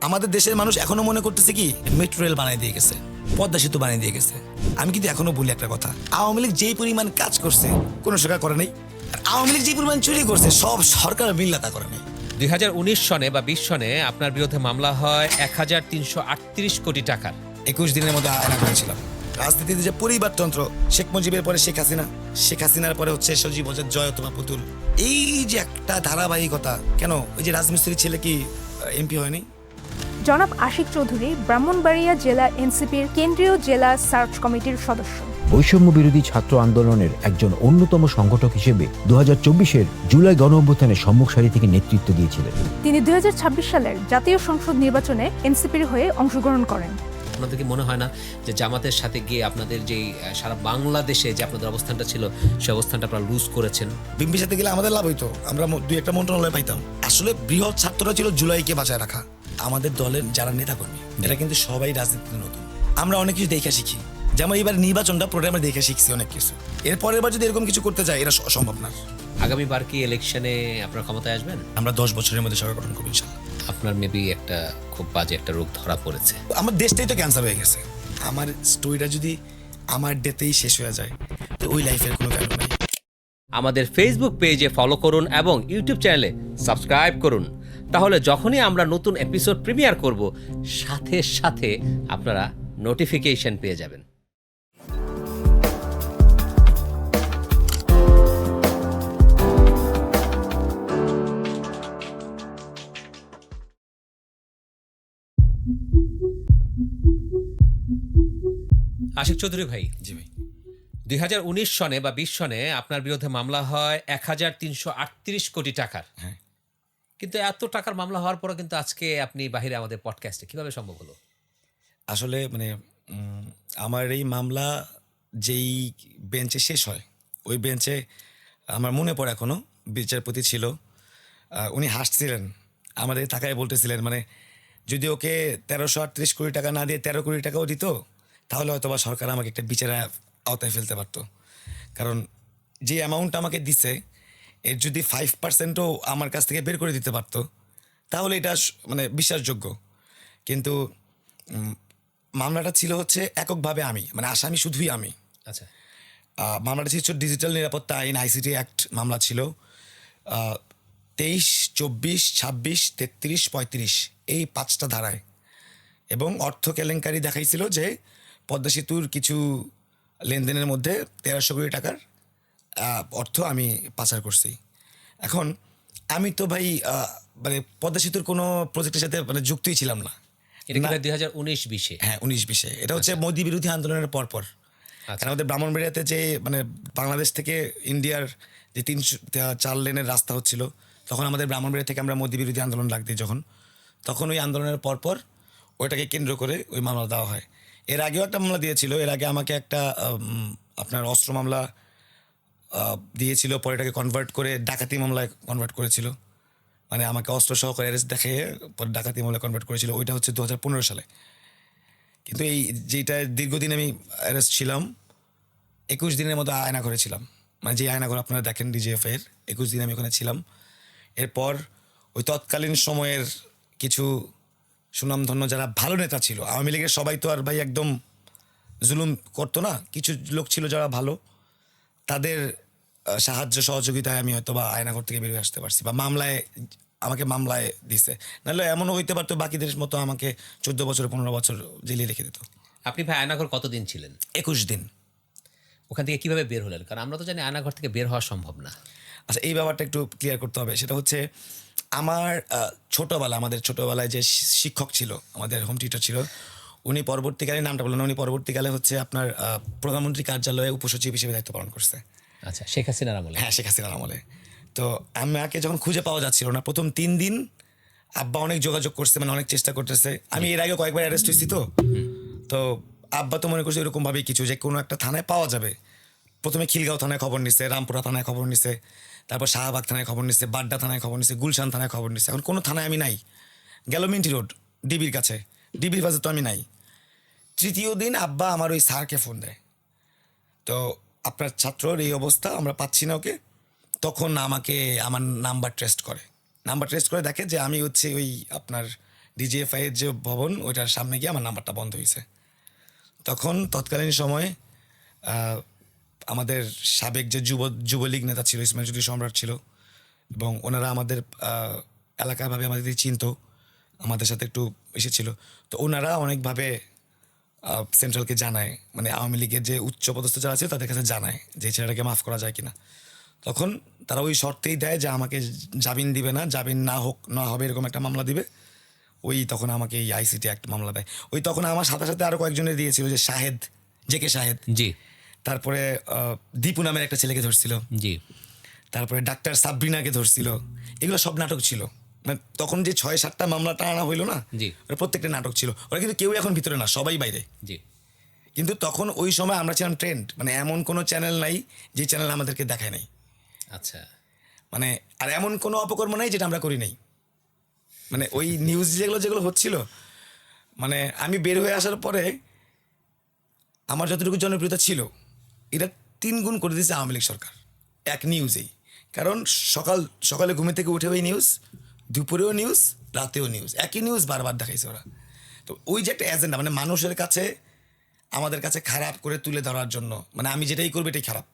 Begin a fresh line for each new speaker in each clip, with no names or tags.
আমাদের দেশের মানুষ এখনো মনে করতেছে কি মেট্রো রেল বানিয়ে দিয়ে গেছে, পদ্মা সেতু বানিয়ে দিয়ে গেছে। আমি কিন্তু এখনো বলি একটা কথা, আওয়ামী লীগ যেই পরিমাণ কাজ করছে কোনো সরকার করে নাই, আর আওয়ামী লীগ যে পরিমাণ চুরি করছে সব সরকার মিল্লা তা করে নাই।
2019 সনে বা 20 সনে আপনার বিরুদ্ধে মামলা হয় 1338 কোটি টাকার।
21 দিনের মধ্যে আয়না করেছিলাম। রাজনীতিতে যে পরিবারতন্ত্র, শেখ মুজিবের পরে শেখ হাসিনা, শেখ হাসিনার পরে হচ্ছে সজীব ওয়াজেদ, জয় অথবা পুতুল, এই যে একটা ধারাবাহিকতা, কেন ওই যে রাজমিস্ত্রির ছেলে কি এমপি হয়নি?
জনাব আশিক চৌধুরী ব্রাহ্মণবাড়িয়া জেলা এনসিপির কেন্দ্রীয় জেলা সার্চ কমিটির সদস্য।
বৈষম্য বিরোধী ছাত্র আন্দোলনের একজন অন্যতম সংগঠক হিসেবে 2024-এর জুলাই গণঅভ্যুত্থানের সম্মুখ সারি থেকে নেতৃত্ব দিয়েছিলেন।
তিনি 2026 সালের জাতীয় সংসদ নির্বাচনে এনসিপির হয়ে অংশগ্রহণ করেন।
আপনাদের কি মনে হয় না যে জামাতের সাথে গিয়ে আপনাদের যে সারা বাংলাদেশে যে আপনাদের অবস্থানটা ছিল সেই অবস্থানটা আপনারা লুজ করেছেন?
বিএনপির সাথে গেলে আমাদের লাভ হইতো, আমরা দুই একটা মন্ত্রণালয় পাইতাম। আসলে বৃহৎ ছাত্ররা ছিল জুলাইকে বাঁচায় রাখা। আমাদের দলের যারা নেতাকর্মী এরা কিন্তু সবাই রাজনীতিতে নতুন, আমরা অনেক কিছু দেখে শিখি। যেমন এবার নির্বাচনটা পুরো আমরা দেখে শিখছি অনেক কিছু, এর পরের বার যদি এরকম কিছু করতে চাই এটা সম্ভব না।
আগামীবার কি ইলেকশনে আপনার ক্ষমতায় আসবেন?
আমরা 10 বছরের মধ্যে সরকার গঠন করবো ইনশাল্লাহ।
আপনার মেবি একটা খুব বাজে একটা রোগ ধরা পড়েছে।
আমার দেশটাই তো ক্যান্সার হয়ে গেছে। আমার স্টোরিটা যদি আমার ডেতেই শেষ হয়ে যায় তো ওই লাইফের কোনো ভ্যালু নেই।
আমাদের ফেসবুক পেজে ফলো করুন এবং ইউটিউব চ্যানেলে সাবস্ক্রাইব করুন, তাহলে যখনই আমরা নতুন এপিসোড প্রিমিয়ার করব সাথে সাথে আপনারা নোটিফিকেশন পেয়ে যাবেন। আশিক চৌধুরী ভাই,
জি ভাই।
2019 সনে বা 20 সনে আপনার বিরুদ্ধে মামলা হয় 1338 কোটি টাকার।
হ্যাঁ,
কিন্তু এত টাকার মামলা হওয়ার পরে কিন্তু আজকে আপনি বাহিরে আমাদের পডকাস্টে কিভাবে সম্ভব হলো?
আসলে মানে আমার এই মামলা যেই বেঞ্চে শেষ হয় ওই বেঞ্চে আমার মনে পড়ে এখনো বিচারপতি ছিল, উনি হাসছিলেন, আমাদের তাকায় বলতেছিলেন মানে যদি ওকে 1338 কোটি টাকা না দিয়ে 13 কোটি টাকাও দিত তাহলে হয়তো বা সরকার আমাকে একটা বিচারের আওতায় ফেলতে পারতো। কারণ যে অ্যামাউন্টটা আমাকে দিছে এর যদি 5%ও আমার কাছ থেকে বের করে দিতে পারতো তাহলে এটা মানে বিশ্বাসযোগ্য। কিন্তু মামলাটা ছিল হচ্ছে এককভাবে আমি, মানে আসামি শুধুই আমি।
আচ্ছা,
মামলাটা ছিল ডিজিটাল নিরাপত্তা আইন আইসিটি অ্যাক্ট মামলা ছিল। 23, 24, 26, 33, 35 এই 5টা ধারায়, এবং অর্থ কেলেঙ্কারি দেখাইছিল যে পদ্মা সেতুর কিছু লেনদেনের মধ্যে 1300 কোটি টাকার অর্থ আমি পাচার করছি। এখন আমি তো ভাই মানে পদ্মা সেতুর কোনো প্রজেক্টের সাথে মানে যুক্তই ছিলাম না।
এটা কি 2019-20-এ?
হ্যাঁ, 19-20-এ। এটা হচ্ছে মোদি বিরোধী আন্দোলনের পরপর। কারণ আমাদের ব্রাহ্মণবাড়িয়াতে যে মানে বাংলাদেশ থেকে ইন্ডিয়ার যে 3-4 লেনের রাস্তা হচ্ছিল তখন আমাদের ব্রাহ্মণবাড়িয়া থেকে আমরা মোদি বিরোধী আন্দোলন ডাক দিই তখন ওই আন্দোলনের পরপর ওইটাকে কেন্দ্র করে ওই মামলা দেওয়া হয়। এর আগেও একটা মামলা দিয়েছিল, এর আগে আমাকে একটা আপনার অস্ত্র মামলা দিয়েছিল, পরে এটাকে কনভার্ট করে ডাকাতি মামলায় কনভার্ট করেছিল, মানে আমাকে অস্ত্র সহকারে অ্যারেস্ট দেখে পরে ডাকাতি মামলায় কনভার্ট করেছিল। ওইটা হচ্ছে 2015 সালে। কিন্তু এই যেটা দীর্ঘদিন আমি অ্যারেস্ট ছিলাম 21 দিনের মতো আয়না ঘরে ছিলাম, মানে যে আয়না ঘর আপনারা দেখেন ডিজিএফের 21 দিন আমি ওখানে ছিলাম। এরপর ওই তৎকালীন সময়ের কিছু সুনামধন্য যারা ভালো নেতা ছিল, আওয়ামী লীগের সবাই তো আর ভাই একদম জুলুম করতো না, কিছু লোক ছিল যারা ভালো, তাদের সাহায্য সহযোগিতায় আমি হয়তো বা আয়নাঘর থেকে বেরিয়ে আসতে পারছি, বা আমাকে মামলায় দিছে। নাহলে এমনও হইতে পারতো বাকিদের মতো আমাকে 14 বছর 15 বছর জেলে রেখে দিত।
আপনি ভাই আয়নাঘর কতদিন ছিলেন?
21 দিন।
ওখান থেকে কিভাবে বের হলেন? কারণ আমরা তো জানি আয়নাঘর থেকে বের হওয়া সম্ভব না।
আচ্ছা, এই ব্যাপারটা একটু ক্লিয়ার করতে হবে। সেটা হচ্ছে আমার আমাদের ছোটোবেলায় যে শিক্ষক ছিল, আমাদের হোম টিচার ছিল, উনি পরবর্তীকালে, নামটা বললেন, উনি পরবর্তীকালে হচ্ছে আপনার প্রধানমন্ত্রী কার্যালয়ে উপসচিব হিসেবে দায়িত্ব পালন করছে।
আচ্ছা, শেখ হাসিনার আমলে?
হ্যাঁ, শেখ হাসিনার আমলে। তো আমাকে যখন খুঁজে পাওয়া যাচ্ছিল না প্রথম 3 দিন আব্বা অনেক যোগাযোগ করছে, মানে অনেক চেষ্টা করতেছে। আমি এর আগে কয়েকবার অ্যারেস্ট হয়েছি, তো আব্বা তো মনে করছে এরকমভাবেই কিছু যে কোনো একটা থানায় পাওয়া যাবে। প্রথমে খিলগাঁও থানায় খবর নিছে, রামপুরা থানায় খবর নিছে, তারপর শাহবাগ থানায় খবর নিছে, বাড্ডা থানায় খবর নিছে, গুলশান থানায় খবর নিছে। এখন কোনো থানায় আমি নাই। গেল মিন্টি রোড ডিবির কাছে, ডিবির কাছে তো আমি নাই। তৃতীয় দিন আব্বা আমার ওই স্যারকে ফোন দেয়, তো আপনার ছাত্রর এই অবস্থা, আমরা পাচ্ছি না ওকে। তখন আমাকে আমার নাম্বার ট্রেস্ট করে দেখে যে আমি হচ্ছে ওই আপনার ডিজিএফআই এর যে ভবন ওইটার সামনে গিয়ে আমার নাম্বারটা বন্ধ হয়েছে। তখন তৎকালীন সময়ে আমাদের সাবেক যে যুবলীগ নেতা ছিল ইসমাইল চৌধুরী সম্রাট ছিল, এবং ওনারা আমাদের এলাকাভাবে আমাদের চিনতো, আমাদের সাথে একটু এসেছিল। তো ওনারা অনেকভাবে সেন্ট্রালকে জানায়, মানে আওয়ামী লীগের যে উচ্চপদস্থ যারা ছিল তাদের কাছে জানায় যে ছেলেটাকে মাফ করা যায় কিনা। তখন তারা ওই শর্তেই দেয় যে আমাকে জামিন দিবে না, জামিন না হবে এরকম একটা মামলা দিবে। ওই তখন আমাকে এই আইসিটি একটা মামলা দেয়। ওই তখন আমার সাথে সাথে আরও কয়েকজনের দিয়েছিল, যে শাহেদ, জেকে শাহেদ,
জি,
তারপরে দীপু নামের একটা ছেলেকে ধরছিল,
জি,
তারপরে ডাক্তার সাবরিনাকে ধরছিল। এগুলো সব নাটক ছিল। মানে তখন যে 6-7টা মামলা টানা হইলো না,
জি,
ওরা প্রত্যেকটা নাটক ছিল। ওরা কিন্তু কেউ এখন ভিতরে না, সবাই বাইরে।
জি,
কিন্তু তখন ওই সময় আমরা ছিলাম ট্রেন্ড, মানে এমন কোনো চ্যানেল নাই যে চ্যানেল আমাদেরকে দেখায় নাই।
আচ্ছা,
মানে আর এমন কোনো অপকর্ম নাই যেটা আমরা করি নাই। মানে ওই নিউজ যেগুলো হচ্ছিল, মানে আমি বের হয়ে আসার পরে আমার যতটুকু জনপ্রিয়তা ছিল এটা 3 গুণ করে দিয়েছে আওয়ামী লীগ সরকার এক নিউজেই। কারণ সকালে ঘুমে থেকে উঠে ওই নিউজ, দুপুরেও নিউজ, রাতেও নিউজ, একই নিউজ বারবার দেখাইছে ওরা। তো ওই যে একটা এজেন্ডা, মানে মানুষের কাছে আমাদের কাছে খারাপ করে তুলে ধরার জন্য, মানে আমি যেটাই করবো এটাই খারাপ,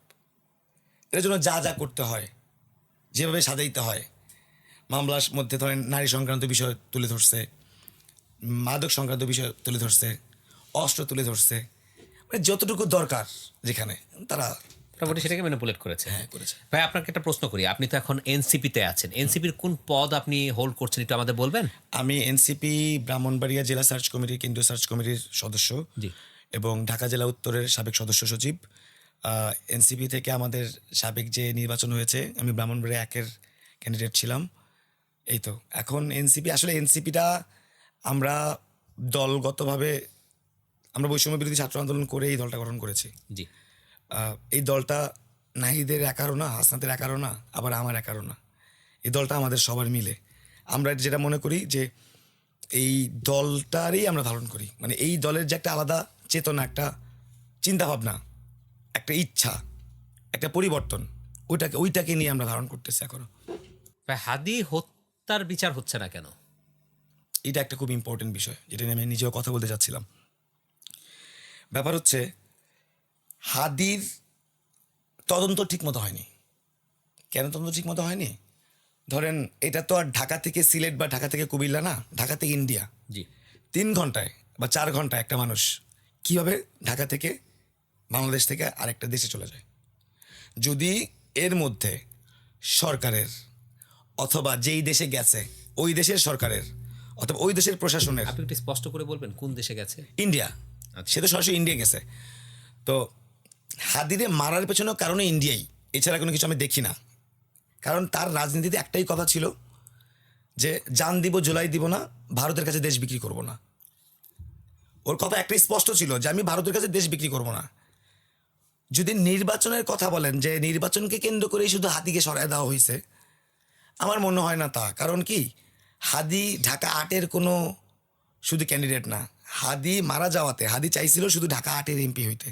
এর জন্য যা যা করতে হয়, যেভাবে সাজাইতে হয়। মামলার মধ্যে ধরেন নারী সংক্রান্ত বিষয় তুলে ধরছে, মাদক সংক্রান্ত বিষয় তুলে ধরছে, অস্ত্র তুলে ধরছে, মানে যতটুকু দরকার যেখানে তারা
মোটামুটি সেটাকে ম্যানিপুলেট করেছে।
হ্যাঁ করেছে।
ভাই, আপনাকে একটা প্রশ্ন করি, আপনি তো এখন এনসিপিতে আছেন, এনসিপির কোন পদ আপনি হোল্ড করছেন একটু আমাদের বলবেন?
আমি এনসিপি ব্রাহ্মণবাড়িয়া জেলা সার্চ কমিটির, কেন্দ্রীয় সার্চ কমিটির সদস্য,
জি,
এবং ঢাকা জেলা উত্তরের সাবেক সদস্য সচিব। এনসিপি থেকে আমাদের সাবেক যে নির্বাচন হয়েছে, আমি ব্রাহ্মণবাড়িয়া 1-এর ক্যান্ডিডেট ছিলাম। এই তো এখন এনসিপি, আসলে এনসিপিটা আমরা দলগতভাবে আমরা বৈষম্য বিরোধী ছাত্র আন্দোলন করে এই দলটা গঠন করেছি।
জি,
এই দলটা নাহিদের একারও না, হাসনাতের একারও না, আবার আমার একারও না। এই দলটা আমাদের সবার মিলে। আমরা যেটা মনে করি যে এই দলটারই আমরা ধারণ করি, মানে এই দলের যে একটা আলাদা চেতনা, একটা চিন্তাভাবনা, একটা ইচ্ছা, একটা পরিবর্তন, ওইটাকে নিয়ে আমরা ধারণ করতেছি এখনো।
ভাই, হাদি হত্যার বিচার হচ্ছে না কেন?
এটা একটা খুব ইম্পর্টেন্ট বিষয়, যেটা নিয়ে আমি নিজেও কথা বলতে চাচ্ছিলাম। ব্যাপার হচ্ছে হাদির তদন্ত ঠিকমতো হয়নি। কেন তদন্ত ঠিকমতো হয়নি? ধরেন এটা তো আর ঢাকা থেকে সিলেট বা ঢাকা থেকে কুমিল্লা না, ঢাকা থেকে ইন্ডিয়া।
জি,
3 ঘন্টায় বা 4 ঘন্টায় একটা মানুষ কীভাবে ঢাকা থেকে, বাংলাদেশ থেকে আরেকটা দেশে চলে যায়? যদি এর মধ্যে সরকারের অথবা যেই দেশে গেছে ওই দেশের সরকারের অথবা ওই দেশের প্রশাসনের,
আপনি একটু স্পষ্ট করে বলবেন কোন দেশে গেছে?
ইন্ডিয়া, সে তো সরাসরি ইন্ডিয়া গেছে। তো হাদিরে মারার পেছনের কারণে ইন্ডিয়াই, এছাড়া কোনো কিছু আমি দেখি না। কারণ তার রাজনীতিতে একটাই কথা ছিল যে জান দিব জুলাই দিব না, ভারতের কাছে দেশ বিক্রি করব না। ওর কথা একটাই স্পষ্ট ছিল যে আমি ভারতের কাছে দেশ বিক্রি করব না। যদি নির্বাচনের কথা বলেন যে নির্বাচনকে কেন্দ্র করেই শুধু হাদিকে সরায় দেওয়া হয়েছে, আমার মনে হয় না তা। কারণ কি, হাদি ঢাকা 8-এর কোনো শুধু ক্যান্ডিডেট না। হাদি মারা যাওয়াতে হাদি চাইছিল শুধু ঢাকা 8-এর এমপি হইতে,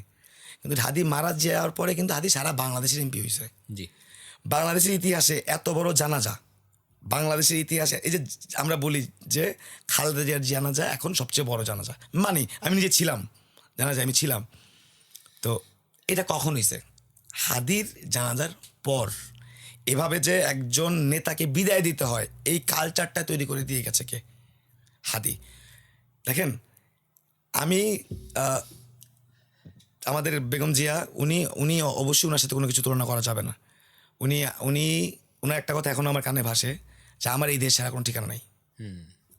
কিন্তু হাদি মারা যাওয়ার পরে কিন্তু হাদি সারা বাংলাদেশের এমপি হয়েছে।
জি,
বাংলাদেশের ইতিহাসে এত বড় জানাজা, বাংলাদেশের ইতিহাসে এই যে আমরা বলি যে খালেদা জিয়ার জানাজা এখন সবচেয়ে বড় জানাজা, মানে আমি নিজে ছিলাম জানাজা, আমি ছিলাম। তো এটা কখন হয়েছে? হাদির জানাজার পর। এভাবে যে একজন নেতাকে বিদায় দিতে হয়, এই কালচারটা তৈরি করে দিয়ে গেছে কে? হাদি। দেখেন, আমি আমাদের বেগম জিয়া, উনি অবশ্যই ওনার সাথে কোনো কিছু তুলনা করা যাবে না। ওনার একটা কথা এখনও আমার কানে ভাসে যে আমার এই দেশ ছাড়া কোনো ঠিকানা নাই,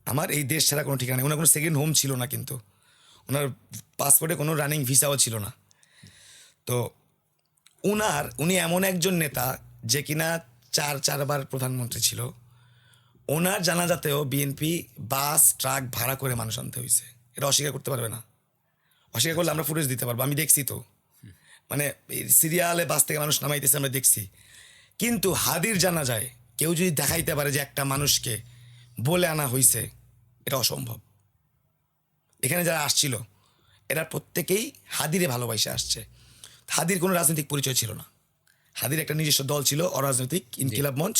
আমার এই দেশ ছাড়া কোনো ঠিকানা নেই। ওনার কোনো সেকেন্ড হোম ছিল না, কিন্তু ওনার পাসপোর্টে কোনো রানিং ভিসাও ছিল না। তো উনি এমন একজন নেতা যে কিনা 4 বার প্রধানমন্ত্রী ছিল। ওনার জানাজাতেও বিএনপি বাস ট্রাক ভাড়া করে মানুষ আনতে হয়েছে। এটা অস্বীকার করতে পারবে না। অস্বীকার করলে আমরা ফুটেজ দিতে পারবো, আমি দেখছি তো, মানে সিরিয়ালে বাস থেকে মানুষ নামাইতেছে আমরা দেখছি। কিন্তু হাদির জানাজায় কেউ যদি দেখাইতে পারে যে একটা মানুষকে বলে আনা হয়েছে, এটা অসম্ভব। এখানে যারা আসছিল এরা প্রত্যেকেই হাদিরে ভালোবাসে আসছে। হাদির কোনো রাজনৈতিক পরিচয় ছিল না। হাদির একটা নিজস্ব দল ছিল, অরাজনৈতিক ইনকিলাব মঞ্চ।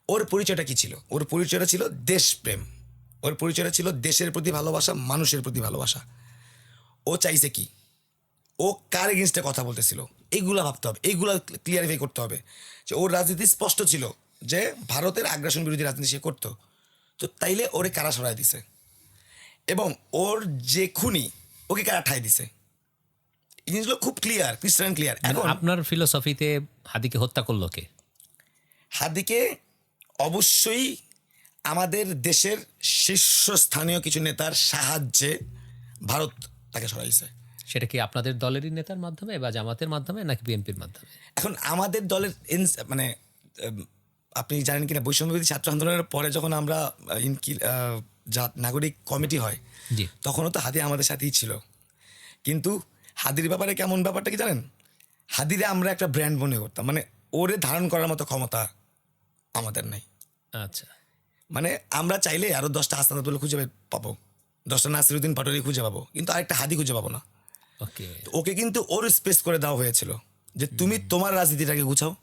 ওর পরিচয়টা কি ছিল? ওর পরিচয়টা ছিল দেশপ্রেম। ওর পরিচয়টা ছিল দেশের প্রতি ভালোবাসা, মানুষের প্রতি ভালোবাসা। ও চাইছে কি, ও কার এগেনস্টে কথা বলতেছিল, এইগুলা ভাবতে হবে, এইগুলা ক্লিয়ারিফাই করতে হবে। যে ওর রাজনীতি স্পষ্ট ছিল যে ভারতের আগ্রাসন বিরোধী রাজনীতি সে করতো, তো তাইলে ওরে কারা সরাই দিছে, এবং ওর যে খুনি ওকে কারা ঠাই দিছে, এই জিনিসগুলো খুব ক্লিয়ার, ক্রিস্টাল ক্লিয়ার। এখন
আপনার ফিলোসফিতে হাদিকে হত্যা করলো কে?
হাদিকে অবশ্যই আমাদের দেশের শীর্ষস্থানীয় কিছু নেতার সাহায্যে ভারত তাকে সরাইছে।
সেটা কি আপনাদের দলেরই নেতার মাধ্যমে বা জামাতের মাধ্যমে নাকি বিএনপির মাধ্যমে?
এখন আমাদের দলের মানে আপনি জানেন কিনা, বৈষম্যবিরোধী ছাত্র আন্দোলনের পরে যখন আমরা নাগরিক কমিটি হয়,
জি,
তখনও তো হাদি আমাদের সাথেই ছিল। কিন্তু হাদির ব্যাপারে কেমন ব্যাপারটা কি জানেন, হাদিরে আমরা একটা ব্র্যান্ড মনে করতাম, মানে ওরে ধারণ করার মতো ক্ষমতা আমাদের নাই।
আচ্ছা,
মানে আমরা চাইলে আরও 10টা আস্তানাতুল্লাহ খুঁজে পাবো, 10টা নাসিরুদ্দিন পাটোয়ারি খুঁজে পাবো, কিন্তু আরেকটা হাদি খুঁজে পাবো না।
ওকে,
তো ওকে কিন্তু ওর স্পেস করে দেওয়া হয়েছিল যে তুমি তোমার রাজনীতিটাকে গুছাও।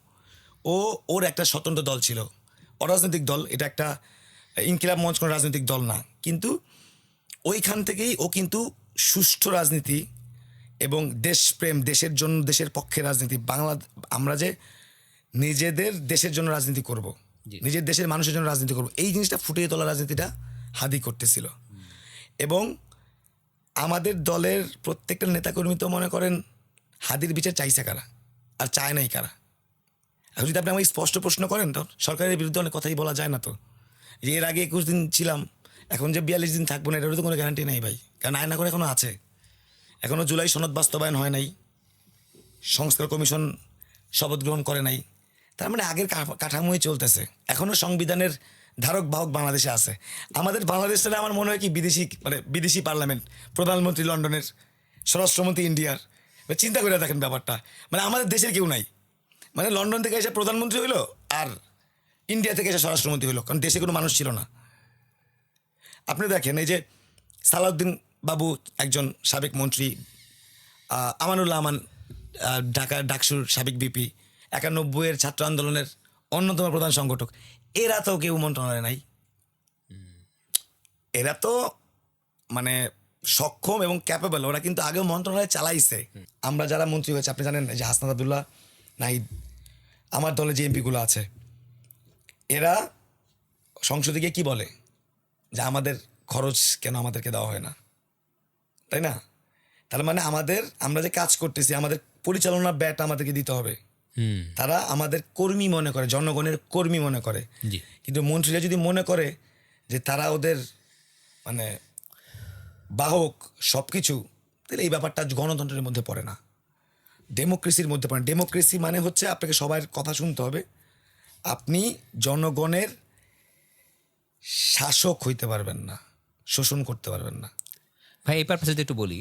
ওর একটা স্বতন্ত্র দল ছিল, অরাজনৈতিক দল, এটা একটা ইনকিলাব মঞ্চ কোনো রাজনৈতিক দল না, কিন্তু ওইখান থেকেই ও কিন্তু সুষ্ঠু রাজনীতি এবং দেশপ্রেম, দেশের জন্য, দেশের পক্ষে রাজনীতি, আমরা যে নিজেদের দেশের জন্য রাজনীতি করব,
জি।
নিজের দেশের মানুষের জন্য রাজনীতি করব, এই জিনিসটা ফুটিয়ে তোলা রাজনীতিটা হাদি করতেছিল। এবং আমাদের দলের প্রত্যেকটা নেতাকর্মী তো মনে করেন হাদির বিচার চাইছে কারা আর চায় নাই কারা। এখন যদি আপনি আমাকে স্পষ্ট প্রশ্ন করেন, তো সরকারের বিরুদ্ধে অনেক কথাই বলা যায় না। তো যে এর আগে 21 দিন ছিলাম, এখন যে 42 দিন থাকবো না, এটারও তো কোনো গ্যারান্টি নেই ভাই, কারণ আয়না করে এখনও আছে, এখনও জুলাই সনদ বাস্তবায়ন হয় নাই, সংস্কার কমিশন শপথ গ্রহণ করে নাই, তার মানে আগের কাঠামোই চলতেছে, এখনও সংবিধানের ধারক বাহক বাংলাদেশে আছে। আমাদের বাংলাদেশটা আমার মনে হয় কি বিদেশি পার্লামেন্ট, প্রধানমন্ত্রী লন্ডনের, স্বরাষ্ট্রমন্ত্রী ইন্ডিয়ার, চিন্তা করে দেখেন ব্যাপারটা, মানে আমাদের দেশের কেউ নাই, মানে লন্ডন থেকে এসে প্রধানমন্ত্রী হইলো আর ইন্ডিয়া থেকে এসে স্বরাষ্ট্রমন্ত্রী হইলো, কারণ দেশে কোনো মানুষ ছিল না। আপনি দেখেন এই যে সালাউদ্দিন বাবু একজন সাবেক মন্ত্রী, আমানুল্লাহ আমান ডাকসুর সাবেক বিপি, 91-এর ছাত্র আন্দোলনের অন্যতম প্রধান সংগঠক, এরা তো কেউ মন্ত্রণালয়ে নাই। এরা তো মানে সক্ষম এবং ক্যাপেবল, ওরা কিন্তু আগেও মন্ত্রণালয় চালাইছে। আমরা যারা মন্ত্রী হয়েছে, আপনি জানেন যে হাসনাত আব্দুল্লাহ, নাহিদ, আমার দলে যে এমপিগুলো আছে, এরা সংসদে গিয়ে কী বলে যে আমাদের খরচ কেন আমাদেরকে দেওয়া হয় না, তাই না? তার মানে আমরা যে কাজ করতেছি, আমাদের পরিচালনার ব্যয়টা আমাদেরকে দিতে হবে। তারা আমাদের কর্মী মনে করে, জনগণের কর্মী মনে করে।
জি,
কিন্তু মন্ত্রীরা যদি মনে করে যে তারা ওদের মানে বাহক সব কিছু, তাহলে এই ব্যাপারটা গণতন্ত্রের মধ্যে পড়ে না, ডেমোক্রেসির মধ্যে পড়ে। ডেমোক্রেসি মানে হচ্ছে আপনাকে সবার কথা শুনতে হবে, আপনি জনগণের শাসক হইতে পারবেন না, শোষণ করতে পারবেন না।
ভাই এই পারপাসে একটু বলি,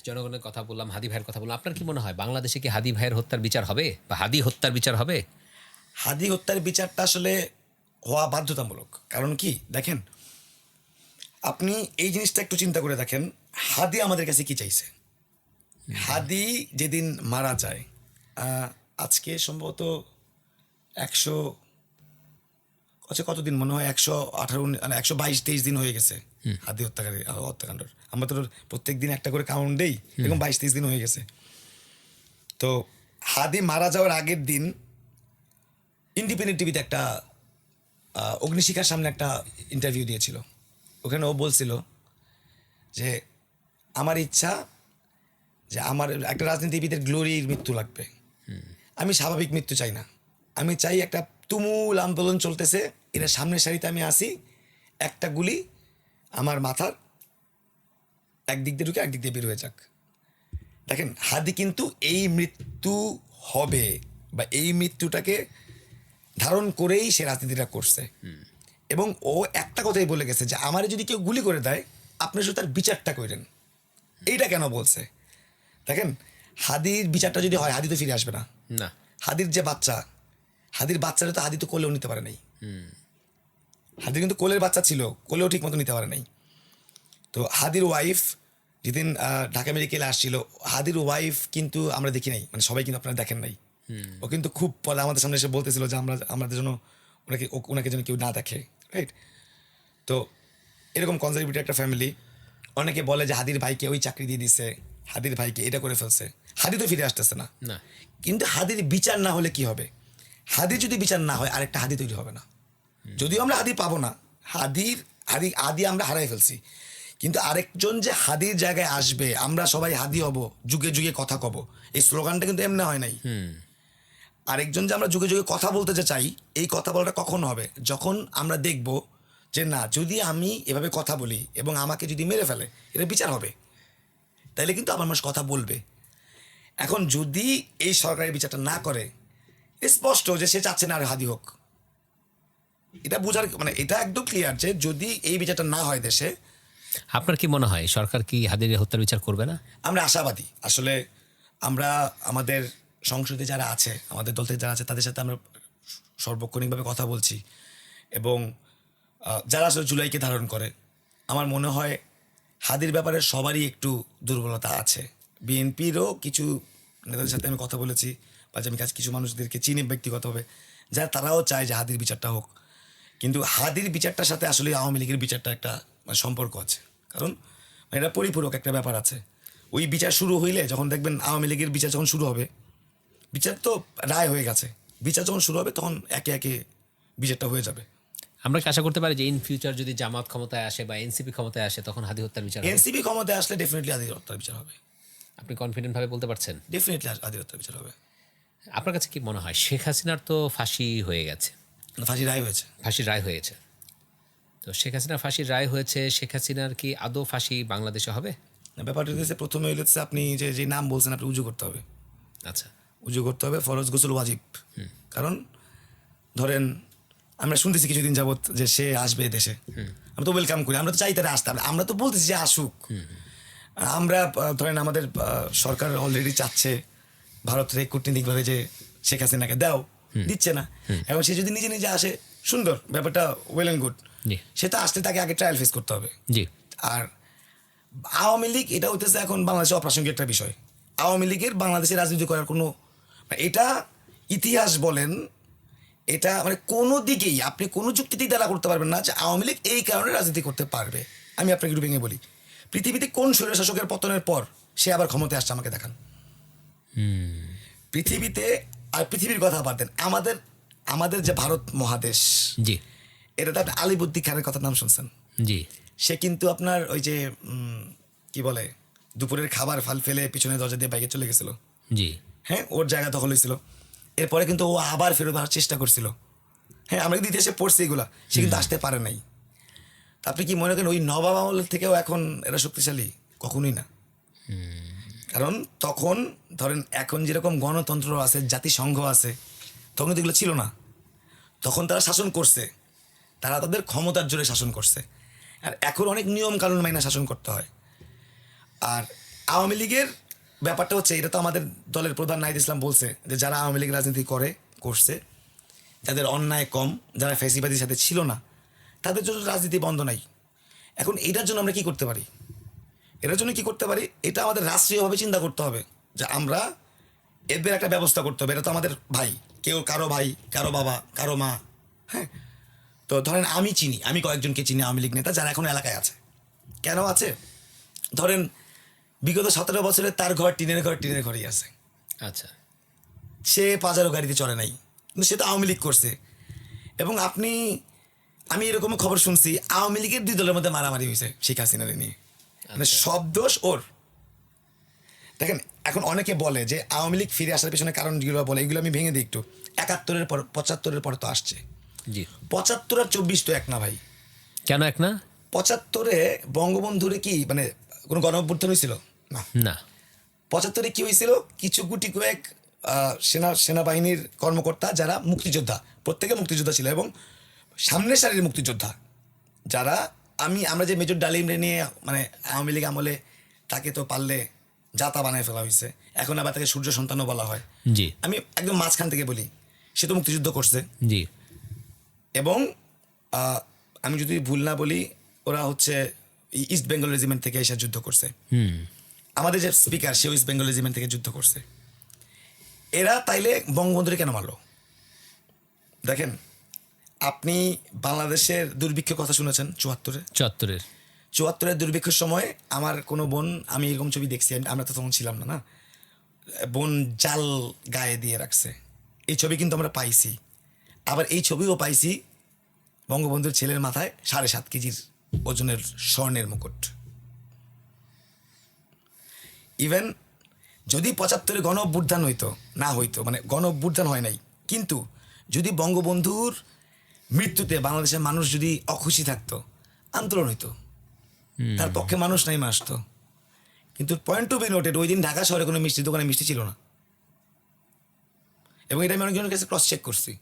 জনগণের কথা বললাম, হাদি ভাইয়ের কথা বললাম, আপনার কি মনে হয় বাংলাদেশে কি হাদি ভাইয়ের হত্যার বিচার হবে বা হাদি হত্যার বিচার হবে?
হাদি হত্যার বিচারটা আসলে হওয়া বাধ্যতামূলক। কারণ কি দেখেন, আপনি এই জিনিসটা একটু চিন্তা করে দেখেন, হাদি আমাদের কাছে কি চাইছে। হাদি যেদিন মারা যায়, আজকে সম্ভবত 100 কতদিন মনে হয়, 122-23 দিন হয়ে গেছে হাদি হত্যাকাণ্ডের। আমরা তো প্রত্যেক দিন একটা করে কাউন্ট দেই, এবং 22-23 দিন হয়ে গেছে। তো হাদি মারা যাওয়ার আগের দিন ইন্ডিপেন্ডেন্ট টিভিতে একটা অগ্নিশিখার সামনে একটা ইন্টারভিউ দিয়েছিল। ওখানে ও বলছিল যে আমার ইচ্ছা যে আমার একটা রাজনীতিবিদের গ্লোরির মৃত্যু লাগবে, আমি স্বাভাবিক মৃত্যু চাই না, আমি চাই একটা তুমুল আন্দোলন চলতেছে, এরা সামনের সারিতে আমি আসি, একটা গুলি আমার মাথার একদিক দিয়ে ঢুকে একদিক দিয়ে বের হয়ে যাক। দেখেন হাদি কিন্তু এই মৃত্যু হবে বা এই মৃত্যুটাকে ধারণ করেই সে রাজনীতিটা করছে। এবং ও একটা কথাই বলে গেছে যে আমারে যদি কেউ গুলি করে দেয়, আপনি শুধু তার বিচারটা করেন। এইটা কেন বলছে দেখেন, হাদির বিচারটা যদি হয়, হাদি তো ফিরে আসবে না।
না,
হাদির যে হাদির বাচ্চারা তো হাদি তো কোলেও নিতে পারে নাই। হাদির কিন্তু কোলের বাচ্চা ছিল, কোলেও ঠিক মতো নিতে পারে নাই। তো হাদির ওয়াইফ যেদিন ঢাকা মেডিকেলে আসছিল, হাদির ওয়াইফ কিন্তু আমরা দেখি নাই, মানে সবাই কিন্তু আপনারা দেখেন নাই। ও কিন্তু খুব পরে আমাদের সামনে এসে বলতেছিল যে আমাদের জন্য ওনাকে যেন কেউ না দেখে, রাইট? তো এরকম কনজারভেটিভ একটা ফ্যামিলি, অনেকে বলে যে হাদির ভাইকে ওই চাকরি দিয়ে দিছে, হাদির ভাইকে এটা করে ফেলছে, হাদি তো ফিরে আসতেছে না।
না,
কিন্তু হাদির বিচার না হলে কি হবে? হাদির যদি বিচার না হয় আরেকটা হাদি তৈরি হবে না। যদিও আমরা হাদি পাবো না, হাদি আমরা হারাই ফেলছি, কিন্তু আরেকজন যে হাদির জায়গায় আসবে, আমরা সবাই হাদি হব, যুগে যুগে কথা কব, এই স্লোগানটা কিন্তু এমনি হয় নাই। আরেকজন যে আমরা যুগে যুগে কথা বলতে যে চাই, এই কথা বলাটা কখন হবে? যখন আমরা দেখব যে না, যদি আমি এভাবে কথা বলি এবং আমাকে যদি মেরে ফেলে, এটা বিচার হবে, তাইলে কিন্তু আমার মানুষ কথা বলবে। এখন যদি এই সরকারি বিচারটা না করে, স্পষ্ট যে সে চাচ্ছে না আর হাদি হোক। এটা বোঝার মানে এটা একদম ক্লিয়ার যে যদি এই বিচারটা না হয় দেশে,
আপনার কি মনে হয় সরকার কি হাদির হত্যার বিচার করবে না?
আমরা আশাবাদী। আসলে আমরা আমাদের সংসদে যারা আছে, আমাদের দল থেকে যারা আছে, তাদের সাথে আমরা সর্বক্ষণিকভাবে কথা বলছি, এবং যারা আসলে জুলাইকে ধারণ করে, আমার মনে হয় হাদির ব্যাপারে সবারই একটু দুর্বলতা আছে। বিএনপিরও কিছু নেতাদের সাথে আমি কথা বলেছি, বা আমি কিছু মানুষদেরকে চিনি ব্যক্তিগতভাবে, যারা তারাও চায় যে হাদির বিচারটা হোক। কিন্তু হাদির বিচারটার সাথে আসলে আওয়ামী লীগের বিচারটা একটা সম্পর্ক আছে, কারণ এটা পরিপূরক একটা ব্যাপার আছে। ওই বিচার শুরু হইলে, যখন দেখবেন আওয়ামী লীগের বিচার যখন শুরু হবে, বিচার তো রায় হয়ে গেছে, বিচার যখন শুরু হবে তখন একে একে বিচারটা হয়ে যাবে।
আমরা কি আশা করতে পারি যে ইন ফিউচার যদি জামাত ক্ষমতায় আসে বা এনসিপি ক্ষমতায় আসে, তখন হাদি হত্যার বিচার হবে?
এনসিপি ক্ষমতায় আসলে ডেফিনেটলি হাদির হত্যার বিচার হবে।
আপনি কনফিডেন্ট ভাবে বলতে পারছেন?
ডেফিনেটলি হাদির হত্যার বিচার হবে।
আপনার কাছে কি মনে হয় শেখ হাসিনার তো ফাঁসি হয়ে গেছে,
ফাঁসি রায় হয়েছে।
ফাঁসির রায় হয়েছে, তো শেখ হাসিনার ফাঁসির রায় হয়েছে, শেখ হাসিনার কি আদৌ ফাঁসি বাংলাদেশে হবে?
ব্যাপারটা হচ্ছে প্রথমে হইলে আপনি যে নাম বলছেন, আপনি উজু করতে হবে।
আচ্ছা,
উজু করতে হবে, ফরজ গোসল ওয়াজিব। কারণ ধরেন আমরা শুনতেছি কিছুদিন যাবত যে সে আসবে দেশে, আমরা তো ওয়েলকাম করি, আমরা তো চাই তারা আসতে, আমরা তো বলতেছি যে আসুক। আমরা ধরেন আমাদের সরকার অলরেডি চাচ্ছে ভারত থেকে কূটনীতিকভাবে যে শেখ হাসিনাকে দাও, দিচ্ছে না। এবং সে যদি নিজে নিজে আসে, সুন্দর, ব্যাপারটা ওয়েল অ্যান্ড গুড।
জি
সে তো আসতে তাকে আগে ট্রায়াল ফেস করতে হবে।
জি,
আর আওয়ামী লীগ এটা হইতেছে এখন বাংলাদেশে অপ্রাসঙ্গিক একটা বিষয়। আওয়ামী লীগের বাংলাদেশে রাজনীতি করার কোনো, এটা ইতিহাস বলেন, এটা মানে কোনো দিকেই আপনি কোনো যুক্তিতেই দ্বারা করতে পারবেন না যে আওয়ামী লীগ এই কারণে রাজনীতি করতে পারবে। আমি আপনাকে একটু ভেঙে বলি, পৃথিবীতে কোন স্বৈরশাসকের পতনের পর সে আবার ক্ষমতায় আসছে, আমাকে দেখান পৃথিবীতে। আর পৃথিবীর কথা বাদ দেন, আমাদের যে ভারত মহাদেশ,
জি
এটা তো আপনি আলিবুদ্দি খানের কথার নাম শুনছেন।
জি,
সে কিন্তু আপনার ওই যে কি বলে, দুপুরের খাবার ফাল ফেলে পিছনে দরজা দিয়ে বাইকে চলে গেছিল।
জি,
হ্যাঁ, ওর জায়গা দখল হয়েছিল। এরপরে কিন্তু ও আবার ফেরত আসার চেষ্টা করছিল। হ্যাঁ, আমরা কিন্তু ইতিহাসে পড়ছি এগুলা, সে কিন্তু আসতে পারে নাই। তা আপনি কি মনে করেন ওই নবাব আমলের থেকেও এখন এরা শক্তিশালী? কখনোই না। কারণ তখন ধরেন এখন যেরকম গণতন্ত্র আছে, জাতিসংঘ আছে, তখন তো এগুলো ছিল না। তখন তারা শাসন করছে, তারা তাদের ক্ষমতার জোরে শাসন করছে। আর এখন অনেক নিয়ম কানুন মাইনা শাসন করতে হয়। আর আওয়ামী লীগের ব্যাপারটা হচ্ছে, এটা তো আমাদের দলের প্রধান নাহিদ ইসলাম বলছে যে যারা আওয়ামী লীগ রাজনীতি করছে, যাদের অন্যায় কম, যারা ফ্যাসিবাদীর সাথে ছিল না, তাদের জন্য রাজনীতি বন্ধ নাই। এখন এটার জন্য আমরা কি করতে পারি? এটার জন্য কি করতে পারি, এটা আমাদের রাষ্ট্রীয়ভাবে চিন্তা করতে হবে যে আমরা এদের একটা ব্যবস্থা করতে হবে। এটা তো আমাদের ভাই, কেউ কারো ভাই, কারো বাবা, কারো মা। হ্যাঁ, তো ধরেন আমি কয়েকজনকে চিনি আওয়ামী লীগ নেতা যারা এখন এলাকায় আছে। কেন আছে? ধরেন বিগত 17 বছরে তার ঘর টিনের ঘরেই আছে।
আচ্ছা,
সে পাজারো গাড়িতে চড়ে নাই, কিন্তু সে তো আওয়ামী লীগ করছে। এবং আমি এরকম খবর শুনছি, আওয়ামী লীগের 2 দলের মধ্যে মারামারি হয়েছে শেখ হাসিনারে নিয়ে, মানে সব দোষ ওর। দেখেন, এখন অনেকে বলে যে আওয়ামী লীগ ফিরে আসার পেছনে কারণগুলো বলে, এগুলো আমি ভেঙে দিই একটু। 71-এর পর 75-এর পর তো আসছে।
জি,
75 আর 24 তো এক না ভাই।
কেন এক না?
75-এ বঙ্গবন্ধুরে কি মানে কোনো গণঅভ্যুত্থান হয়েছিল না?
না,
75-এ কি হয়েছিল? কিছু গুটি কয়েক সেনাবাহিনীর কর্মকর্তা যারা মুক্তিযোদ্ধা, প্রত্যেকে মুক্তিযোদ্ধা ছিল, এবং সামনের সারির মুক্তিযোদ্ধা যারা, আমরা যে মেজর ডালিমরে নিয়ে মানে আওয়ামী লীগ আমলে তাকে তো পারলে জাতা বানায় ফেলা হয়েছে, এখন আবার তাকে সূর্য সন্তানও বলা হয়।
জি,
আমি একদম মাঝখান থেকে বলি, সে তো মুক্তিযুদ্ধ করছে।
জি,
এবং আমি যদি ভুল না বলি, ওরা হচ্ছে ইস্ট বেঙ্গল রেজিমেন্ট থেকে এসে যুদ্ধ করছে। আমাদের যে স্পিকার, সে ইস্ট বেঙ্গল রেজিমেন্ট থেকে যুদ্ধ করছে। এরা তাইলে বঙ্গবন্ধুরে কেন মারলো? দেখেন, আপনি বাংলাদেশের দুর্ভিক্ষের কথা শুনেছেন 74-এর দুর্ভিক্ষের সময় আমার কোনো বোন, আমি এরকম ছবি দেখছি, আমরা তো তখন ছিলাম না, বোন জাল গায়ে দিয়ে রাখছে। এই ছবি কিন্তু আমরা পাইছি। আবার এই ছবিও পাইছি বঙ্গবন্ধুর ছেলের মাথায় 7.5 কেজির ওজনের স্বর্ণের মুকুট। ইভেন যদি 75-এ গণ অভ্যুত্থান হইতো, মানে গণ অভ্যুত্থান হয় নাই, কিন্তু যদি বঙ্গবন্ধুর মৃত্যুতে বাংলাদেশের মানুষ যদি অখুশি থাকতো, আন্দোলন হইতো, তার পক্ষে মানুষ নাই আসতো। কিন্তু পয়েন্ট টু বি নোটেড, ওই দিন ঢাকা শহরে কোনো মিষ্টির দোকানে মিষ্টি ছিল না। এবং এটা আমি অনেকজনের কাছে ক্রস চেক করছি।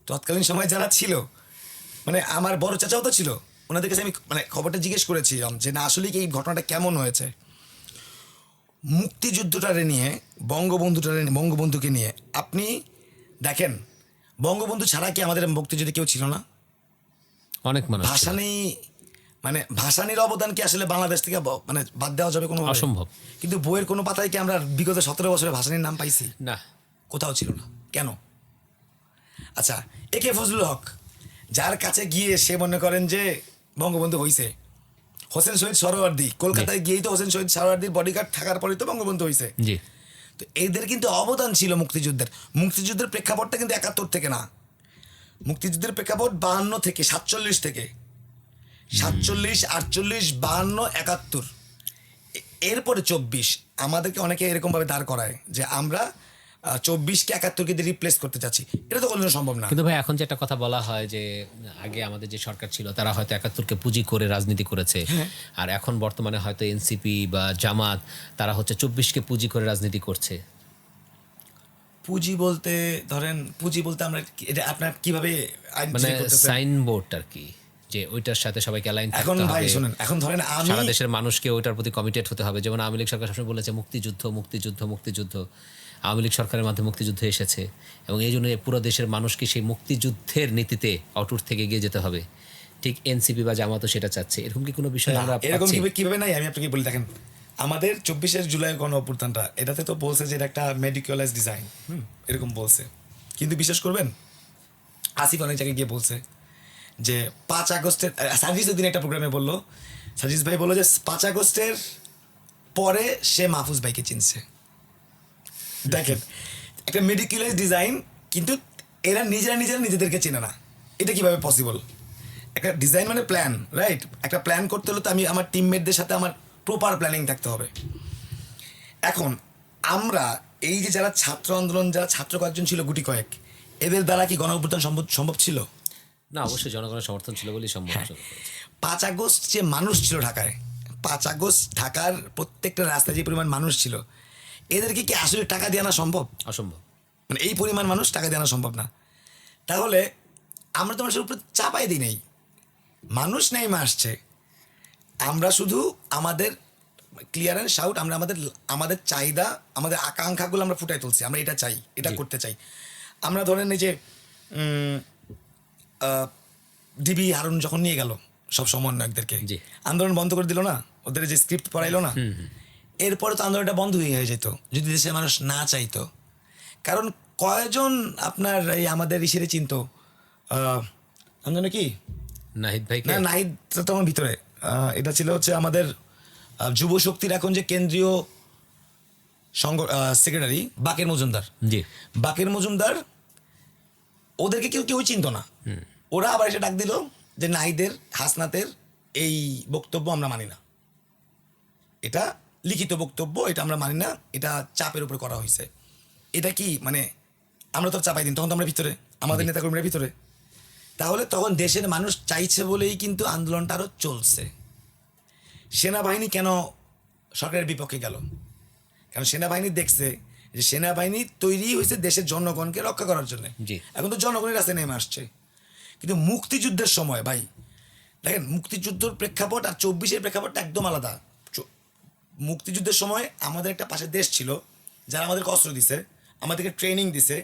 তৎকালীন সময় যারা ছিল, মানে আমার বড় চাচাও তো ছিল, ওনাদের কাছে আমি মানে খবরটা জিজ্ঞেস করেছিলাম যে না আসলে কি এই ঘটনাটা কেমন হয়েছে। মুক্তিযুদ্ধটারে নিয়ে, বঙ্গবন্ধুকে নিয়ে আপনি দেখেন, বঙ্গবন্ধু ছাড়া কি আমাদের মুক্তিযুদ্ধে কেউ ছিল না?
অনেক মানুষ ছিল।
ভাসানির অবদান কি আসলে বাংলাদেশ থেকে মানে বাদ দেওয়া যাবে? কোনো
অসম্ভব।
কিন্তু বইয়ের কোনো পাতায় কি আমরা বিগত 17 বছরে ভাসানির নাম পাইছি?
না,
কোথাও ছিল না। কেন? আচ্ছা, একে ফজলুল হক, যার কাছে গিয়ে সে মনে করেন যে বঙ্গবন্ধু হইছে, হোসেন শহীদ সরোয়ার্দী, কলকাতায় গিয়েই তো হোসেন শহীদ সরোয়ার্দীর বডিগার্ড থাকার পরেই তো বঙ্গবন্ধু হইছে।
জি।
তো এদের কিন্তু অবদান ছিল মুক্তিযুদ্ধের প্রেক্ষাপটটা কিন্তু 71 থেকে না, মুক্তিযুদ্ধের প্রেক্ষাপট 52 থেকে 47 থেকে 47, 48, 52, 71, এরপরে 24। আমাদেরকে অনেকে এরকমভাবে দাঁড় করায় যে আমরা 24-কে 71-কে দিয়ে রিপ্লেস করতে চাচ্ছি। এটা তো কোনো সম্ভব না।
কিন্তু ভাই এখন যে একটা কথা বলা হয় যে আগে আমাদের যে সরকার ছিল তারা হয়তো 71-কে পুঁজি করে রাজনীতি করেছে, আর এখন বর্তমানে হয়তো এনসিপি বা জামাত তারা হচ্ছে 24-কে পুঁজি করে রাজনীতি করছে।
পুঁজি বলতে আমরা এটা আপনার কিভাবে
মানে সাইনবোর্ড আর কি, যে ওইটার সাথে সবাইকে অ্যালাইন থাকতে
এখন ভাই
হবে।
শুনুন, এখন ধরেন আমি
সারা দেশের মানুষকে ওইটার প্রতি কমিটেড হতে হবে। যেমন আওয়ামী লীগ সরকার সবসময় বলেছে মুক্তিযুদ্ধ। আওয়ামী লীগ সরকারের মাধ্যমে মুক্তিযুদ্ধ এসেছে এবং এই জন্য পুরো দেশের মানুষকে সেই মুক্তিযুদ্ধের নীতিতে অটুট থেকে এগিয়ে যেতে হবে। ঠিক এনসিপি বা জামাতও সেটা চাচ্ছে। এরকম কি কোনো বিষয় আমরা
এরকম
পাচ্ছি?
কিভাবে নাই, আমি আপনাকে বলি, দেখেন আমাদের 24 জুলাই গণ অভ্যুত্থানটা, এটাতে তো বলছে যে এটা একটা মেডিকেলাইজ ডিজাইন, এরকম বলছে। কিন্তু বিশ্বাস করবেন, আসিফ অনেক জায়গায় গিয়ে বলছে যে 5 আগস্টের, সাজিস দিন একটা প্রোগ্রামে বললো, সাজিস ভাই বললো যে 5 আগস্টের পরে সে মাহফুজ ভাইকে চিনছে। দেখেন, একটা মেডিকুলাইজ ডিজাইন, কিন্তু এরা নিজেদেরকে চেনে না। এটা কিভাবে পসিবল? একটা ডিজাইন মানে প্ল্যান, রাইট? একটা প্ল্যান করতে হলে তো আমি আমার টিমমেটদের সাথে আমার প্রপার প্ল্যানিং থাকতে হবে। এখন আমরা এই যে যারা ছাত্র আন্দোলন, যারা ছাত্র কয়েকজন ছিল, গুটি কয়েক, এদের দ্বারা কি গণ অভ্যুত্থান সম্ভব ছিল?
না, অবশ্যই জনগণের সমর্থন ছিল বলেই সম্ভব।
5 আগস্ট যে মানুষ ছিল ঢাকায়, 5 আগস্ট ঢাকার প্রত্যেকটা রাস্তায় যে পরিমাণ মানুষ ছিল, এদেরকে কি আসলে টাকা দিয়ে আনা সম্ভব?
অসম্ভব।
মানে এই পরিমাণ মানুষ টাকা দিয়ে আনা সম্ভব না। তাহলে আমরা তো মানুষের উপরে চাপাই দিই নাই, মানুষ নেই আসছে, আমরা শুধু আমাদের ক্লিয়ার অ্যান্ড শাউট, আমরা আমাদের চাহিদা, আমাদের আকাঙ্ক্ষাগুলো আমরা ফুটাই তুলছি। আমরা এটা চাই, এটা করতে চাই। আমরা ধরেন এই যে ডিবি হারুন যখন নিয়ে গেল সব সমন্বয়কদেরকে, আন্দোলন বন্ধ করে দিল না, ওদের যে স্ক্রিপ্ট পড়াইলো না, এরপরে তো আন্দোলনটা বন্ধ হয়ে যেত যদি দেশের মানুষ না চাইতো। কারণ কয়জন আপনার এই আমাদের ইসেরে চিনতো, আন্দোলনে কি
নাহিদ ভাই,
না নাহিদ তো আমার ভিতরে, এটা ছিল হচ্ছে আমাদের যুব শক্তির এখন যে কেন্দ্রীয় সেক্রেটারি বাকের মজুমদার।
জি,
বাকের মজুমদার, ওদেরকে কেউ চিনতো না। ওরা আবার এসে ডাক দিল যে নাহিদের, হাসনাতের এই বক্তব্য আমরা মানি না, এটা লিখিত বক্তব্য, এটা আমরা মানি না, এটা চাপের উপর করা হয়েছে। এটা কি মানে আমরা তো চাপাই দিন, তখন তো আমরা ভিতরে, আমাদের নেতাকর্মীরা ভিতরে। তাহলে তখন দেশের মানুষ চাইছে বলেই কিন্তু আন্দোলনটা আরও চলছে। সেনাবাহিনী কেন সরকারের বিপক্ষে গেল? কারণ সেনাবাহিনী দেখছে যে সেনাবাহিনী তৈরি হয়েছে দেশের জনগণকে রক্ষা করার জন্য। এখন তো জনগণের রাস্তায় নেমে আসছে। কিন্তু মুক্তিযুদ্ধের সময় ভাই দেখেন, মুক্তিযুদ্ধের প্রেক্ষাপট আর 24-এর প্রেক্ষাপটটা একদম আলাদা। মুক্তিযুদ্ধের সময় আমাদের একটা পাশে দেশ ছিল যারা আমাদেরকে অস্ত্র দিছে, আমাদেরকে ট্রেনিং দিছে।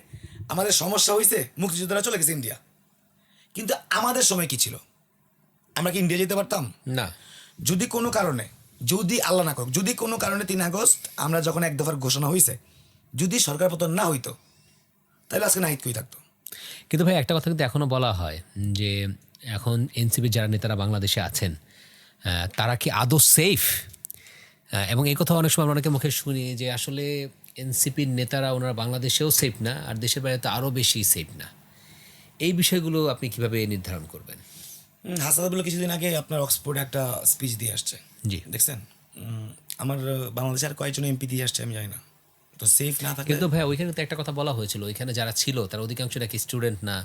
আমাদের সমস্যা হয়েছে, মুক্তিযোদ্ধারা চলে গেছে ইন্ডিয়া। কিন্তু আমাদের সময় কি ছিল? আমরা কি ইন্ডিয়া যেতে পারতাম?
না।
যদি কোনো কারণে, যদি আল্লাহ না করুক, যদি কোনো কারণে 3 আগস্ট আমরা যখন এক দফার ঘোষণা হয়েছে, যদি সরকার পতন না হইতো, তাহলে আজকে নাহিদ কই থাকতো?
কিন্তু ভাই একটা কথা কিন্তু এখনও বলা হয় যে এখন এনসিপির যারা নেতারা বাংলাদেশে আছেন তারা কি আদৌ সেফ, এবং এই কথা অনেক সময় আমরা অনেকের মুখে শুনি যে আসলে এনসিপির নেতারা ওনারা বাংলাদেশেও সেফ না, আর দেশের বাইরে তো আরও বেশি সেফ না। এই বিষয়গুলো আপনি কিভাবে নির্ধারণ করবেন?
হাসান আবদুল্লাহ কিছুদিন আগে আপনার অক্সফোর্ডে একটা স্পিচ দিয়ে আসছে,
জি,
দেখছেন? আমার বাংলাদেশে আর কয়েকজন এমপি দিয়ে আসছে আমি জানি না, তো সেফ না থাকলে।
কিন্তু ভাই ওইখানে তো একটা কথা বলা হয়েছিল, ওইখানে যারা ছিল তার অধিকাংশ নাকি স্টুডেন্ট না,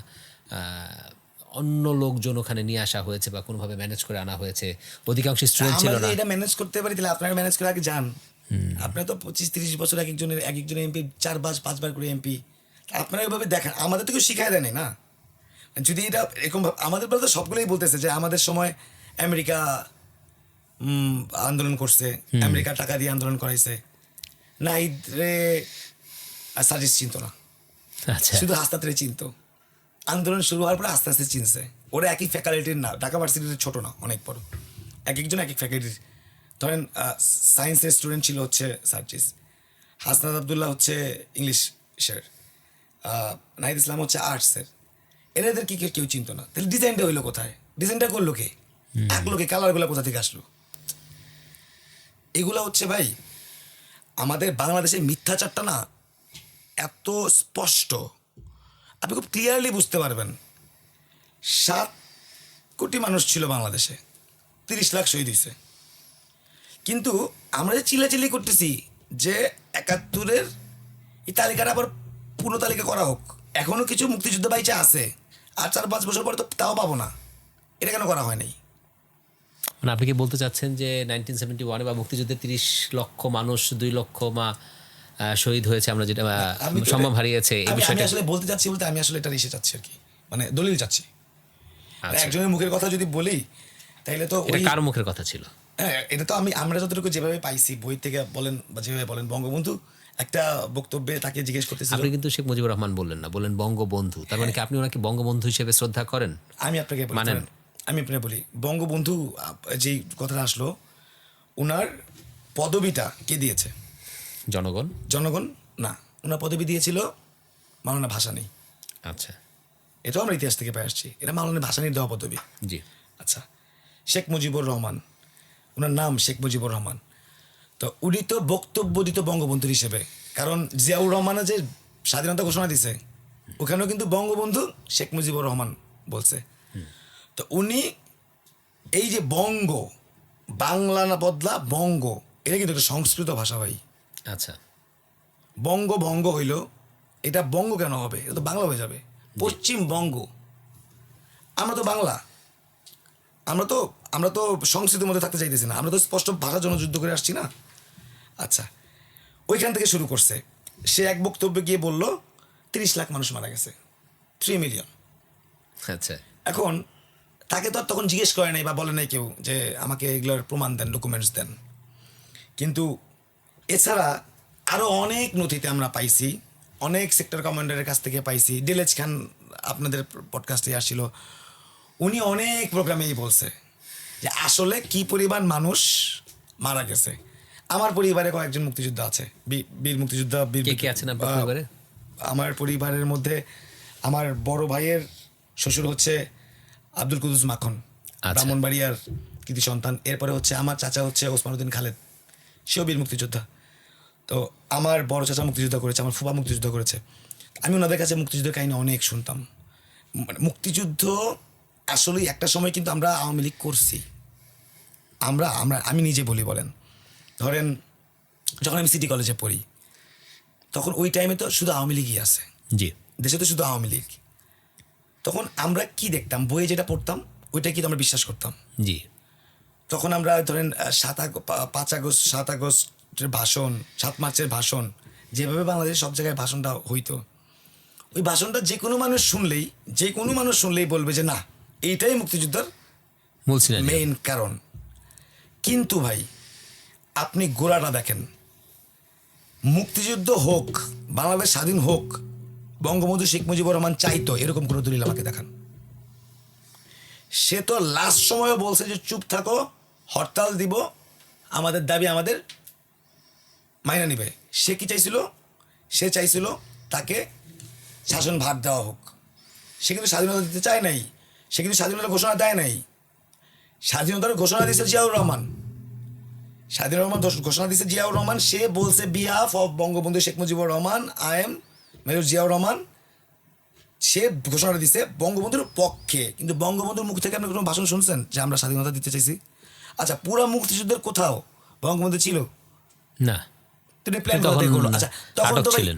অন্য লোকজন ওখানে নিয়ে আসা হয়েছে বা কোনোভাবে ম্যানেজ করে আনা হয়েছে, অধিকাংশ স্টুডেন্ট ছিল
আমরা
না।
যদি এটা ম্যানেজ করতে পারি তাহলে আপনারা ম্যানেজ করে আগে যান। আপনারা তো 25-30 বছর এক একজন এমপি 4-5 বার করে এমপি, আপনারা এইভাবে দেখেন, আমাদের তো কেউ শিখাই দেয়নি না। যদি এটা এরকম আমাদের বলতে সবগুলোই বলতেছে যে আমাদের সময় আমেরিকা আন্দোলন করছে, আমেরিকা টাকা দিয়ে আন্দোলন করাইছে, নাইদরে সার্জিস চিনতো না,
আচ্ছা,
শুধু হাসনাতরে চিনতো। আন্দোলন শুরু হওয়ার পরে আস্তে আস্তে চিনছে। ওরা একই ফ্যাকাল্টির না, ঢাকা ভার্সিটির ছোট না, অনেক বড়, এক একজন এক এক ফ্যাকাল্টির। ধরেন সায়েন্সের স্টুডেন্ট ছিল হচ্ছে সার্জিস, হাসনাত আবদুল্লাহ হচ্ছে ইংলিশের, নাহিদ ইসলাম হচ্ছে আর্টসের। এনাদের কি কেউ চিনতো না, তাহলে ডিজাইনটা হইলো কোথায়? ডিজাইনটা করলো কে? এক লোকে। কালারগুলো কোথা থেকে আসলো? এগুলো হচ্ছে ভাই আমাদের বাংলাদেশের মিথ্যাচারটা না এত স্পষ্ট, আপনি খুব ক্লিয়ারলি বুঝতে পারবেন। 7 কোটি মানুষ ছিল বাংলাদেশে, 30 লাখ শহীদ হয়েছে, কিন্তু আমরা যে চিল্লাচিল্লি করতেছি যে 71-এর এই তালিকাটা আবার পুরো তালিকা করা হোক, এখনও কিছু মুক্তিযুদ্ধ বাইচে আছে, আর 4-5 বছর পরে তো তাও পাবো না, এটা কেন করা হয় নাই?
মানে আপনি কি বলতে চাচ্ছেন যে 1971 বা মুক্তিযুদ্ধে 30 লক্ষ মানুষ, 2 লক্ষ মা শহীদ হয়েছে, আমরা যেটা
আমি তো
সম্মান হারিয়েছে, এই
আমি
বিষয়টা
আসলে বলতে চাচ্ছি বলতে আমি আসলে এটা রিসে চাচ্ছি আর কি, মানে দলিল চাচ্ছি।
আচ্ছা।
একজনের মুখের কথা যদি বলি তাইলে তো
এটা
ওই
কার মুখের কথা ছিল?
হ্যাঁ, এটা তো আমরা যতটুকু যেভাবে পাইছি বই থেকে বলেন বা যেভাবে বলেন, বঙ্গবন্ধু একটা বক্তব্যে তাকে জিজ্ঞেস করতেছিল।
আপনি কিন্তু শেখ মুজিবুর রহমান বললেন না, বললেন বঙ্গবন্ধু। তার মানে কি আপনি ওনাকে বঙ্গবন্ধু হিসেবে শ্রদ্ধা করেন?
আমি আপনাকে
মানেন?
আমি আপনাকে বলি, বঙ্গবন্ধু যেই কথাটা আসলো, ওনার পদবিটা কে দিয়েছে?
জনগণ।
জনগণ না, ওনার পদবি দিয়েছিল মাওলানা ভাসানী।
আচ্ছা,
এটাও আমরা ইতিহাস থেকে পেয়ে আসছি, এটা মাওলানা ভাসানীর দেওয়া পদবি।
জি,
আচ্ছা, শেখ মুজিবুর রহমান, ওনার নাম শেখ মুজিবুর রহমান। তো উনি তো বক্তব্য দিত বঙ্গবন্ধুর হিসেবে, কারণ জিয়াউর রহমানে যে স্বাধীনতা ঘোষণা দিছে ওখানেও কিন্তু বঙ্গবন্ধু শেখ মুজিবুর রহমান বলছে। তো উনি এই যে বঙ্গ, বাংলা না বদলা বঙ্গ, এটা কিন্তু একটা সংস্কৃত ভাষা ভাই।
আচ্ছা,
বঙ্গ হইল, এটা বঙ্গ কেন হবে? এটা তো বাংলা হয়ে যাবে, পশ্চিমবঙ্গ। আমরা তো বাংলা, আমরা তো সংস্কৃতির মধ্যে থাকতে চাইতেছি না, আমরা তো স্পষ্ট ভাষার জন্য যুদ্ধ করে আসছি না। আচ্ছা, ওইখান থেকে শুরু করছে। সে এক বক্তব্যে গিয়ে বলল 30 লাখ মানুষ মারা গেছে, 3 মিলিয়ন।
আচ্ছা,
এখন তাকে তো আর তখন জিজ্ঞেস করে নাই বা বলে নাই কেউ যে আমাকে এগুলোর প্রমাণ দেন, ডকুমেন্টস দেন। কিন্তু এছাড়া আরও অনেক নথিতে আমরা পাইছি, অনেক সেক্টর কমান্ডারের কাছ থেকে পাইছি। ডিলেজ খান আপনাদের পডকাস্টে আসছিল, উনি অনেক প্রোগ্রামেই বলছে যে আসলে কি পরিমাণ মানুষ মারা গেছে। আমার পরিবারে কয়েকজন মুক্তিযোদ্ধা আছে, বীর মুক্তিযোদ্ধা।
কে কে আছেন আপনার পরিবারে?
আমার পরিবারের মধ্যে আমার বড় ভাইয়ের শ্বশুর হচ্ছে আব্দুল কুদ্দুস মাখন, ব্রাহ্মণবাড়িয়ার কৃতি সন্তান। এরপরে হচ্ছে আমার চাচা হচ্ছে ওসমানুদ্দিন খালেদ, সেও বীর মুক্তিযোদ্ধা। তো আমার বড় চাচা মুক্তিযুদ্ধ করেছে, আমার ফুফা মুক্তিযুদ্ধ করেছে। আমি ওনাদের কাছে মুক্তিযুদ্ধের কাহিনী অনেক শুনতাম। মানে মুক্তিযুদ্ধ আসলেই একটা সময় কিন্তু আমরা আওয়ামী লীগ করছি, আমি নিজে বলি, বলেন ধরেন যখন আমি সিটি কলেজে পড়ি তখন ওই টাইমে তো শুধু আওয়ামী লীগই আছে,
জি,
দেশে তো শুধু আওয়ামী লীগ। তখন আমরা কি দেখতাম, বইয়ে যেটা পড়তাম ওইটাই কিন্তু আমরা বিশ্বাস করতাম।
জি,
তখন আমরা ধরেন 7 আগস্টের ভাষণ, 7 মার্চের ভাষণ, যেভাবে বাংলাদেশের সব জায়গায় ভাষণটা হইতো, ওই ভাষণটা যে কোনো মানুষ শুনলেই বলবে যে না, এইটাই মুক্তিযুদ্ধের
মূল সিনারি।
মেইন কারণ। কিন্তু ভাই আপনি গোড়াটা দেখেন, মুক্তিযুদ্ধ হোক, বাংলাদেশ স্বাধীন হোক, বঙ্গবন্ধু শেখ মুজিবুর রহমান চাইতো, এরকম কোনো দলিল আমাকে দেখান। সে তো লাস্ট সময়ও বলছে যে চুপ থাকো, হরতাল দিব, আমাদের দাবি আমাদের মাইনা নিবে। সে কি চাইছিল? সে চাইছিল তাকে শাসন ভার দেওয়া হোক, সে কিন্তু স্বাধীনতা দিতে চায় নাই, সে কিন্তু স্বাধীনতার ঘোষণা দেয় নাই। স্বাধীনতার ঘোষণা দিয়েছে জিয়াউর রহমান, স্বাধীন রহমান ঘোষণা দিয়েছে জিয়াউর রহমান। সে বলছে behalf of Bangabandhu Sheikh Mujibur Rahman, I am major Ziaur Rahman. সে ঘোষণা দিছে বঙ্গবন্ধুর পক্ষে, কিন্তু বঙ্গবন্ধুর মুখ থেকে আপনি কোনো ভাষণ শুনছেন যে আমরা স্বাধীনতা দিতে চাইছি? আচ্ছা, পুরো মুক্তিযুদ্ধের কোথাও বঙ্গবন্ধু ছিল
না,
তিনি প্ল্যান
তখন
করতে করলো। আচ্ছা, তখন
আটক
তো ভাই
ছিলেন।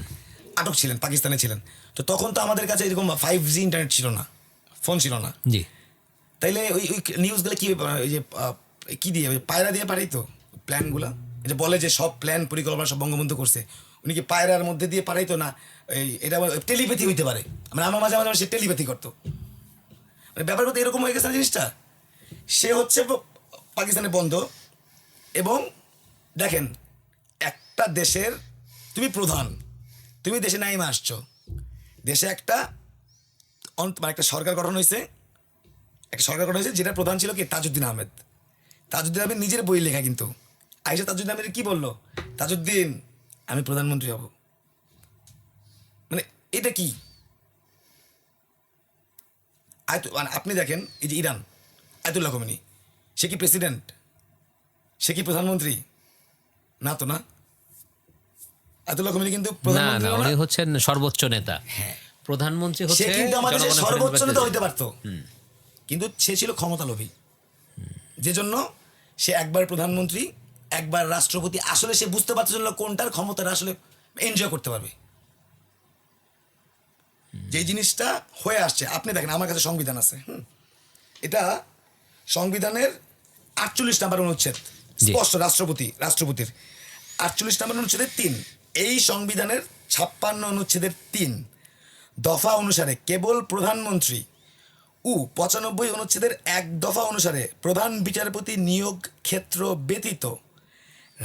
আটক ছিলেন, পাকিস্তানে ছিলেন। তো তখন তো আমাদের কাছে এরকম 5G ইন্টারনেট ছিল না, ফোন ছিল না।
জি,
তাইলে ওই ওই নিউজগুলো কি ওই যে কি দিয়ে, ওই পায়রা দিয়ে পাঠাই তো প্ল্যানগুলো, যে বলে যে সব প্ল্যান পরিকল্পনা সব বঙ্গবন্ধু করছে, উনি কি পায়রার মধ্যে দিয়ে পাঠাইতো না? এই এটা টেলিপ্যাথি হইতে পারে, মানে আমার মাঝে মাঝে সে টেলিপ্যাথি করতো। মানে ব্যাপার করতে এরকম হয়ে গেছে না জিনিসটা। সে হচ্ছে পাকিস্তানে বন্ধ। এবং দেখেন, একটা দেশের তুমি প্রধান, তুমি দেশে নাইমা আসছো, দেশে একটা মানে একটা সরকার গঠন হয়েছে, একটা সরকার গঠন হয়েছে যেটা প্রধান ছিল কি তাজউদ্দিন আহমেদ। তাজউদ্দিন আহমেদ নিজের বই লেখা, কিন্তু আইসা তাজউদ্দিন আহমেদ কি বললো, তাজউদ্দিন আমি প্রধানমন্ত্রী হব। মানে এটা কি মানে আপনি দেখেন, এই যে ইরান, আয়াতুল্লাহ খোমেনি, সে কি প্রেসিডেন্ট? সে কি প্রধানমন্ত্রী? না তো না। আয়াতুল্লাহ খোমেনি কিন্তু
না না,
প্রধানমন্ত্রী
উনি
না।
হচ্ছেন সর্বোচ্চ নেতা।
হ্যাঁ,
প্রধানমন্ত্রী
সে
হচ্ছে
কিন্তু আমাদের
জনগণের
সর্বোচ্চ
প্রতিনিধি
নেতা
ব্যক্তি।
হইতে পারতো, কিন্তু সে ছিল ক্ষমতালোভী। যে জন্য সে একবার প্রধানমন্ত্রী, একবার রাষ্ট্রপতি। আসলে সে বুঝতে পারছিল না কোনটার ক্ষমতাটা আসলে এনজয় করতে পারবে। যে জিনিসটা হয়ে আসছে, আপনি দেখেন আমার কাছে সংবিধান আছে, এটা সংবিধানের 48 নম্বর অনুচ্ছেদ,
জি।
স্পষ্ট রাষ্ট্রপতির 48 নম্বর অনুচ্ছেদের 3, এই সংবিধানের 56 অনুচ্ছেদের 3 দফা অনুসারে কেবল প্রধানমন্ত্রী ও 95 অনুচ্ছেদের 1 দফা অনুসারে প্রধান বিচারপতি নিয়োগ ক্ষেত্র ব্যতীত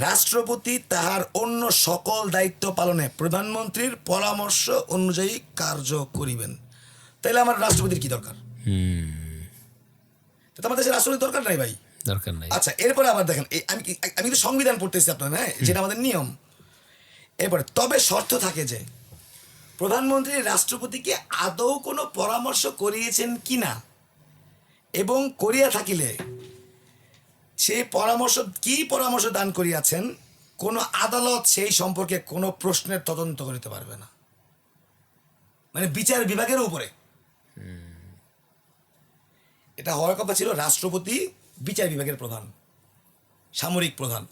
রাষ্ট্রপতি তাহার অন্য সকল দায়িত্ব পালনে প্রধানমন্ত্রীর পরামর্শ অনুযায়ী কার্য করিবেন। তাইলে আমার রাষ্ট্রপতির কি দরকার? তো আমাদের দেশের রাষ্ট্রপতির দরকার নাই ভাই।
দরকার নাই।
আচ্ছা, এরপরে আবার দেখেন, আমি কিন্তু সংবিধান পড়তেছি আপনার, হ্যাঁ, যেটা আমাদের নিয়ম। এরপরে তবে শর্ত থাকে যে প্রধানমন্ত্রী রাষ্ট্রপতিকে আদৌ কোনো পরামর্শ করিয়েছেন কিনা, এবং করিয়া থাকিলে সেই পরামর্শ দান করিয়াছেন, কোনো আদালত সেই সম্পর্কে কোনো প্রশ্নের তদন্ত করিতে পারবে না। মানে বিচার বিভাগের উপরে এটা হওয়ার কথা ছিল, রাষ্ট্রপতি বিচার বিভাগের প্রধান, সামরিক প্রধান।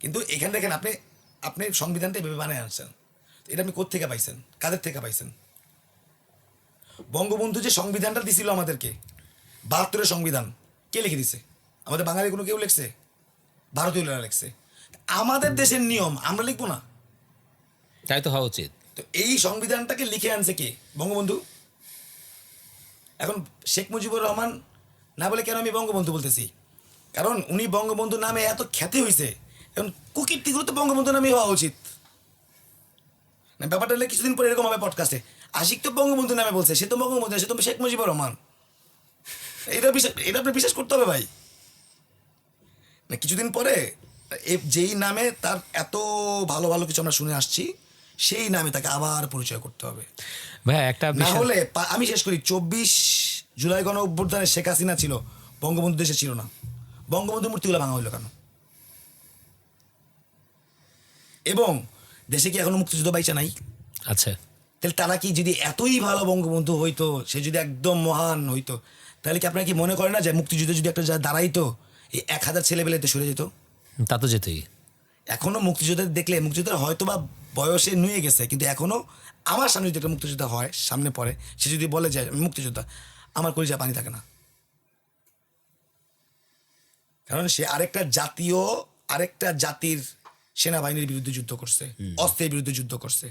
কিন্তু এখানে দেখেন, আপনি সংবিধানটা এভাবে বানিয়ে আনছেন, এটা আপনি কোত্থেকে পাইছেন, কাদের থেকে পাইছেন? বঙ্গবন্ধু যে সংবিধানটা দিছিল আমাদেরকে, 72-এর সংবিধান, কে লিখে দিছে? আমাদের বাঙালি কোনো কেউ লিখছে? ভারতীয়রা লিখছে। আমাদের দেশের নিয়ম আমরা লিখবো না?
তাই তো হওয়া উচিত।
তো এই সংবিধানটাকে লিখে আনছে কে? বঙ্গবন্ধু। এখন শেখ মুজিবুর রহমান না বলে কেন আমি বঙ্গবন্ধু বলতেছি? কারণ উনি বঙ্গবন্ধু নামে এত খ্যাতি হয়েছে, এখন কুকীর্তিগুলো তো বঙ্গবন্ধু নামে হওয়া উচিত না। ব্যাপারটা হলে কিছুদিন পরে এরকম হবে পডকাস্টে, আশিক তো বঙ্গবন্ধু নামে বলছে, সে তো বঙ্গবন্ধু, সে তো শেখ মুজিবুর রহমান। এটা আপনি বিশ্বাস করতে হবে ভাই। না, কিছুদিন পরে যেই নামে তার এত ভালো ভালো কিছু আমরা শুনে আসছি, সেই নামে তাকে আবার পরিচয় করতে হবে।
ভাই একটা
না হলে আমি শেষ করি, 24 জুলাই গণ অভ্যুত্থানে শেখ হাসিনা ছিল, বঙ্গবন্ধু দেশে ছিল না। বঙ্গবন্ধুর মূর্তিগুলো ভাঙা হইল কেন? এবং দেশে কি এখনো মুক্তিযুদ্ধ বাইচা নাই?
আচ্ছা,
তাহলে তারা কি যদি এতই ভালো বঙ্গবন্ধু হইতো, সে যদি একদম মহান হইতো, তাহলে কি আপনারা কি মনে করেন না যে মুক্তিযুদ্ধে যদি একটা যা দাঁড়াইতো, এই 1000 ছেলেবেলাতে সরে যেত?
তা তো যেতেই।
এখনো মুক্তিযোদ্ধা দেখলে, মুক্তিযোদ্ধা হয়তো বা বয়সে নুয়ে গেছে, কিন্তু এখনো আমার সামনে যদি একটা মুক্তিযোদ্ধা হয়, সামনে পড়ে, সে যদি বলে যে আমি মুক্তিযোদ্ধা, আমার কলিজা পানি থাকে না। কারণ সে আরেকটা জাতির সেনাবাহিনীর বিরুদ্ধে যুদ্ধ করছে, অস্ত্রের বিরুদ্ধে যুদ্ধ করছে।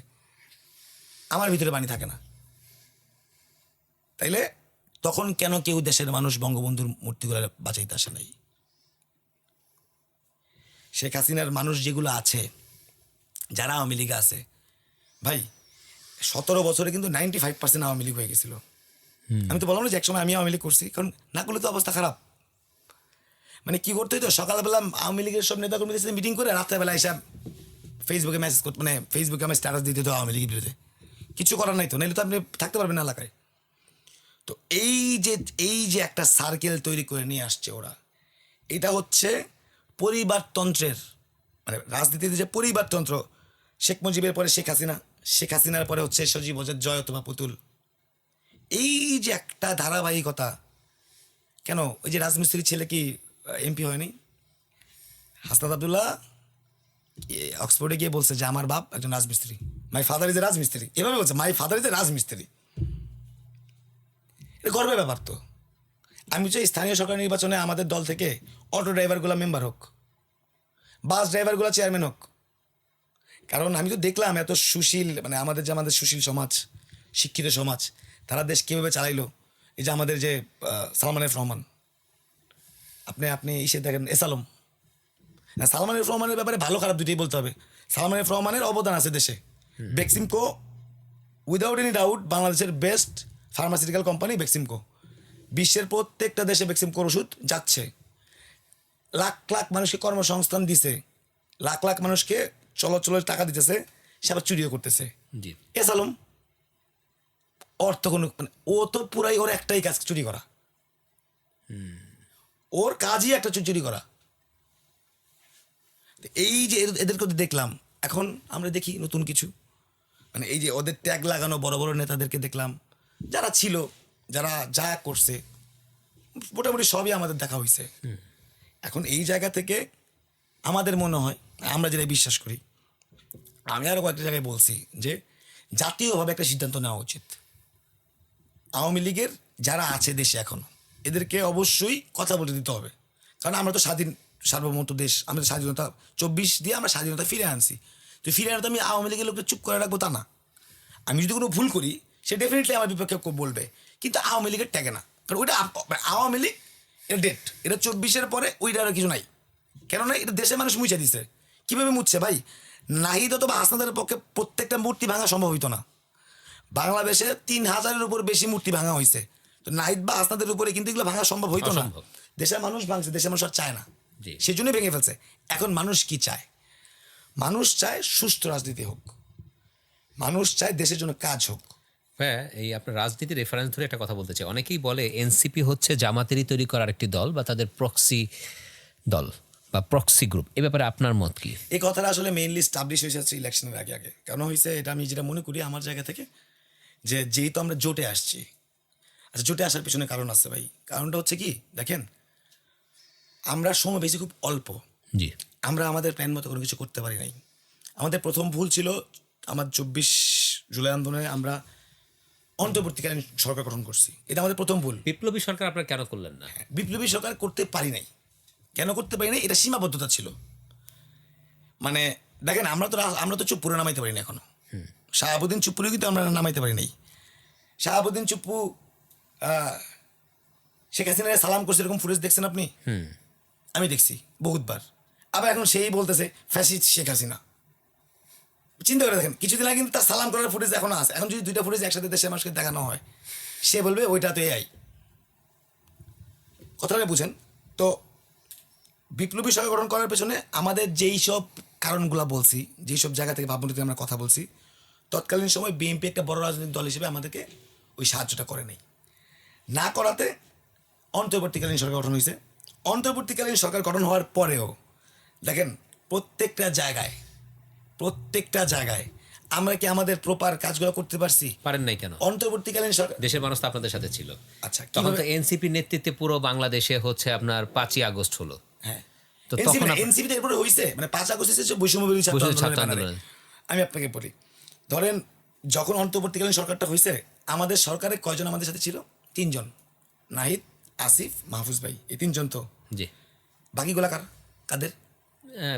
আমার ভিতরে পানি থাকে না। তাইলে তখন কেন কেউ দেশের মানুষ বঙ্গবন্ধুর মূর্তিগুলো বাঁচাইতে আসে নাই? শেখ হাসিনার মানুষ যেগুলো আছে, যারা আওয়ামী লীগে আছে, ভাই 17 বছরে কিন্তু 95% আওয়ামী লীগ হয়ে গেছিল। আমি তো বললাম না যে একসময় আমি আওয়ামী লীগ করছি, কারণ না করলে তো অবস্থা খারাপ। মানে কি করতে হইতো, সকালবেলা আওয়ামী লীগের সব নেতা কর্মীদের সাথে মিটিং করে রাত্রেবেলা এসব ফেসবুকে মেসেজ করতে, মানে ফেসবুকে আমি স্ট্যাটাস দিতে তো আওয়ামী লীগের বিরুদ্ধে। কিছু করার নাই তো, নাহলে তো আপনি থাকতে পারবেন না এলাকায়। তো এই যে একটা সার্কেল তৈরি করে নিয়ে আসছে ওরা, এটা হচ্ছে পরিবারতন্ত্রের, মানে রাজনীতিতে যে পরিবারতন্ত্র, শেখ মুজিবের পরে শেখ হাসিনা, শেখ হাসিনার পরে হচ্ছে সজীব ওজের জয় অথবা পুতুল, এই যে একটা ধারাবাহিকতা। কেন ওই যে রাজমিস্ত্রির ছেলে কি এমপি হয়নি? হাসনাত আবদুল্লাহ অক্সফোর্ডে গিয়ে বলছে যে আমার বাপ একজন রাজমিস্ত্রি, মাই ফাদার ইজ এ রাজমিস্ত্রি, এভাবে বলছে মাই ফাদার ইজ এ রাজমিস্ত্রি। এটা গর্বের ব্যাপার। তো আমি চাই স্থানীয় সরকার নির্বাচনে আমাদের দল থেকে অটো ড্রাইভারগুলো মেম্বার হোক, বাস ড্রাইভারগুলো চেয়ারম্যান হোক। কারণ আমি তো দেখলাম এত সুশীল, মানে আমাদের সুশীল সমাজ, শিক্ষিত সমাজ, তারা দেশ কীভাবে চালাইলো। এই যে আমাদের যে সালমান এফ রহমান, আপনি ইসে দেখেন এসালম, সালমান এফ রহমানের ব্যাপারে ভালো খারাপ দুটোই বলতে হবে। সালমান এফ রহমানের অবদান আছে দেশে। বেক্সিমকো উইদাউট এনি ডাউট বাংলাদেশের বেস্ট ফার্মাসিউটিক্যাল কোম্পানি বেক্সিমকো। বিশ্বের প্রত্যেকটা দেশে বেক্সিমকোর ওষুধ যাচ্ছে, লাখ লাখ মানুষকে কর্মসংস্থান দিছে, লাখ লাখ মানুষকে চলাচলের টাকা দিতেছে, সে আবার চুরিও করতেছে।
জি।
এসালম অর্থ কোনো, মানে ও তো পুরাই ওর একটাই কাজ, চুরি করা। ওর কাজই একটা চুরি করা। এই যে এদেরকে দেখলাম, এখন আমরা দেখি নতুন কিছু, মানে এই যে ওদের ট্যাগ লাগানো বড় বড় নেতাদেরকে দেখলাম, যারা ছিল, যারা যা করছে, মোটামুটি সবই আমাদের দেখা হয়েছে। এখন এই জায়গা থেকে আমাদের মনে হয়, আমরা যেটা বিশ্বাস করি, আমি আরও কয়েকটা জায়গায় বলছি যে জাতীয়ভাবে একটা সিদ্ধান্ত নেওয়া উচিত। আওয়ামী লীগের যারা আছে দেশে এখন, এদেরকে অবশ্যই কথা বলে দিতে হবে। কারণ আমরা তো স্বাধীন সার্বভৌমত্ব দেশ, আমাদের স্বাধীনতা 24 দিয়ে আমরা স্বাধীনতা ফিরে আনছি। তো ফিরে আনতে আমি আওয়ামী লীগের লোককে চুপ করে রাখবো তা না। আমি যদি কোনো ভুল করি সে ডেফিনেটলি আমার বিপক্ষে বলবে, কিন্তু আওয়ামী লীগের ট্যাগে না। কারণ ওইটা আওয়ামী লীগ, এটা ডেট, এটা 24-এর পরে ওইটা আর কিছু নাই। কেননা এটা দেশের মানুষ মুছে দিছে। কীভাবে মুছছে ভাই? নাহিদ অথবা হাসনাদের পক্ষে প্রত্যেকটা মূর্তি ভাঙা সম্ভব হইতো না। বাংলাদেশে 3000-এর উপর বেশি মূর্তি ভাঙা হয়েছে। তো নাহিদ বা হাসনাদের উপরে কিন্তু এগুলো ভাঙা সম্ভব হইতো না। দেশের মানুষ ভাঙছে, দেশের মানুষ আর চায় না, সেই জন্যই ভেঙে ফেলছে। এখন মানুষ কি চায়? মানুষ চায় সুস্থ রাজনীতি হোক, মানুষ চায় দেশের জন্য কাজ হোক।
হ্যাঁ, এই আপনার রাজনীতির রেফারেন্স ধরে একটা কথা বলতে চাই। অনেকেই বলে এনসিপি হচ্ছে জামাতেরই তৈরি করার একটি দল বা তাদের প্রক্সি দল বা প্রক্সি গ্রুপ। এ ব্যাপারে আপনার মত কি?
এই কথাটা আসলে মেইনলি স্টাবলিশ হয়েছে ইলেকশনের আগে আগে। কেন হয়েছে এটা আমি যেটা মনে করি আমার জায়গা থেকে, যে যেহেতু আমরা জোটে আসছি, আচ্ছা জোটে আসার পিছনে কারণ আছে ভাই। কারণটা হচ্ছে কি, দেখেন আমরা সময় বেশি খুব অল্প,
জি,
আমরা আমাদের প্ল্যান মতো কোনো কিছু করতে পারি নাই। আমাদের প্রথম ভুল ছিল, আমার 24 জুলাই আন্দোলনে আমরা অন্তর্বর্তীকালীন সরকার গঠন করছি, এটা আমাদের প্রথম ভুল।
বিপ্লবী সরকার আপনারা কেন করলেন না?
বিপ্লবী সরকার করতে পারি নাই। কেন করতে পারি নাই? এটা সীমাবদ্ধতা ছিল। মানে দেখেন আমরা তো চুপ্পুরে নামাইতে পারি না এখনো। শাহাবুদ্দিন চুপ্পুরে কিন্তু আমরা নামাইতে পারি নাই। শাহাবুদ্দিন চুপ্পু শেখ হাসিনার সালাম করছে, এরকম ফুটেজ দেখছেন আপনি? আমি দেখছি বহুতবার। আবার এখন সেই বলতেছে ফ্যাসিস্ট শেখ হাসিনা। চিন্তা করে দেখেন, কিছুদিন আগে কিন্তু তার সালাম করার ফুটেজ এখনো আছে। এখন যদি দুইটা ফুটেজ একসাথে দেশের মানুষকে দেখানো হয়, সে বলবে ওইটা তো এআই। কথাটা বুঝেন তো? বিপ্লবী সরকার গঠন করার পেছনে আমাদের যেই সব কারণগুলো বলছি, যেই সব জায়গা থেকে ভাবমূর্তিতে আমরা কথা বলছি, তৎকালীন সময় বিএনপি একটা বড় রাজনৈতিক দল হিসেবে আমাদেরকে ওই সাহায্যটা করে নাই। না করাতে অন্তর্বর্তীকালীন সরকার গঠন হয়েছে। অন্তর্বর্তীকালীন সরকার গঠন হওয়ার পরেও দেখেন প্রত্যেকটা জায়গায় আমরা কি আমাদের প্রপার কাজগুলো করতে পারছি?
পারেন নাই কেন?
অন্তর্বর্তীকালীন সরকার,
দেশের মানুষ তো আপনাদের সাথে ছিল।
আচ্ছা
তখন তো এনসিপি নেতৃত্বে পুরো বাংলাদেশে হচ্ছে আপনার 5ই আগস্ট হলো।
হ্যাঁ,
তো তখন
এনসিপি তো এরপরে হয়েছে, মানে 5 আগস্ট এসেছে বৈষম্য বিরোধী ছাত্র আন্দোলন। আমি আপনাকে বলি, ধরেন যখন অন্তর্বর্তীকালীন সরকারটা হয়েছে, আমাদের সরকারে কয়জন আমাদের সাথে ছিল? 3 জন, নাহিদ, আসিফ, মাহফুজ ভাই, এই 3 জন। তো
জি,
বাকিগুলা কাদের?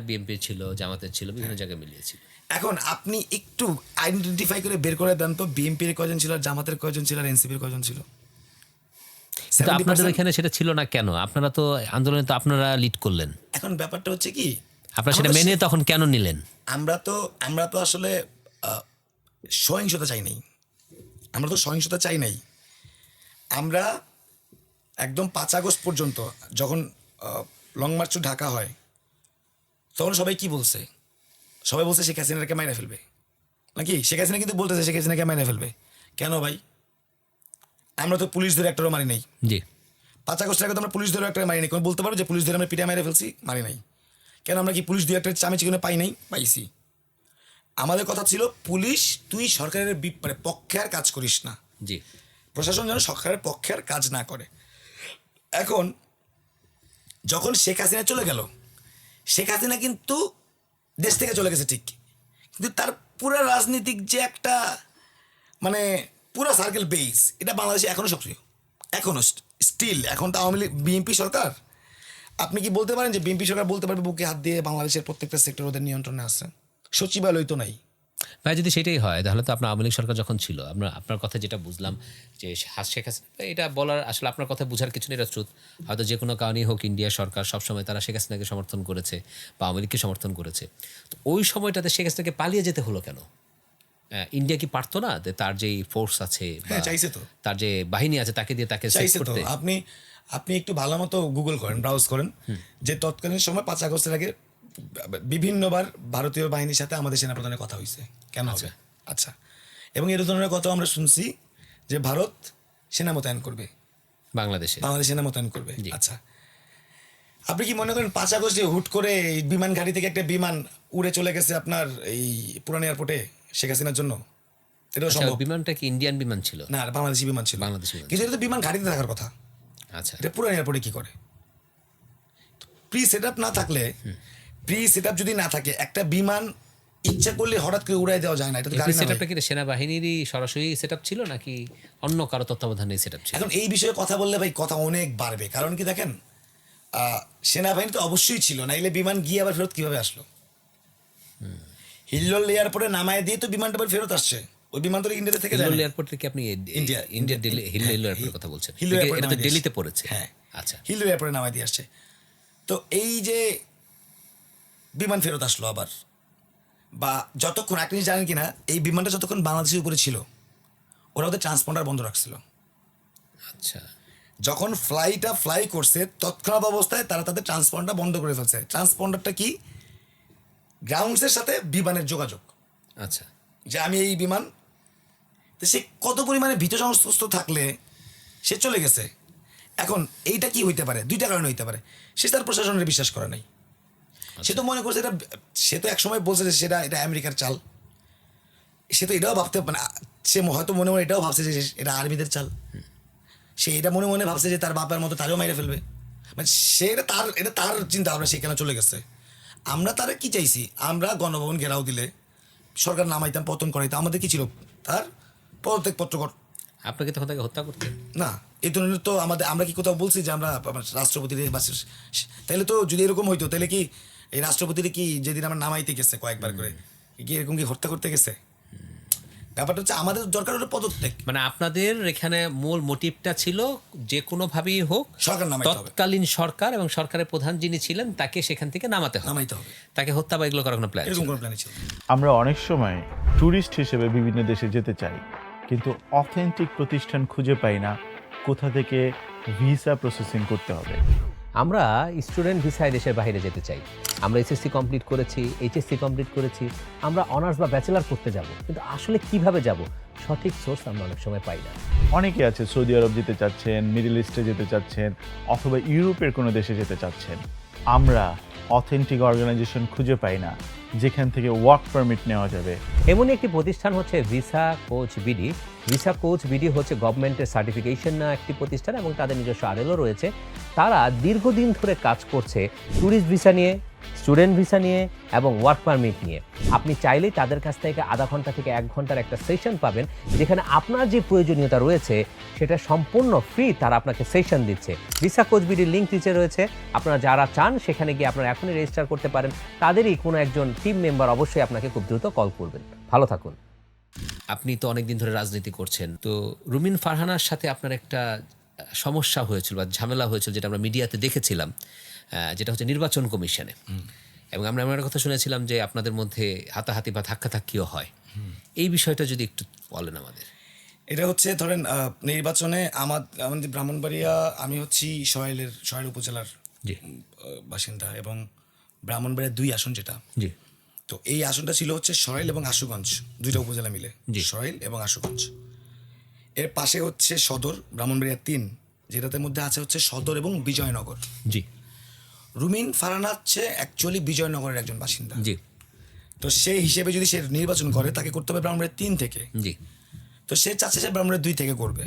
বিএনপি ছিল, জামাতের ছিল, বিভিন্ন জায়গায় মিলিয়েছিল।
এখন আপনি একটু আইডেন্টিফাই করে বের করে দেন তো, বিএনপির কয়জন ছিল, জামাতের কয়জন ছিল, আর এনসিপির কয়জন ছিল?
আপনাদের এখানে সেটা ছিল না কেন? আপনারা তো আন্দোলনে তো আপনারা লিড করলেন।
এখন ব্যাপারটা হচ্ছে কি,
আপনারা সেটা মেনে তখন কেন নিলেন?
আমরা তো আসলে সহিংসতা চাই নাই। আমরা একদম 5 আগস্ট পর্যন্ত যখন লং মার্চ টু ঢাকা হয়, তখন সবাই কি বলছে? সবাই বলছে শেখ হাসিনাকে মাইরা ফেলবে নাকি? শেখ হাসিনা কিন্তু বলতেছে শেখ হাসিনাকে মাইরা ফেলবে। কেন ভাই? আমরা তো পুলিশ ধরে একটারও মারি নাই।
জি
5 আগস্টের আগে তো আমরা পুলিশ ধরে একটা মারি নাই। কোন বলতে পারবো যে পুলিশ ধরে আমরা পিঠে মেরে ফেলছি? মারি নাই। কেন আমরা কি পুলিশ দিয়ে একটা চামচ কোনো পাই নাই? পাইছি। আমাদের কথা ছিল পুলিশ তুই সরকারের মানে পক্ষে আর কাজ করিস না,
জি
প্রশাসন যেন সরকারের পক্ষে আর কাজ না করে। এখন যখন শেখ হাসিনা চলে গেল, শেখ হাসিনা কিন্তু দেশ থেকে চলে গেছে ঠিক, কিন্তু তার পুরো রাজনীতিক যে একটা মানে পুরো সার্কেল বেস, এটা বাংলাদেশে এখনও সক্রিয়, এখনও স্টিল। এখন তো আওয়ামী লীগ বিএনপি সরকার, আপনি কি বলতে পারেন যে বিএনপি সরকার বলতে পারবে বুকে হাত দিয়ে বাংলাদেশের প্রত্যেকটা সেক্টর ওদের নিয়ন্ত্রণে আছে? সচিবালয় তো নাই।
ভাই যদি সেটাই হয় তাহলে তো আপনার আওয়ামী লীগ সরকার যখন ছিল, আপনার কথা যেটা বুঝলাম যে শেখ হাসিনা, এটা বলার আসলে আপনার কথা বোঝার কিছু নেই, এটা ট্রুথ। হয়তো যে কোনো কারণেই হোক ইন্ডিয়া সরকার সবসময় তারা শেখ হাসিনাকে সমর্থন করেছে বা আওয়ামী লীগকে সমর্থন করেছে। তো ওই সময়টাতে শেখ হাসিনাকে পালিয়ে যেতে হলো কেন? ইন্ডিয়া কি পারতো না যে তার যেই ফোর্স আছে বা
হ্যাঁ, চাইছে তো।
তার যে বাহিনী আছে তাকে দিয়ে তাকে সেভ
চাইছে তো।
করতে?
আপনি একটু ভালো মতো গুগল করেন, ব্রাউজ করেন, যে তৎকালীন সময় 5 আগস্টের আগে বিভিন্নবার ভারতীয় বাহিনীর সাথে আমাদের সেনাপ্রধানের কথা হয়েছে। কেন হবে? আচ্ছা, এবং এর ধরনের কথা আমরা শুনছি যে ভারত সেনা মোতায়েন করবে
বাংলাদেশে,
বাংলাদেশ সেনা মোতায়েন করবে।
জি।
আচ্ছা, আপনি কি মনে করেন 5 আগস্টে হুট করে এই বিমান ঘাঁটি থেকে একটা বিমান উড়ে চলে গেছে আপনার এই পুরান এয়ারপোর্টে শেখ হাসিনার জন্য? এটাও
আচ্ছা,
সম্ভব
বিমানটা কি ইন্ডিয়ান বিমান ছিল?
না, বাংলাদেশি বিমান ছিল।
বাংলাদেশি বিমান।
কিন্তু এটা তো বিমান ঘাঁটিতে থাকার কথা।
আচ্ছা,
এটা পুরান এয়ারপোর্টে কি করে? প্রি সেট আপ না থাকলে, প্রি সেট আপ যদি না থাকে, একটা বিমান ইচ্ছা করলে হঠাৎ করে উড়াই দেওয়া যায় না। এটা তো গাড়ি না ভাই।
সেটআপটা কি সেনাবাহিনীরই সরাসরি সেটআপ ছিল নাকি অন্য কারো তত্ত্বাবধানে সেটআপ ছিল?
এখন এই বিষয়ে কথা বললে ভাই কথা অনেক বাড়বে, কারণ কি দেখেন, সেনাবাহিনী তো অবশ্যই ছিল, নাইলে বিমান গিয়ে আবার ফেরত কিভাবে আসলো? হিল্লোল এয়ারপোর্টে নামায় দিয়ে তো বিমানটা আবার ফেরত আসছে। ওই বিমান তো ইন্ডিয়া থেকে যায়
হিল্লোল
না।
এয়ারপোর্ট থেকে আপনি
ইন্ডিয়া
দিল্লি হিল্লোল এয়ারপোর্টের কথা বলছেন?
হিল্লোল এয়ারপোর্টে
এটা তো
নামায় দিয়ে
দিল্লিতে
আসছে।
পড়েছে।
হ্যাঁ,
আচ্ছা,
হিল্লোল এয়ারপোর্টে নামায় দিয়ে আসছে। তো এই যে বিমান ফেরত আসলো আবার, বা যতক্ষণ, আপনি জানেন কিনা, এই বিমানটা যতক্ষণ বাংলাদেশের উপরে ছিল ওরা ওদের ট্রান্সপন্ডার বন্ধ রাখছিল।
আচ্ছা,
যখন ফ্লাইটা ফ্লাই করছে তৎক্ষণাৎ অবস্থায় তারা তাদের ট্রান্সপন্ডার বন্ধ করে ফেলছে। ট্রান্সপন্ডারটা কি? গ্রাউন্ডসের সাথে বিমানের যোগাযোগ,
আচ্ছা,
যে আমি এই বিমান, তো সে কত পরিমাণে ভীত সংস্ত থাকলে সে চলে গেছে। এখন এইটা কি হইতে পারে? 2টা কারণে হইতে পারে। সে তার প্রশাসনের বিশ্বাস করে নাই। সে তো মনে করছে এটা, সে তো একসময় বলছে যে এটা আমেরিকার চাল। সে তো এটাও ভাবতে, মানে সে হয়তো মনে মনে এটাও ভাবছে যে এটা আর্মিদের চাল। সে এটা মনে মনে ভাবছে যে তার বাপের মতো তারেও মাইরে ফেলবে। মানে সে এটা তার চিন্তা ভাবনা, সেখানে চলে গেছে। আমরা তারা কি চাইছি? আমরা গণভবন ঘেরাও দিলে সরকার নামাইতাম, পতন করাইতাম। আমাদের কি ছিল? তার পদত্যাগ পত্র কর।
আপনাকে তখন তাকে হত্যা করতে?
না, এই ধরনের তো আমরা কি কোথাও বলছি যে আমরা রাষ্ট্রপতির তাহলে তো যদি এরকম হইতো তাহলে কি এই রাষ্ট্রপতির কি যেদিন আমরা নামাইতে গেছে কয়েকবার করে কি এরকম কি হত্যা করতে গেছে? ব্যাপারটা হচ্ছে আমাদের দরকার হলো পদত্যাগ।
মানে আপনাদের এখানে মূল মোটিভটা ছিল যে কোনোভাবেই হোক
সরকার নামাইতে হবে,
তৎকালীন সরকার এবং সরকারের প্রধান যিনি ছিলেন তাকে সেখান থেকে নামাতে হবে,
নামাইতে হবে।
তাকে হত্যা বা এগুলো করার কোনো প্ল্যান
এরকম কোনো প্ল্যানই ছিল না।
আমরা অনেক সময় ট্যুরিস্ট হিসেবে বিভিন্ন দেশে যেতে চাই, কিন্তু অথেন্টিক প্রতিষ্ঠান খুঁজে পাই না কোথা থেকে ভিসা প্রসেসিং করতে হবে।
আমরা স্টুডেন্ট ভিসায় দেশের বাইরে যেতে চাই। আমরা এসএসসি কমপ্লিট করেছি, এইচএসসি কমপ্লিট করেছি, আমরা অনার্স বা ব্যাচেলার করতে যাব, কিন্তু আসলে কিভাবে যাব সঠিক সোর্স আমরা অনেক সময় পাই না।
অনেকে আছে সৌদি আরব যেতে চাচ্ছেন, মিডল ইস্টে যেতে চাচ্ছেন, অথবা ইউরোপের কোনো দেশে যেতে চাচ্ছেন। আমরা অথেন্টিক অর্গানাইজেশন খুঁজে পাই না যেখান থেকে ওয়ার্ক পারমিট নেওয়া যাবে।
এমনই একটি প্রতিষ্ঠান হচ্ছে visa coach BD. Visa coach BD হচ্ছে গভর্নমেন্টের সার্টিফিকেশন না একটি প্রতিষ্ঠান এবং তাদের নিজস্ব আরএলও রয়েছে। তারা দীর্ঘদিন ধরে কাজ করছে ট্যুরিস্ট ভিসা নিয়ে, স্টুডেন্ট ভিসা নিয়ে এবং ওয়ার্ক পারমিট নিয়ে। আপনি চাইলেই তাদের কাছ থেকে আধা ঘন্টা থেকে 1 ঘন্টার একটা সেশন পাবেন, যেখানে আপনার যে প্রয়োজনীয়তা রয়েছে সেটা সম্পূর্ণ ফ্রি তারা আপনাকে সেশন দিচ্ছে। ভিসা কোচ বিডির লিঙ্ক নিচে রয়েছে, আপনারা যারা চান সেখানে গিয়ে আপনারা এখনই রেজিস্টার করতে পারেন। তাদেরই কোনো একজন টিম মেম্বার অবশ্যই আপনাকে খুব দ্রুত কল করবেন। ভালো থাকুন। আপনি তো অনেকদিন ধরে রাজনীতি করছেন, তো রুমিন ফারহানার সাথে আপনার একটা সমস্যা হয়েছিল বা ঝামেলা হয়েছিল, যেটা আমরা মিডিয়াতে দেখেছিলাম, যেটা হচ্ছে নির্বাচন কমিশনে। এবং আমরা এমন একটা কথা শুনেছিলাম যে আপনাদের মধ্যে হাতাহাতি বা ধাক্কাধাক্কিও হয়। এই বিষয়টা যদি একটু বলেন আমাদের।
এটা হচ্ছে ধরেন নির্বাচনে আমাদের ব্রাহ্মণবাড়িয়া, আমি হচ্ছি সরাইল উপজেলার
জি
বাসিন্দা, এবং ব্রাহ্মণবাড়িয়ার 2 আসন যেটা,
জি
তো এই আসনটা ছিল হচ্ছে সরাইল এবং আশুগঞ্জ, 2টা উপজেলা মিলে,
জি।
সরাইল এবং আশুগঞ্জ। এর পাশে হচ্ছে সদর ব্রাহ্মণবাড়িয়া 3, যেটাতে মধ্যে আছে হচ্ছে সদর এবং বিজয়নগর।
জি
রুমিন ফারহানা হচ্ছে অ্যাকচুয়ালি বিজয়নগরের একজন বাসিন্দা।
জি
তো সেই হিসেবে যদি সে নির্বাচন করে তাকে করতে হবে ব্রাহ্মণবাড়িয়া 3 থেকে।
জি
তো সে চাচ্ছে সে ব্রাহ্মণবাড়িয়া 2 থেকে করবে।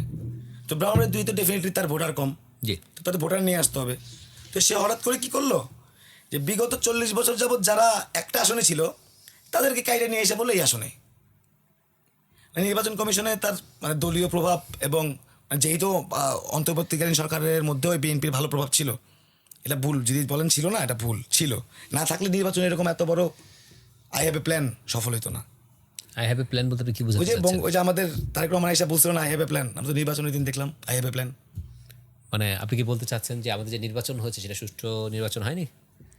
তো ব্রাহ্মণবাড়িয়া 2 তো ডেফিনেটলি তার ভোটার কম,
জি
তো তাদের ভোটার নিয়ে আসতে হবে। তো সে হঠাৎ করে কি করলো, যে বিগত 40 বছর যাবৎ যারা একটা আসনে ছিল তাদেরকে কাইরে নিয়ে এসে বললো এই আসনে। মানে নির্বাচন কমিশনে তার মানে দলীয় প্রভাব এবং যেহেতু অন্তর্বর্তীকালীন সরকারের মধ্যেও বিএনপির ভালো প্রভাব ছিল, এটা ভুল যদি বলেন ছিল না, এটা ভুল ছিল। না থাকলে নির্বাচনে এরকম এত বড় আই হ্যাভ এ প্ল্যান সফল হতো না।
আই হ্যাভ এ প্ল্যান বলতে আপনি কি
ওই
বোঝাতে
যে
চাচ্ছেন?
ওই যে আমাদের তারেক রহমান এসে বলছিল না আই হ্যাভ এ প্ল্যান, আমরা তো নির্বাচনের দিন দেখলাম আই হ্যাভ এ প্ল্যান।
মানে আপনি কি বলতে চাচ্ছেন যে আমাদের যে নির্বাচন হয়েছে সেটা সুষ্ঠু নির্বাচন হয়নি?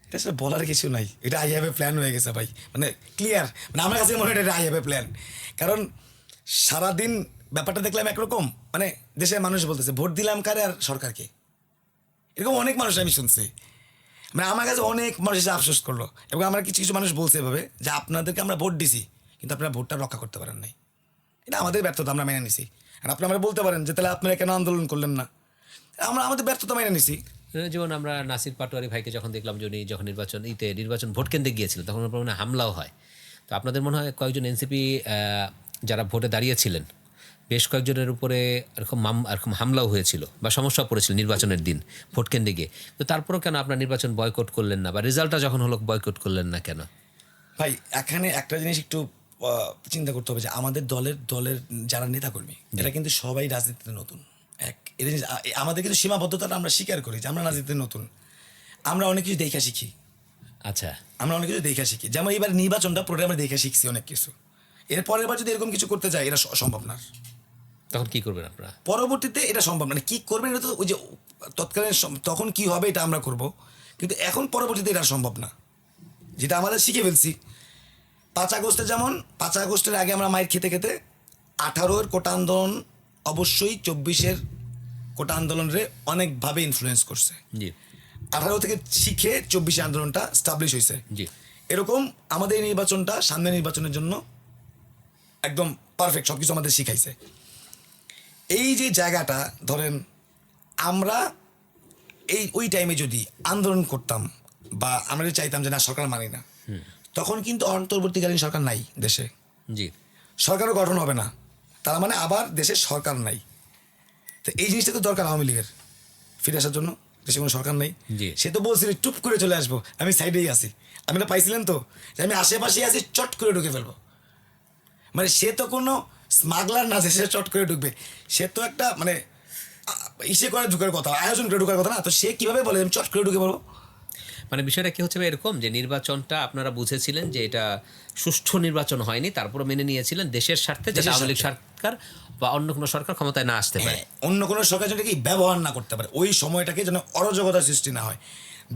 এটা আসলে বলার কিছু নাই, এটা আই হ্যাভ এ প্ল্যান হয়ে গেছে ভাই, মানে ক্লিয়ার। মানে আমার কাছে মনে হয় এটা আই হ্যাভ এ প্ল্যান। কারণ সারাদিন ব্যাপারটা দেখলাম একরকম, মানে দেশের মানুষ বলতেছে ভোট দিলাম কারে আর সরকারকে, এরকম অনেক মানুষ আমি শুনছি। মানে আমার কাছে অনেক মানুষ এসে আফসোস করলো, এবং আমার কিছু কিছু মানুষ বলছে এভাবে যে আপনাদেরকে আমরা ভোট দিছি কিন্তু আপনারা ভোটটা রক্ষা করতে পারেন নাই, এটা আমাদের ব্যর্থতা, আমরা মেনে নিছি। আর আপনি আমরা বলতে পারেন যে তাহলে আপনারা কেন আন্দোলন করলেন না, আমরা আমাদের ব্যর্থতা মেনে নিছি।
যেমন আমরা নাসির পাটোয়ারি ভাইকে যখন দেখলাম যে উনি যখন নির্বাচন ভোট কেন্দ্রে গিয়েছিল তখন ওনার মনে হয় হামলাও হয়। তো আপনাদের মনে হয় কয়েকজন এনসিপি যারা ভোটে দাঁড়িয়েছিলেন বেশ কয়েকজনের উপরে এরকম হামলাও হয়েছিল বা সমস্যা পড়েছিল নির্বাচনের দিন ভোট কেন্দ্রে গিয়ে। তো তারপরেও কেন আপনার নির্বাচন বয়কট করলেন না, বা রেজাল্টটা যখন হলো বয়কট করলেন না কেন?
ভাই এখানে একটা জিনিস একটু চিন্তা করতে হবে যে আমাদের দলের যারা নেতাকর্মী এরা কিন্তু সবাই রাজনীতিতে নতুন। এই জিনিস আমাদের কিন্তু সীমাবদ্ধতাটা আমরা স্বীকার করি যে আমরা রাজনীতিতে নতুন, আমরা অনেক কিছু দেখা শিখি।
আচ্ছা,
আমরা অনেক কিছু দেখা শিখি, যেমন এবার নির্বাচনটা পুরোটা আমরা দেখে শিখছি অনেক কিছু। এর পরের বার যদি এরকম কিছু করতে চাই এটা সম্ভব না।
তখন কি করবেন আপনারা?
পরবর্তীতে এটা সম্ভব, মানে কি করবেন এটা তো ওই যে তৎকালীন তখন কি হবে এটা আমরা করব, কিন্তু এখন পরবর্তীতে এটা সম্ভব না, যেটা আমাদের শিখে ফেলছি। 5 আগস্টে যেমন 5 আগস্টের আগে আমরা মাইর খেতে খেতে 18-এর কোটা আন্দোলন অবশ্যই 24-এর কোটা আন্দোলনের অনেকভাবে ইনফ্লুয়েন্স করছে।
জি
18 থেকে শিখে 24 আন্দোলনটা স্টাবলিশ হয়েছে।
জি
এরকম আমাদের এই নির্বাচনটা সামনের নির্বাচনের জন্য একদম পারফেক্ট, সব কিছু আমাদের শিখাইছে। এই যে জায়গাটা ধরেন আমরা ওই টাইমে যদি আন্দোলন করতাম বা আমরা যদি চাইতাম যে না সরকার মানি না, তখন কিন্তু অন্তর্বর্তীকালীন সরকার নাই দেশে,
জি
সরকারও গঠন হবে না, তার মানে আবার দেশে সরকার নাই। তো এই জিনিসটা তো দরকার আওয়ামী লীগের ফিরে আসার জন্য, দেশে কোনো সরকার নেই।
জি।
সে তো বলছিল টুপ করে চলে আসবো, আমি সাইডেই আছি, আমি না পাইছিলেন তো যে আমি আশেপাশেই আছি, চট করে ঢুকে ফেলবো। মানে সে তো কোনো স্মাগলার না যে সে চট করে ঢুকবে, সে তো একটা মানে ইসে করে ঢুকার কথা, আয়োজন করে ঢুকার কথা না, তো সে কীভাবে বলে আমি চট করে ঢুকে পড়বো?
মানে বিষয়টা কি হচ্ছে এরকম যে নির্বাচনটা আপনারা বুঝেছিলেন যে এটা সুষ্ঠু নির্বাচন হয়নি, তারপরে মেনে নিয়েছিলেন দেশের স্বার্থে যে
দেশের
আওয়ামী লীগ
স্বার্থে।
সরকার বা অন্য কোনো সরকার ক্ষমতায় না আসতে পারে।
হ্যাঁ, অন্য কোনো সরকার যেন কি ব্যবহার না করতে পারে, ওই সময়টাকে যেন অরাজকতার সৃষ্টি না হয়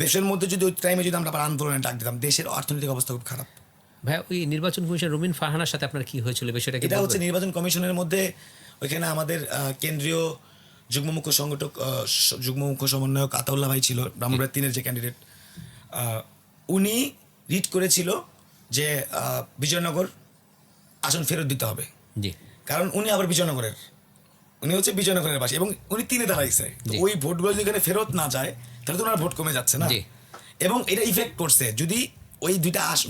দেশের মধ্যে। যদি ওই টাইমে যদি আমরা আবার আন্দোলনে ডাক দিতাম, দেশের অর্থনৈতিক অবস্থা খুব খারাপ।
ভাই ওই নির্বাচন কমিশন রুমিন ফারহানার সাথে আপনার কি হয়েছিল বিষয়টা কি
এটা হচ্ছে
বলবেন?
নির্বাচন কমিশনের মধ্যে ওইখানে আমাদের কেন্দ্রীয় যুগ্ম মুখ্য সংগঠক যুগ্ম মুখ্য সমন্বয়ক আতাউল্লাহ ভাই ছিল, ব্রাহ্মণবাড়িয়া 3-এর যে ক্যান্ডিডেট, উনি রিট করেছিল যে বিজয়নগর আসন ফেরত দিতে হবে।
জি
কারণ উনি আবার বিজয়নগরের, উনি হচ্ছে বিজয়নগরের বাসী এবং উনি 3-এ দাঁড়াইছে। তো
জি।
ওই ভোটগুলো যদি এখানে ফেরত না যায় তাহলে তো ওনার ভোট কমে যাচ্ছে না।
জি।
এবং এটা ইফেক্ট করছে, যদি ওই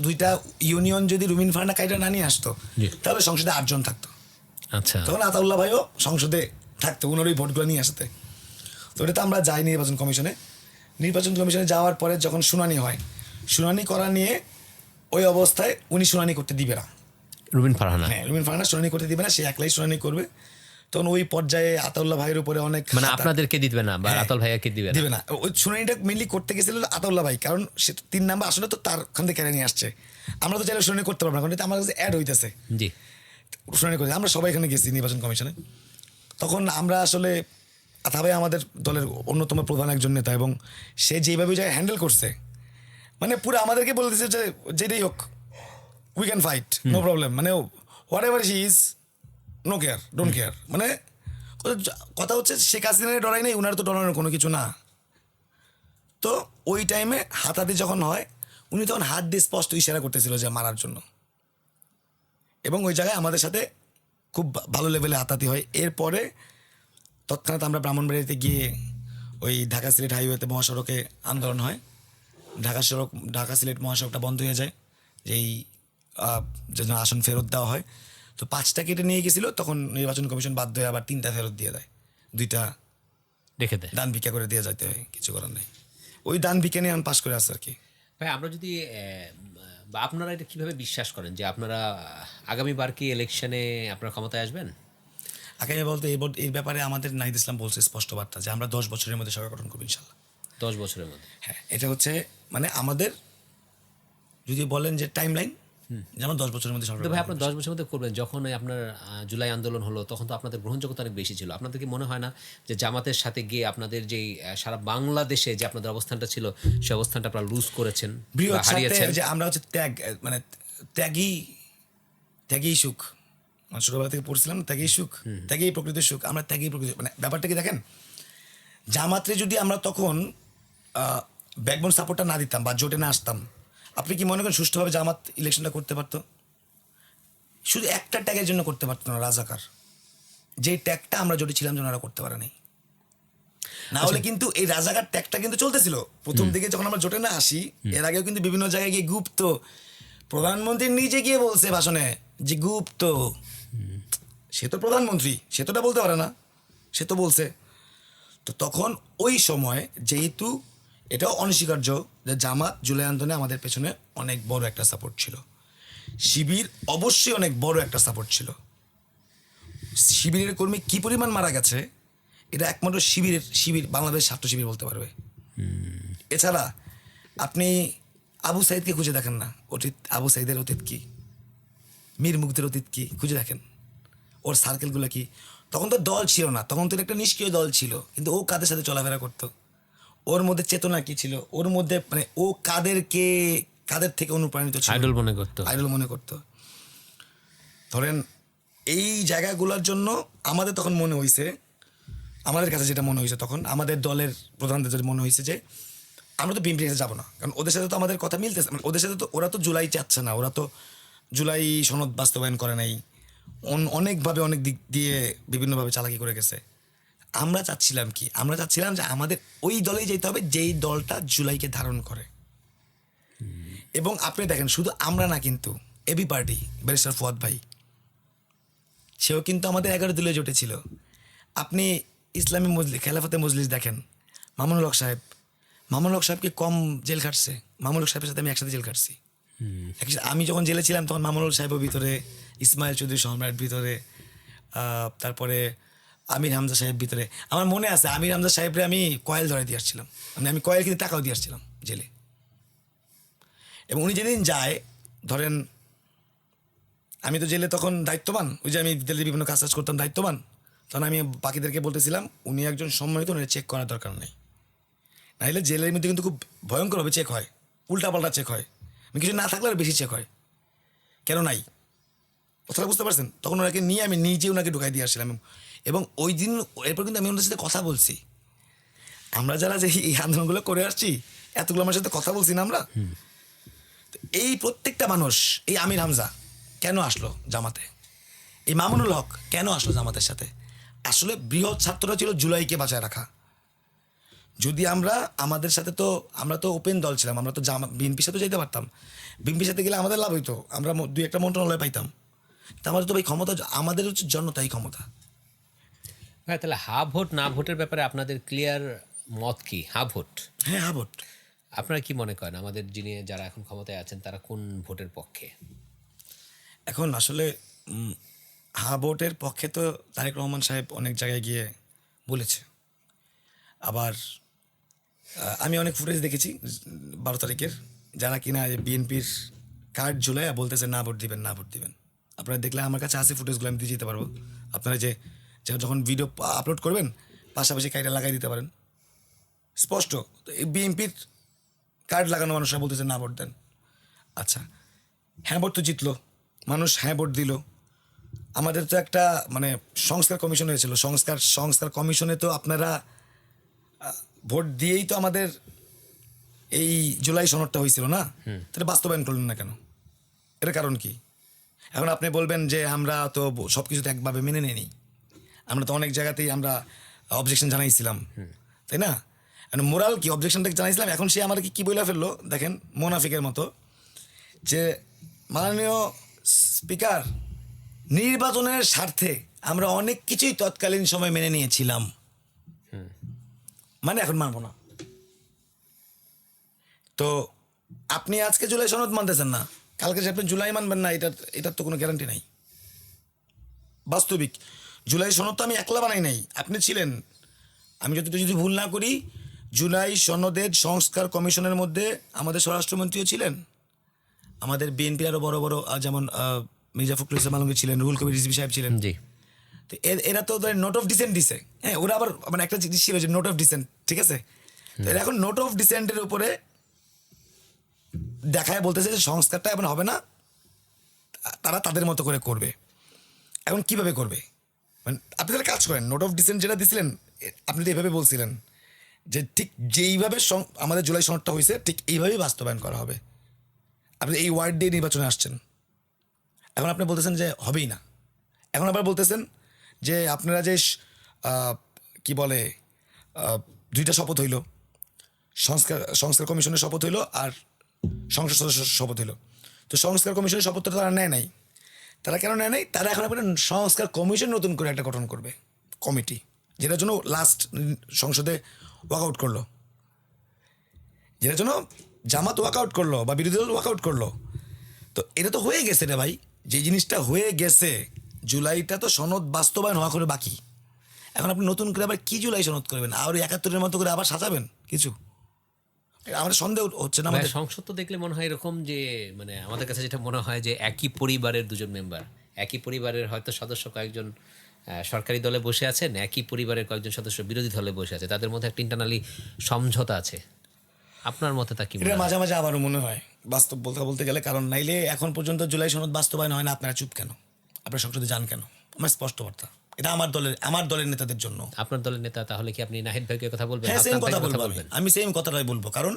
দুইটা ইউনিয়ন যদি রুমিন ফারহানা কাইটা না নিয়ে আসতো
জি।
তাহলে সংসদে 8 জন থাকতো,
আচ্ছা
তখন আতাউল্লাহ ভাইও সংসদে থাকতো ওনার ওই ভোটগুলো নিয়ে আসতে। তো এটা তো আমরা যাই নির্বাচন কমিশনে। নির্বাচন কমিশনে যাওয়ার পরে যখন শুনানি হয়, শুনানি করা নিয়ে ওই অবস্থায় উনি শুনানি করতে দিবে না।
রুমিন ফারহানা
হ্যাঁ, রুমিন ফারহানা শুনানি করতে দিবে না, সে একলাই শুনানি করবে। তখন ওই পর্যায়ে আতাউল্লাহ ভাইয়ের উপরে অনেক
মানে আপনাদেরকে দিবে না বা
হ্যাঁ,
আতল ভাইয়াকে দিবে না?
দিবে না। ওই শুনানিটা মেনলি করতে গেছিল আতাউল্লাহ ভাই, কারণ সে 3 নাম্বার আসলে তো তার ওখান থেকে কেড়ে নিয়ে আসছে। আমরা তো চাইলে শুনানি করতে পারবো না, কারণ এটা আমার কাছে অ্যাড হইতেছে।
জি
শুনানি করছে, আমরা সবাই এখানে গেছি নির্বাচন কমিশনে। তখন আমরা আসলে আতা ভাই আমাদের দলের অন্যতম প্রধান একজন নেতা, এবং সে যেভাবে ওই জায়গায় হ্যান্ডেল করছে, মানে পুরো আমাদেরকে বলে দিচ্ছে যে যেটাই হোক we can fight, no problem, মানে whatever she is, no care, don't care. মানে কথা হচ্ছে শেখ হাসিনার ডরাই নেই, উনার তো ডরানোর কোনো কিছু না। তো ওই টাইমে হাতাহাতি যখন হয়, উনি তখন হাত দিয়ে স্পষ্ট ইশারা করতেছিল যে মারার জন্য, এবং ওই জায়গায় আমাদের সাথে খুব ভালো লেভেলে হাতাহাতি হয়। এরপরে তৎক্ষণাৎ আমরা ব্রাহ্মণবাড়িয়াতে গিয়ে ওই ঢাকা সিলেট হাইওয়েতে মহাসড়কে আন্দোলন হয়। ঢাকা সিলেট মহাসড়কটা বন্ধ হয়ে যায়, যেই যেন আসন ফেরত দেওয়া হয়। তো 5টা কেটে নিয়ে গেছিলো, তখন নির্বাচন কমিশন বাধ্য হয়ে আবার 3টা ফেরত দিয়ে দেয়, 2টা
রেখে দেয়।
দান ভিক্ষা করে দিয়ে যাইতে হয়, কিছু করার নেই। ওই দান ভিক্ষা নিয়ে আমি পাশ করে আসছি আর কি।
ভাই আমরা যদি বা আপনারা এটা কীভাবে বিশ্বাস করেন যে আপনারা আগামীবার কি ইলেকশনে আপনারা ক্ষমতায় আসবেন?
আগামী বলতে এই ব্যাপারে আমাদের নাহিদ ইসলাম বলছে স্পষ্ট বার্তা যে আমরা 10 বছরের মধ্যে সরকার গঠন করবো ইনশাল্লাহ।
10 বছরের মধ্যে?
হ্যাঁ, এটা হচ্ছে মানে আমাদের যদি বলেন যে টাইম লাইন, যেমন 10 বছরের মধ্যে সরকার
তো ভাই
গঠন
আপনার 10 বছরের মধ্যে করবেন, যখন ওই আপনার জুলাই আন্দোলন হলো তখন তো আপনাদের গ্রহণযোগ্যতা অনেক বেশি ছিল। আপনাদের কি মনে হয় না যে জামাতের সাথে গিয়ে আপনাদের যেই সারা বাংলাদেশে যে আপনাদের অবস্থানটা ছিল সেই অবস্থানটা আপনারা লুজ করেছেন
বৃহৎ
বা হারিয়েছেন?
যে আমরা হচ্ছে মানে ত্যাগী সুখ, ছোটবেলা থেকে পড়ছিলাম ত্যাগী সুখ, ত্যাগী প্রকৃতির সুখ, আমরা ত্যাগী প্রকৃতি, মানে ব্যাপারটা কি দেখেন, জামাতে যদি আমরা তখন ব্যাকবোন সাপোর্টটা না দিতাম বা জোটে না আসতাম, আপনি কি মনে করেন সুষ্ঠুভাবে জামাত ইলেকশনটা করতে পারতো? শুধু একটা ট্যাগের জন্য করতে পারতো না, রাজাকার, যেই ট্যাগটা আমরা জোটে ছিলাম যেন ওরা করতে পারে নাই। না হলে কিন্তু এই রাজাকার ট্যাগটা কিন্তু চলতেছিল প্রথম দিকে, যখন আমরা জোটে না আসি। এর আগেও কিন্তু বিভিন্ন জায়গায় গিয়ে গুপ্ত, প্রধানমন্ত্রী নিজে গিয়ে বলছে ভাষণে যে গুপ্ত, সে তো প্রধানমন্ত্রী, সে তোটা বলতে পারে না, সে তো বলছে। তো তখন ওই সময় যেহেতু এটাও অনস্বীকার্য যে জামাত জুলাই আন্দোলনে আমাদের পেছনে অনেক বড় একটা সাপোর্ট ছিল, শিবির অবশ্যই অনেক বড় একটা সাপোর্ট ছিল। শিবিরের কর্মী কি পরিমাণ মারা গেছে এটা একমাত্র শিবির বাংলাদেশ ছাত্র শিবির বলতে পারবে। এছাড়া আপনি আবু সাইদকে খুঁজে দেখেন না, অতীত আবু সাইদের অতীত কি, মীর মুগ্ধের অতীত কি, খুঁজে দেখেন ওর সার্কেলগুলো কি। তখন তো দল ছিল না, তখন তো একটা নিষ্ক্রিয় দল ছিল, কিন্তু ও কাদের সাথে চলাফেরা করতো, ওর মধ্যে চেতনা কি ছিল, ওর মধ্যে মানে ও কাদের থেকে অনুপ্রাণিত ছিল,
আইডল মনে করতো।
ধরেন এই জায়গাগুলোর জন্য আমাদের তখন মনে হয়েছে, আমাদের কাছে যেটা মনে হয়েছে তখন আমাদের দলের প্রধানদের যেটা মনে হয়েছে যে আমরা তো বিএনপির কাছে যাবো না, কারণ ওদের সাথে তো আমাদের কথা মিলতেছে, ওদের সাথে তো ওরা তো জুলাই চাচ্ছে না, ওরা তো জুলাই সনদ বাস্তবায়ন করে নাই, অনেকভাবে অনেক দিক দিয়ে বিভিন্নভাবে চালাকি করে গেছে। আমরা চাচ্ছিলাম কি, আমরা চাচ্ছিলাম যে আমাদের ওই দলেই যেতে হবে যেই দলটা জুলাইকে ধারণ করে। এবং আপনি দেখেন শুধু আমরা না, কিন্তু এবি পার্টি ব্যারিস্টার ফুয়াদ ভাই, সেও কিন্তু আমাদের 11 দলীয় জোটে ছিল। আপনি ইসলামী খেলাফতে মজলিস দেখেন, মামুনুল হক সাহেবকে কম জেল খাটছে, মামুনুল হক সাহেবের সাথে আমি একসাথে জেল খাটছি। আমি যখন জেলে ছিলাম তখন মামুনুল সাহেবের ভিতরে, ইসমাইল চৌধুরী সম্রাট ভিতরে, তারপরে আমির হামজা সাহেব ভিতরে। আমার মনে আছে আমির হামজা সাহেবরে আমি কয়েল ধরে দিয়ে আসছিলাম, মানে আমি কয়েল কিনে টাকাও দিয়ে আসছিলাম জেলে। এবং উনি যেদিন যায়, ধরেন আমি তো জেলে তখন দায়িত্ববান, ওই যে আমি জেলে বিভিন্ন কাজ করতাম দায়িত্ববান, তখন আমি বাকিদেরকে বলতেছিলাম উনি একজন সম্মানিত, উনি চেক করার দরকার নেই, নাহলে জেলের মধ্যে কিন্তু খুব ভয়ঙ্করভাবে চেক হয়, উল্টাপাল্টা চেক হয়, কিছু না থাকলে আর বেশি চেক হয়, কেন নাই, কথাটা বুঝতে পারছেন? তখন ওনাকে নিয়ে আমি নিজে ওনাকে ঢুকাই দিয়ে আসছিলাম। এবং ওই দিন এরপর কিন্তু আমি ওনার সাথে কথা বলছি, আমরা যারা যে এই আন্দোলনগুলো করে আসছি এতগুলো আমার সাথে কথা বলছি না আমরা। এই প্রত্যেকটা মানুষ, এই আমির হামজা কেন আসলো জামাতে, এই মামুনুল হক কেন আসলো জামাতের সাথে, আসলে বৃহৎ ছাত্ররা ছিল জুলাইকে বাঁচায় রাখা। যদি আমাদের সাথে তো আমরা তো ওপেন দল ছিলাম, আমরা তো বিএনপির সাথে যেতে পারতাম, বিএনপির সাথে গেলে আমাদের লাভ হইতো, আমরা 2-1টা মন্ত্রণালয় পাইতাম। তা আমাদের তো ভাই ক্ষমতা, আমাদের হচ্ছে জনতাই ক্ষমতা।
হ্যাঁ, তাহলে হা ভোট না ভোটের ব্যাপারে আপনাদের ক্লিয়ার মত কি? হা ভোট?
হ্যাঁ, হা ভোট।
আপনারা কি মনে করেন আমাদের যারা এখন ক্ষমতায় আছেন তারা কোন ভোটের পক্ষে?
এখন আসলে হা ভোটের পক্ষে তো তারেক রহমান সাহেব অনেক জায়গায় গিয়ে বলেছে। আবার আমি অনেক ফুটেজ দেখেছি 12 তারিখের, যারা কিনা বিএনপির কার্ড ঝুলাইয়া বলতেছে না ভোট দিবেন, না ভোট দিবেন। আপনারা দেখলে আমার কাছে আছে ফুটেজগুলো, আমি দিয়ে যেতে পারবো। আপনারা যে যখন ভিডিও আপলোড করবেন পাশাপাশি কার্ডটা লাগাই দিতে পারেন, স্পষ্ট। এই বিএনপির কার্ড লাগানো মানুষরা বলতেছে না ভোট দেন। আচ্ছা, হ্যাঁ ভোট তো জিতলো, মানুষ হ্যাঁ ভোট দিল। আমাদের তো একটা মানে সংস্কার কমিশন হয়েছিল, সংস্কার কমিশনে তো আপনারা ভোট দিয়েই তো আমাদের এই জুলাই সনদটা হয়েছিল না, তাহলে বাস্তবায়ন করলেন না কেন? এর কারণ কি? এখন আপনি বলবেন যে আমরা তো সব কিছু তো একভাবে মেনে নিই, আমরা তো অনেক জায়গাতেই আমরা অবজেকশন জানাইছিলাম, তাই না? মোরাল কি অবজেকশনটা জানাইছিলাম, এখন সে আমাদেরকে কি বলে ফেললো দেখেন, মোনাফিকের মতো, যে মাননীয় স্পিকার, নির্বাচনের স্বার্থে আমরা অনেক কিছুই তৎকালীন সময় মেনে নিয়েছিলাম, মানে এখন মানবো না। তো আপনি আজকে জুলাই সনদ মানতেছেন না, কালকে যে আপনি জুলাই মানবেন না, এটার তো কোনো গ্যারান্টি নাই। বাস্তবিক জুলাই সনদ তো আমি একলা বানাই নাই, আপনি ছিলেন। আমি যদি ভুল না করি, জুলাই সনদের সংস্কার কমিশনের মধ্যে আমাদের স্বরাষ্ট্রমন্ত্রীও ছিলেন, আমাদের বিএনপির আরও বড় বড় যেমন মির্জা ফখরুল ইসলাম আলমগীর ছিলেন, রুহুল কবির রিজভী সাহেব ছিলেন।
জি,
তো এরা তো নোট অফ ডিসেন্ট দিছে, হ্যাঁ, ওরা আবার মানে একটা জিনিস ছিল যে নোট অফ ডিসেন্ট, ঠিক আছে? তো এরা এখন নোট অফ ডিসেন্টের উপরে দেখায় বলতেছে যে সংস্কারটা এখন হবে না, তারা তাদের মতো করে করবে। এখন কিভাবে করবে? মানে আপনি তাহলে কাজ করেন, নোট অফ ডিসেন্ট যেটা দিছিলেন আপনি তো এইভাবে বলছিলেন যে ঠিক যেইভাবে আমাদের জুলাই সনদটা হয়েছে ঠিক এইভাবেই বাস্তবায়ন করা হবে। আপনি এই ওয়ার্ড দিয়ে নির্বাচনে আসছেন, এখন আপনি বলতেছেন যে হবেই না। এখন আবার বলতেছেন যে আপনারা যে কি বলে দুইটা শপথ হইল, সংস্কার কমিশনের শপথ হইল আর সংসদ সদস্য শপথ হইল। তো সংস্কার কমিশনের শপথটা তারা নেয় নাই। তারা কেন নেয় নাই? তারা এখন আপনার সংস্কার কমিশন নতুন করে একটা গঠন করবে, কমিটি, যেটার জন্য লাস্ট সংসদে ওয়াকআউট করলো, যেটার জন্য জামাত ওয়াকআউট করলো বা বিরোধী দল ওয়াকআউট করলো। তো এটা তো হয়ে গেছে রে ভাই, যে জিনিসটা হয়ে গেছে, জুলাইটা তো সনদ বাস্তবায়ন হওয়া করে বাকি। এখন আপনি নতুন করে আবার কি জুলাই সনদ করবেন? আর 71-এর মতো করে আবার সাজাবেন কিছু? আমাদের সন্দেহ হচ্ছে না আমাদের।
সংসদ তো দেখলে মনে হয় এরকম যে মানে আমাদের কাছে যেটা মনে হয় যে একই পরিবারের দুজন মেম্বার, একই পরিবারের হয়তো সদস্য কয়েকজন সরকারি দলে বসে আছেন, একই পরিবারের কয়েকজন সদস্য বিরোধী দলে বসে আছে, তাদের মধ্যে একটা ইন্টারনালি সমঝোতা আছে। আপনার মতে তা কি?
এটা মাঝে মাঝে আমারও মনে হয় বাস্তব বলতে গেলে, কারণ নাইলে এখন পর্যন্ত জুলাই সনদ বাস্তবায়ন হয় না, আপনারা চুপ কেন? আপনারা সংসদে যান কেন? আমার স্পষ্ট বার্তা, এটা আমার দলের নেতাদের জন্য।
আপনার দলের নেতা, তাহলে কি আপনি নাহিদ ভাইকে কথা বলবেন?
হ্যাঁ, সেম কথা বলবো, আমি সেম কথাটাই বলবো, কারণ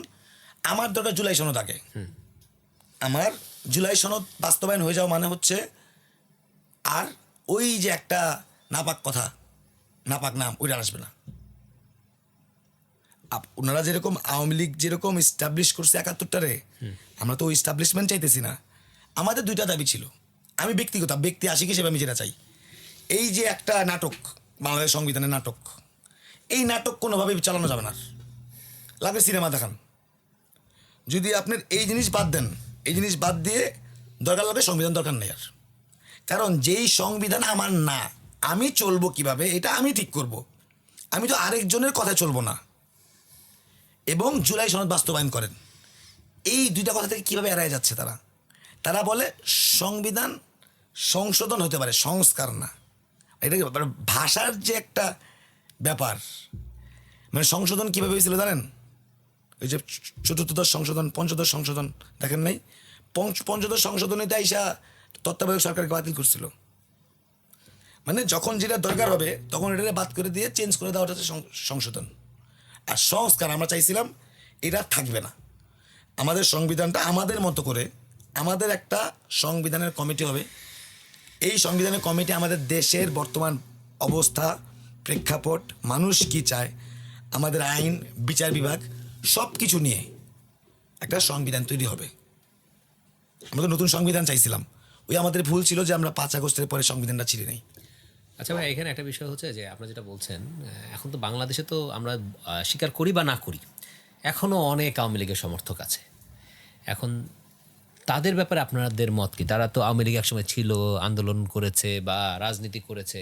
আমার দরকার জুলাই সনদ আগে। আমার জুলাই সনদ বাস্তবায়ন হয়ে যাওয়া মানে হচ্ছে আর ওই যে একটা নাপাক কথা, নাপাক নাম, ওইটা আসবে না। ওনারা যেরকম আওয়ামী লীগ যেরকম ইস্টাবলিশ করছে 71টারে, আমরা তো ওই ইস্টাবলিশমেন্ট চাইতেছি না। আমাদের দুইটা দাবি ছিল, আমি ব্যক্তি আশিক হিসেবে আমি যেটা চাই, এই যে একটা নাটক, বাংলাদেশ সংবিধানের নাটক, এই নাটক কোনোভাবেই চালানো যাবে না। লাগবে সিনেমা দেখান, যদি আপনার এই জিনিস বাদ দেন, এই জিনিস বাদ দিয়ে দরকার লাগবে সংবিধান দরকার নেই আর। কারণ যেই সংবিধান আমার না, আমি চলবো কিভাবে এটা আমি ঠিক করব, আমি তো আরেকজনের কথায় চলবো না। এবং জুলাই সনদ বাস্তবায়ন করেন, এই দুইটা কথা থেকে কীভাবে এড়ায় যাচ্ছে তারা? তারা বলে সংবিধান সংশোধন হতে পারে, সংস্কার না। এটা ভাষার যে একটা ব্যাপার, মানে সংশোধন কীভাবে হয়েছিল জানেন? ওই যে চতুর্থদশ সংশোধন, পঞ্চদশ সংশোধন দেখেন নাই? পঞ্চদশ সংশোধনীতে আইসা তত্ত্বাবধায়ক সরকারকে বাতিল করছিল। মানে যখন যেটা দরকার হবে তখন এটা বাদ করে দিয়ে চেঞ্জ করে দেওয়াটা হচ্ছে সংশোধন। আর সংস্কার আমরা চাইছিলাম এটা থাকবে না, আমাদের সংবিধানটা আমাদের মতো করে, আমাদের একটা সংবিধানের কমিটি হবে। এই সংবিধানের কমিটি আমাদের দেশের বর্তমান অবস্থা, প্রেক্ষাপট, মানুষ কি চায়, আমাদের আইন, বিচার বিভাগ সব কিছু নিয়ে একটা সংবিধান তৈরি হবে। আমরা তো নতুন সংবিধান চাইছিলাম, ওই আমাদের ভুল ছিল যে আমরা 5 আগস্টের পরে সংবিধানটা ছিঁড়ে নেই।
আচ্ছা ভাই, এখানে একটা বিষয় হচ্ছে যে আপনারা যেটা বলছেন, এখন তো বাংলাদেশে তো আমরা স্বীকার করি বা না করি, এখনও অনেক আওয়ামী লীগের সমর্থক আছে। এখন তাদের ব্যাপারে আপনাদের মত কি? তারা তো আওয়ামী লীগ একসময় ছিল, আন্দোলন করেছে বা রাজনীতি করেছে,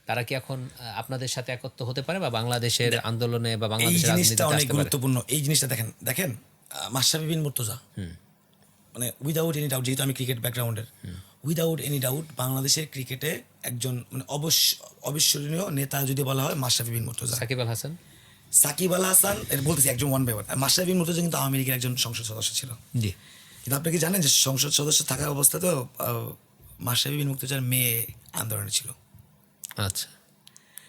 তারা কি এখন আপনাদের সাথে একত্র হতে পারে বা বাংলাদেশের আন্দোলনে বা
এই
বাংলাদেশের
জিনিসটা
রাজনীতিতে
অনেক
আসতে পারে?
গুরুত্বপূর্ণ। এই জিনিসটা দেখেন মাশরাফি বিন মুর্তজা, মানে উইদাউট এনি ডাউট, যেহেতু আমি ক্রিকেট ব্যাকগ্রাউন্ডের, উইদাউট এনি ডাউট বাংলাদেশের ক্রিকেটে একজন মানে অবিস্মরণীয় নেতা যদি বলা হয় মাশরাফি বিন মুর্তজা। সাকিব আল হাসান এর বলতেছি একজন ওয়ান বাই ওয়ান। মাশরাফি বিন মুর্তজা কিন্তু আওয়ামী লীগের একজন সংসদ সদস্য ছিল।
জি,
কিন্তু আপনি কি জানেন যে সংসদ সদস্য থাকা অবস্থাতেও মাশরাফি বিন মুর্তজার মেয়ে আন্দোলনে ছিল?
আচ্ছা,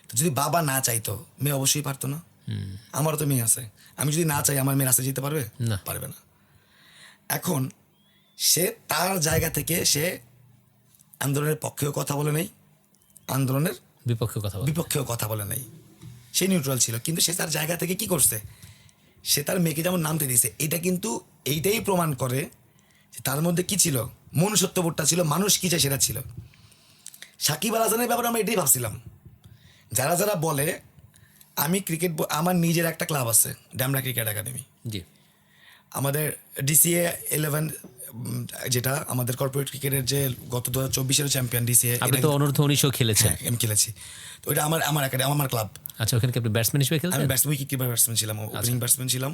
তো যদি বাবা না চাইতো, মেয়ে অবশ্যই পারতো না। আমারও তো মেয়ে আছে, আমি যদি না চাই আমার মেয়ে রাস্তায় যেতে পারবে?
না,
পারবে না। এখন সে তার জায়গা থেকে সে আন্দোলনের পক্ষেও কথা বলে নাই, আন্দোলনের
বিপক্ষে কথা বল।
বিপক্ষেও কথা বলে নাই, সে নিউট্রাল ছিল। কিন্তু সে তার জায়গা থেকে কি করছে, সে তার মেয়েকে যেমন নামতে দিয়েছে, এটা কিন্তু এইটাই প্রমাণ করে যে তার মধ্যে কি ছিল, মনুষ্যত্ববোধটা ছিল, মানুষ কি চায় সেটা ছিল। সাকিব আল হাসানের ব্যাপারে আমরা এটাই ভাবছিলাম, যারা যারা বলে আমি ক্রিকেট, আমার নিজের একটা ক্লাব আছে ড্যামরা ক্রিকেট একাডেমি,
জি,
আমাদের ডিসিএ 11 যেটা আমাদের কর্পোরেট ক্রিকেটের যে গত 2024-এর চ্যাম্পিয়ন ডিসিএ,
আপনি তো অনূর্ধ্ব 19 খেলেছেন।
আমি খেলেছি। তো ওইটা আমার একাডেমি, আমার ক্লাব।
আচ্ছা, ওখানে কি আপনি ব্যাটসম্যান হিসেবে
আমি
খেলতেন?
ব্যাটসম্যান, উইকেট কিপার ব্যাটসম্যান ছিলাম, ওপেনিং ব্যাটসম্যান ছিলাম।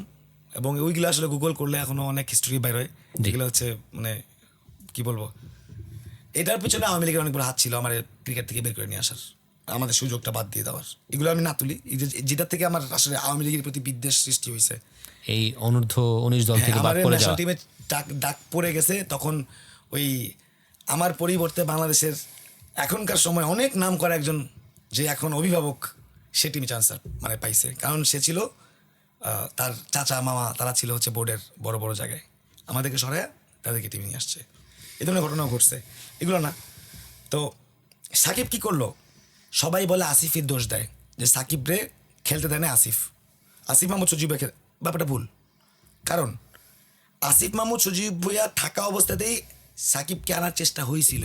এবং ওইগুলো আসলে গুগল করলে এখনো অনেক হিস্টোরি বাইর হয়, যেগুলো হচ্ছে মানে কি বলবো, এটার পিছনে আওয়ামী লীগের অনেক বড় হাত ছিল আমার ক্রিকেট থেকে বের করে নিয়ে আসার, আমাদের সুযোগটা বাদ দিয়ে দেওয়ার। এগুলো আমি না তুলি, যেটার থেকে আমার আসলে আওয়ামী লীগের প্রতি বিদ্বেষ সৃষ্টি হয়েছে।
এই অনূর্ধ্ব 19 দল থেকে বাদ
আমাদের
পড়ে
ন্যাশনাল
যাওয়া।
টিমে ডাক পড়ে গেছে, তখন ওই আমার পরিবর্তে বাংলাদেশের এখনকার সময় অনেক নাম করা একজন যে এখন অভিভাবক, সে টিমে চান্স মানে পাইছে, কারণ সে ছিল তার চাচা মামা তারা ছিল হচ্ছে বোর্ডের বড় বড় জায়গায়, আমাদেরকে সরায় তাদেরকে টিমে নিয়ে আসছে। এ ধরনের ঘটনাও ঘটছে, এগুলো না। তো সাকিব কি করলো, সবাই বলে আসিফের দোষ দেয় যে সাকিব রে খেলতে দেয় না আসিফ মাহমুদ সজীব ব্যাপারটা ভুল। কারণ আসিফ মাহমুদ সজীব ভুঁইয়া থাকা অবস্থাতেই সাকিবকে আনার চেষ্টা হয়েছিল।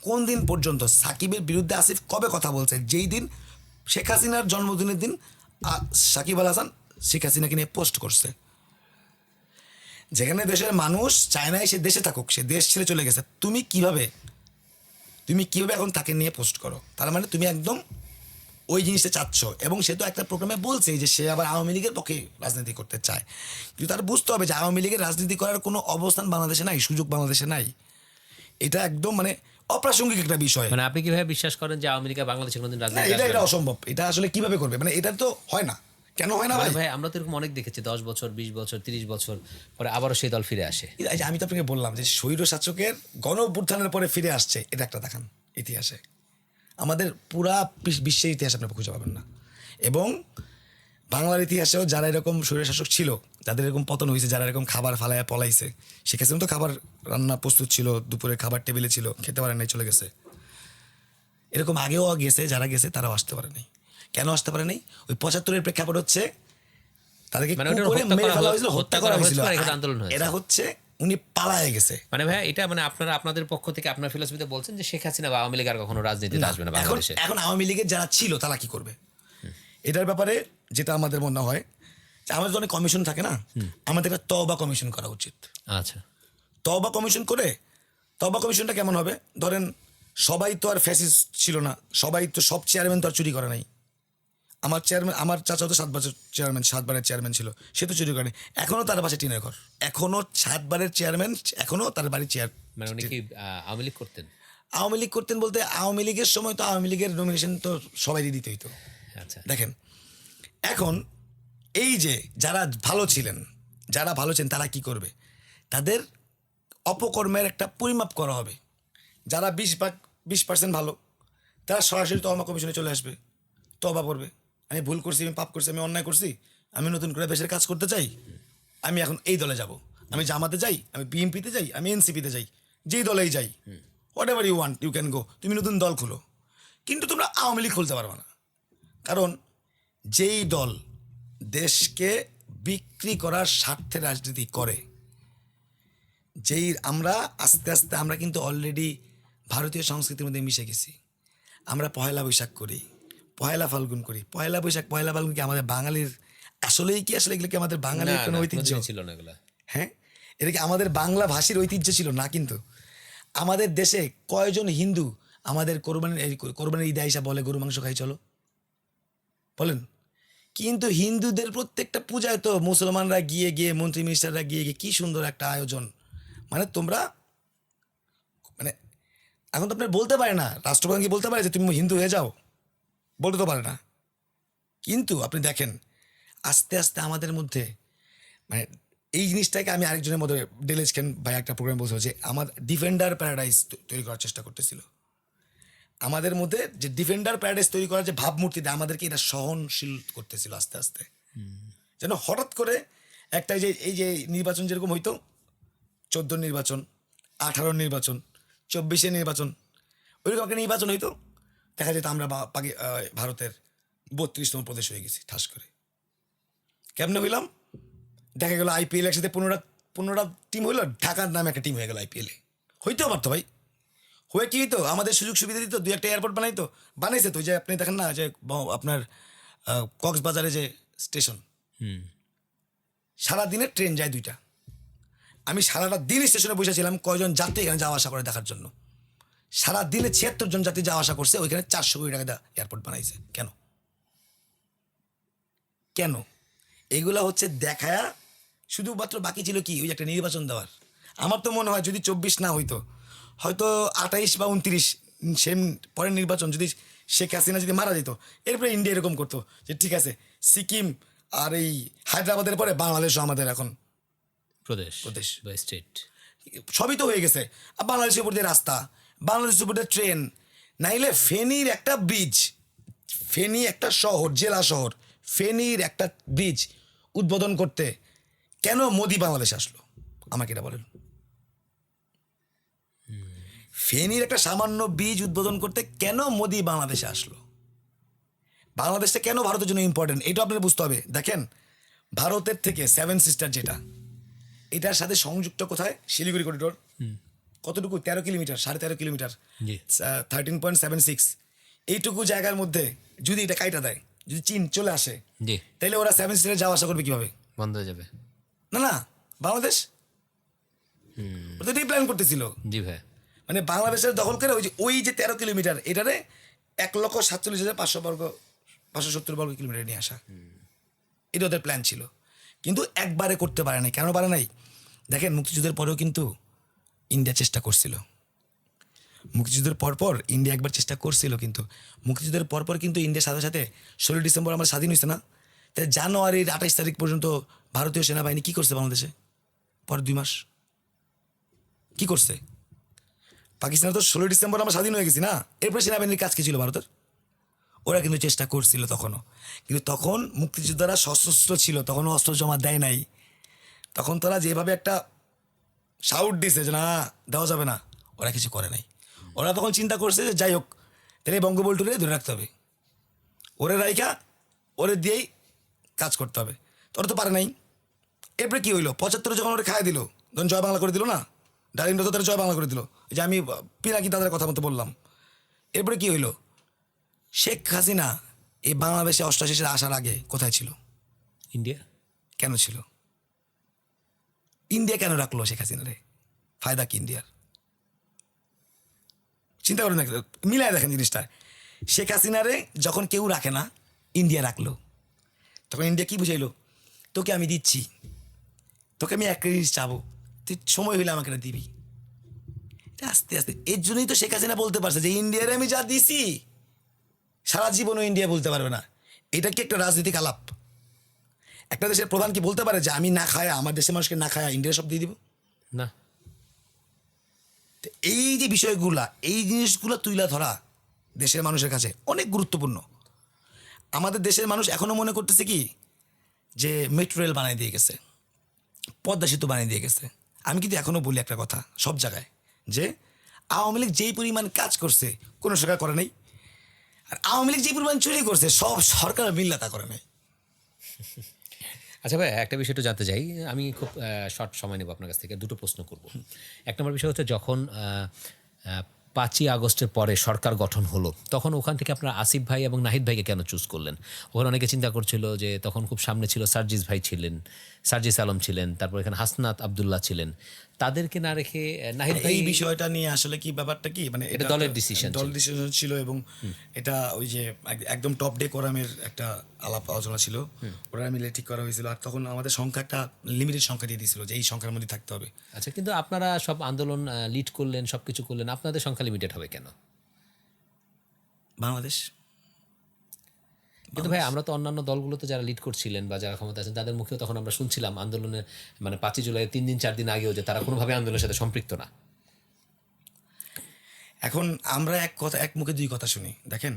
কোন দিন পর্যন্ত সাকিবের বিরুদ্ধে আসিফ কবে কথা বলছে, যেই দিন শেখ হাসিনার জন্মদিনের দিন সাকিব আল হাসান শেখ হাসিনাকে নিয়ে পোস্ট করছে। যেখানে দেশের মানুষ চায় না সে দেশে থাকুক, সে দেশ ছেড়ে চলে গেছে, তুমি কিভাবে এখন তাকে নিয়ে পোস্ট করো? তার মানে তুমি একদম ওই জিনিসটা চাচ্ছ। এবং সে তো একটা প্রোগ্রামে বলছে যে সে আবার আওয়ামী লীগের পক্ষে রাজনীতি করতে চায়, কিন্তু তার বুঝতে হবে যে আওয়ামী লীগের রাজনীতি করার কোনো অবস্থান বাংলাদেশে নাই, সুযোগ বাংলাদেশে নাই। এটা একদম মানে অপ্রাসঙ্গিক একটা বিষয়।
মানে আপনি কিভাবে বিশ্বাস করেন যে আওয়ামী লীগ বাংলাদেশে কোনোদিন
না,
রাজনীতি
এটা
আসবে না?
অসম্ভব। এটা আসলে কিভাবে করবে, মানে এটা তো হয় না। কেন হয় না ভাই?
মানে ভাই, আমরা তো এরকম অনেক দেখেছি, 10 বছর 20 বছর 30 বছর পরে আবারও সেই দল ফিরে আসে।
এই যে আমি তো আপনাকে বললাম যে স্বৈর শাসকের গণ অভ্যুত্থানের পরে ফিরে আসছে, এটা একটা দেখান ইতিহাসে। আমাদের পুরা বিশ্বের ইতিহাসে আপনি খুঁজে পাবেন না। এবং বাংলার ইতিহাসেও যারা এরকম স্বৈরশাসক ছিল, যাদের এরকম পতন হয়েছে, যারা এরকম খাবার ফালায় পলাইছে, শেখ হাসিনা তো খাবার রান্না প্রস্তুত ছিল, দুপুরে খাবার টেবিলে ছিল, খেতে পারে নাই, চলে গেছে। এরকম আগেও গেছে, যারা গেছে তারাও আসতে পারে নাই। কেন আসতে পারে নাই? ওই 75-এর প্রেক্ষাপট হচ্ছে তাদেরকে
মানে
কু
ওটা
করে
হত্যা
মেরে
করা
ফেলা
হয়েছিল,
হয়েছিল, হত্যা করা হয়েছিল।
আর এখানে আন্দোলন হয়েছে।
এরা হচ্ছে উনি পালায়ে গেছে।
মানে ভাই, এটা মানে আপনারা আপনাদের পক্ষ থেকে আপনার ফিলোসফিতে বলছেন যে শেখ হাসিনা বা আওয়ামী লীগ আর কখনো রাজনীতিতে আসবে না বাংলাদেশে।
এখন আওয়ামী লীগের যারা ছিল তারা কি করবে, এটার ব্যাপারে যেটা আমাদের মনে হয় যে আমাদের অনেক কমিশন থাকে না, আমাদের একটা তওবা কমিশন করা উচিত।
আচ্ছা,
তওবা কমিশন করে, তওবা কমিশনটা কেমন হবে, ধরেন সবাই তো আর ফ্যাসিস্ট ছিল না, সবাই তো সব চেয়ারম্যান তো আর চুরি করে নাই। আমার চাচা তো 7 বছর চেয়ারম্যান, 7 বারের চেয়ারম্যান ছিল, সে তো চুরি করেনি, এখনও তার পাশে টিনের ঘর, এখনও 7 বারের চেয়ারম্যান, এখনও তার বাড়ির চেয়ার।
মানে উনি কি আওয়ামী লীগ করতেন?
আওয়ামী লীগ করতেন বলতে আওয়ামী লীগের সময় তো আওয়ামী লীগের নমিনেশন তো সবাই দিতে হইতো।
আচ্ছা,
দেখেন এখন এই যে যারা ভালো ছিলেন তারা কি করবে, তাদের অপকর্মের একটা পরিমাপ করা হবে। যারা 20% ভালো, তারা সরাসরি তওবা কমিশনে চলে আসবে, তওবা করবে, আমি ভুল করছি, আমি পাপ করছি, আমি অন্যায় করছি, আমি নতুন করে দেশের কাজ করতে চাই, আমি এখন এই দলে যাব, আমি জামাতে যাই, আমি বিএনপিতে যাই, আমি এনসিপিতে যাই, যেই দলেই যাই, whatever you want you can go, তুমি নতুন দল খুলো। কিন্তু তোমরা আওয়ামী লীগ খুলতে পারবে না, কারণ যেই দল দেশকে বিক্রি করার স্বার্থে রাজনীতি করে, আমরা আস্তে আস্তে আমরা কিন্তু অলরেডি ভারতীয় সংস্কৃতির মধ্যে মিশে গেছি। আমরা পয়লা বৈশাখ করি, পয়লা ফাল্গুন করি, পয়লা বৈশাখ পয়লা ফাল্গুন কি আমাদের বাঙালির আসলেই কি, আসলে এগুলো কি আমাদের বাঙালির কোনো ঐতিহ্য
ছিল না এগুলা?
হ্যাঁ, এটা কি আমাদের বাংলা ভাষীর ঐতিহ্য ছিল না? কিন্তু আমাদের দেশে কয়জন হিন্দু আমাদের কোরবানির ঈদ আইসা বলে গরু মাংস খাই চলো, বলেন? কিন্তু হিন্দুদের প্রত্যেকটা পূজায় তো মুসলমানরা গিয়ে মন্ত্রী মিনিস্টাররা গিয়ে কি সুন্দর একটা আয়োজন। মানে তোমরা মানে এখন তো আপনার বলতে পারে না, রাষ্ট্রপ্রধান কি বলতে পারে যে তুমি হিন্দু হয়ে যাও? বলতে তো পারে না। কিন্তু আপনি দেখেন আস্তে আস্তে আমাদের মধ্যে মানে এই জিনিসটাকে আমি আরেকজনের মধ্যে ডেলেজ খান ভাই একটা প্রোগ্রাম বলছিল যে আমার ডিফেন্ডার প্যারাডাইস তৈরি করার চেষ্টা করতেছিল। আমাদের মধ্যে যে ডিফেন্ডার প্যারাডাইস তৈরি করার যে ভাবমূর্তিটা, আমাদেরকে এটা সহনশীল করতেছিল আস্তে আস্তে। যেন হঠাৎ করে একটা এই যে নির্বাচন যেরকম হইতো, 14 নির্বাচন, 18 নির্বাচন, 24 নির্বাচন, ওইরকম একটা নির্বাচন হইতো, দেখা যেত আমরা ভারতের 32তম প্রদেশ হয়ে গেছি ঠাস করে। কেমনে হইলাম? দেখা গেল আইপিএল একসাথে 15টা টিম হইলো, ঢাকার নামে একটা টিম হয়ে গেল আইপিএলে। হইতেও পারতো ভাই, হয়ে কি হইতো, আমাদের সুযোগ সুবিধা দিত, 2-1টা এয়ারপোর্ট বানাইছে তো, যে আপনি দেখেন না যে আপনার কক্সবাজারে যে স্টেশন, সারাদিনের ট্রেন যায় 2টা। আমি সারাটা দিন স্টেশনে বসেছিলাম কয়জন যাত্রী এখানে যাওয়া আসা করে দেখার জন্য। সারাদিনে 76 জন যাত্রী যাওয়া আসা করছে, ওইখানে 400 কোটি টাকা এয়ারপোর্ট বানাইছে। কেন? কেন? এগুলা হচ্ছে দেখায়া, শুধুমাত্র বাকি ছিল কি ওই একটা নির্বাচন দেওয়ার। আমার তো মনে হয় যদি 24 না হইতো, হয়তো 28 বা 29 সেম পরের নির্বাচন, যদি শেখ হাসিনা যদি মারা যেত, এরপরে ইন্ডিয়া এরকম করতো যে ঠিক আছে সিকিম আর এই হায়দ্রাবাদের পরে বাংলাদেশও আমাদের এখন
প্রদেশ বা স্টেট
সবই তো হয়ে গেছে। আর বাংলাদেশের উপর দিয়ে রাস্তা, বাংলাদেশের উপর দিয়ে ট্রেন, নাইলে ফেনীর একটা ব্রিজ, ফেনী একটা শহর, জেলা শহর, ফেনীর একটা ব্রিজ উদ্বোধন করতে কেন মোদি বাংলাদেশে আসলো? আমাকে এটা বলেন। ফেনীর একটা সামান্য ব্রিজ উদ্বোধন করতে কেন মোদি বাংলাদেশে আসলো? বাংলাদেশটা কেন ভারতের জন্য ইম্পর্টেন্ট এটা আপনার বুঝতে হবে। দেখেন, ভারতের থেকে 7 সিস্টার যেটা, এটার সাথে সংযুক্ত কোথায়? শিলিগুড়ি করিডোর। কতটুকু? 13 কিলোমিটার, 13.5 কিলোমিটার, 13.76। এইটুকু জায়গার মধ্যে যদি এটা কাইটা দেয়, যদি চীন চলে আসে,
জি,
তাহলে ওরা 7 সিস্টারে যাওয়া আসা করবে কিভাবে?
বন্ধ হয়ে যাবে।
না, বাংলাদেশ ওটা প্ল্যান করতেছিল।
জি ভাই,
মানে বাংলাদেশের দখল করে ওই যে 13 কিলোমিটার, এটারে 1,47,570 বর্গ কিলোমিটার নিয়ে আসা, এটা ওদের প্ল্যান ছিল। কিন্তু একবারে করতে পারে নাই। কেন পারে নাই? দেখেন, মুক্তিযুদ্ধের পরেও কিন্তু ইন্ডিয়া চেষ্টা করছিল। মুক্তিযুদ্ধের পরপর ইন্ডিয়া একবার চেষ্টা করছিল, কিন্তু মুক্তিযুদ্ধের পরপর কিন্তু ইন্ডিয়ার সাথে সাথে 16 ডিসেম্বর আমরা স্বাধীন হয়েছে না? তাই জানুয়ারির 28 তারিখ পর্যন্ত ভারতীয় সেনাবাহিনী কী করছে বাংলাদেশে? পরে 2 মাস কি করছে? পাকিস্তানে তো 16 ডিসেম্বর আমরা স্বাধীন হয়ে গেছি না, এরপরে সেনাবাহিনীর কাজ কী ছিল ভারতের? ওরা কিন্তু চেষ্টা করছিল তখনও, কিন্তু তখন মুক্তিযোদ্ধারা সশস্ত্র ছিল, তখনও অস্ত্র জমা দেয় নাই। তখন তারা যেভাবে একটা শাউট দিছে যে না দেওয়া যাবে না, ওরা কিছু করে নাই। ওরা তখন চিন্তা করছে যে যাই হোক, তাহলে বঙ্গবন্ধুরে ধরে রাখতে হবে, ওরে রাইখা ওরে দিয়েই কাজ করতে হবে। তোরা তো পারে নাই। এরপরে কী হইলো? 75 যখন ওরা খায় দিল, তখন জয় বাংলা করে দিল না, ডালিমরা তো তারা জয় বাংলা করে দিল, যে আমি পিনাকি দাদার কথা মতো বললাম। এরপরে কী হইলো? শেখ হাসিনা এই বাংলাদেশে 88 সালে আসার আগে কোথায় ছিল?
ইন্ডিয়া
কেন ছিল? ইন্ডিয়া কেন রাখলো শেখ হাসিনারে? ফায়দা কি ইন্ডিয়ার? চিন্তা করেন, মিলায় দেখেন জিনিসটা। শেখ হাসিনারে যখন কেউ রাখে না, ইন্ডিয়া রাখলো, তখন ইন্ডিয়া কি বুঝাইলো? তোকে আমি দিচ্ছি, তোকে আমি একটা জিনিস চাবো, তুই সময় হইলে আমাকে এটা দিবি। এটা আস্তে আস্তে, এর জন্যই তো শেখ হাসিনা বলতে পারছে যে ইন্ডিয়ারে আমি যা দিছি সারা জীবনও ইন্ডিয়া বলতে পারবে না। এটা কি একটা রাজনৈতিক আলাপ? একটা দেশের প্রধান কি বলতে পারে যে আমি না খায়া, আমার দেশের মানুষকে না খায়া ইন্ডিয়া সব দিয়ে দিব?
না।
তো এই যে বিষয়গুলা, এই জিনিসগুলো তুইলা ধরা দেশের মানুষের কাছে অনেক গুরুত্বপূর্ণ। আমাদের দেশের মানুষ এখনও মনে করতেছে কি যে মেট্রো রেল বানিয়ে দিয়ে গেছে, পদ্মা সেতু বানিয়ে দিয়ে গেছে। আমি কিন্তু এখনও বলি একটা কথা সব জায়গায়, যে আওয়ামী লীগ যেই পরিমাণ কাজ করছে কোনো সরকার করে নাই, আর আওয়ামী লীগ যেই পরিমাণ চুরি করছে সব সরকার মিল্লা তা করে নাই।
আচ্ছা ভাই, একটা বিষয় একটু জানতে চাই। আমি খুব শর্ট সময় নেব আপনার কাছ থেকে, দুটো প্রশ্ন করব। এক নম্বর বিষয় হচ্ছে, যখন 5ই আগস্টের পরে সরকার গঠন হলো, তখন ওখান থেকে আপনারা আসিফ ভাই এবং নাহিদ ভাইকে কেন চুজ করলেন? ওখানে অনেকে চিন্তা করছিল যে তখন খুব সামনে ছিল সার্জিস ভাই ছিলেন, সার্জিস আলম ছিলেন, তারপর এখানে হাসনাত আবদুল্লাহ ছিলেন, তাদেরকে না রেখে নাহিদ ভাই।
এই বিষয়টা নিয়ে আসলে কি ব্যাপারটা কি, মানে
এটা দলের ডিসিশন
ছিল, এবং এটা ওই যে একদম টপ ডে কোরামের একটা আলাপ আলোচনা ছিল, ওরা মিলে ঠিক করা হয়েছিল। আর তখন আমাদের সংখ্যা একটা লিমিটেড সংখ্যা দিয়ে দিয়েছিল যে এই সংখ্যার মধ্যে থাকতে হবে।
আচ্ছা, কিন্তু আপনারা সব আন্দোলন লিড করলেন, সব কিছু করলেন, আপনাদের সংখ্যা লিমিটেড হবে কেন?
বাংলাদেশ।
কিন্তু ভাই, আমরা তো অন্যান্য দলগুলোতে যারা লিড করছিলেন বা যারা ক্ষমতা আছেন তাদের মুখেও তখন আমরা শুনছিলাম আন্দোলনের, মানে 5ই জুলাই 3 দিন 4 দিন আগেও, যে তারা কোনোভাবে আন্দোলনের সাথে সম্পৃক্ত না।
এখন আমরা এক মুখে দুই কথা শুনি। দেখেন,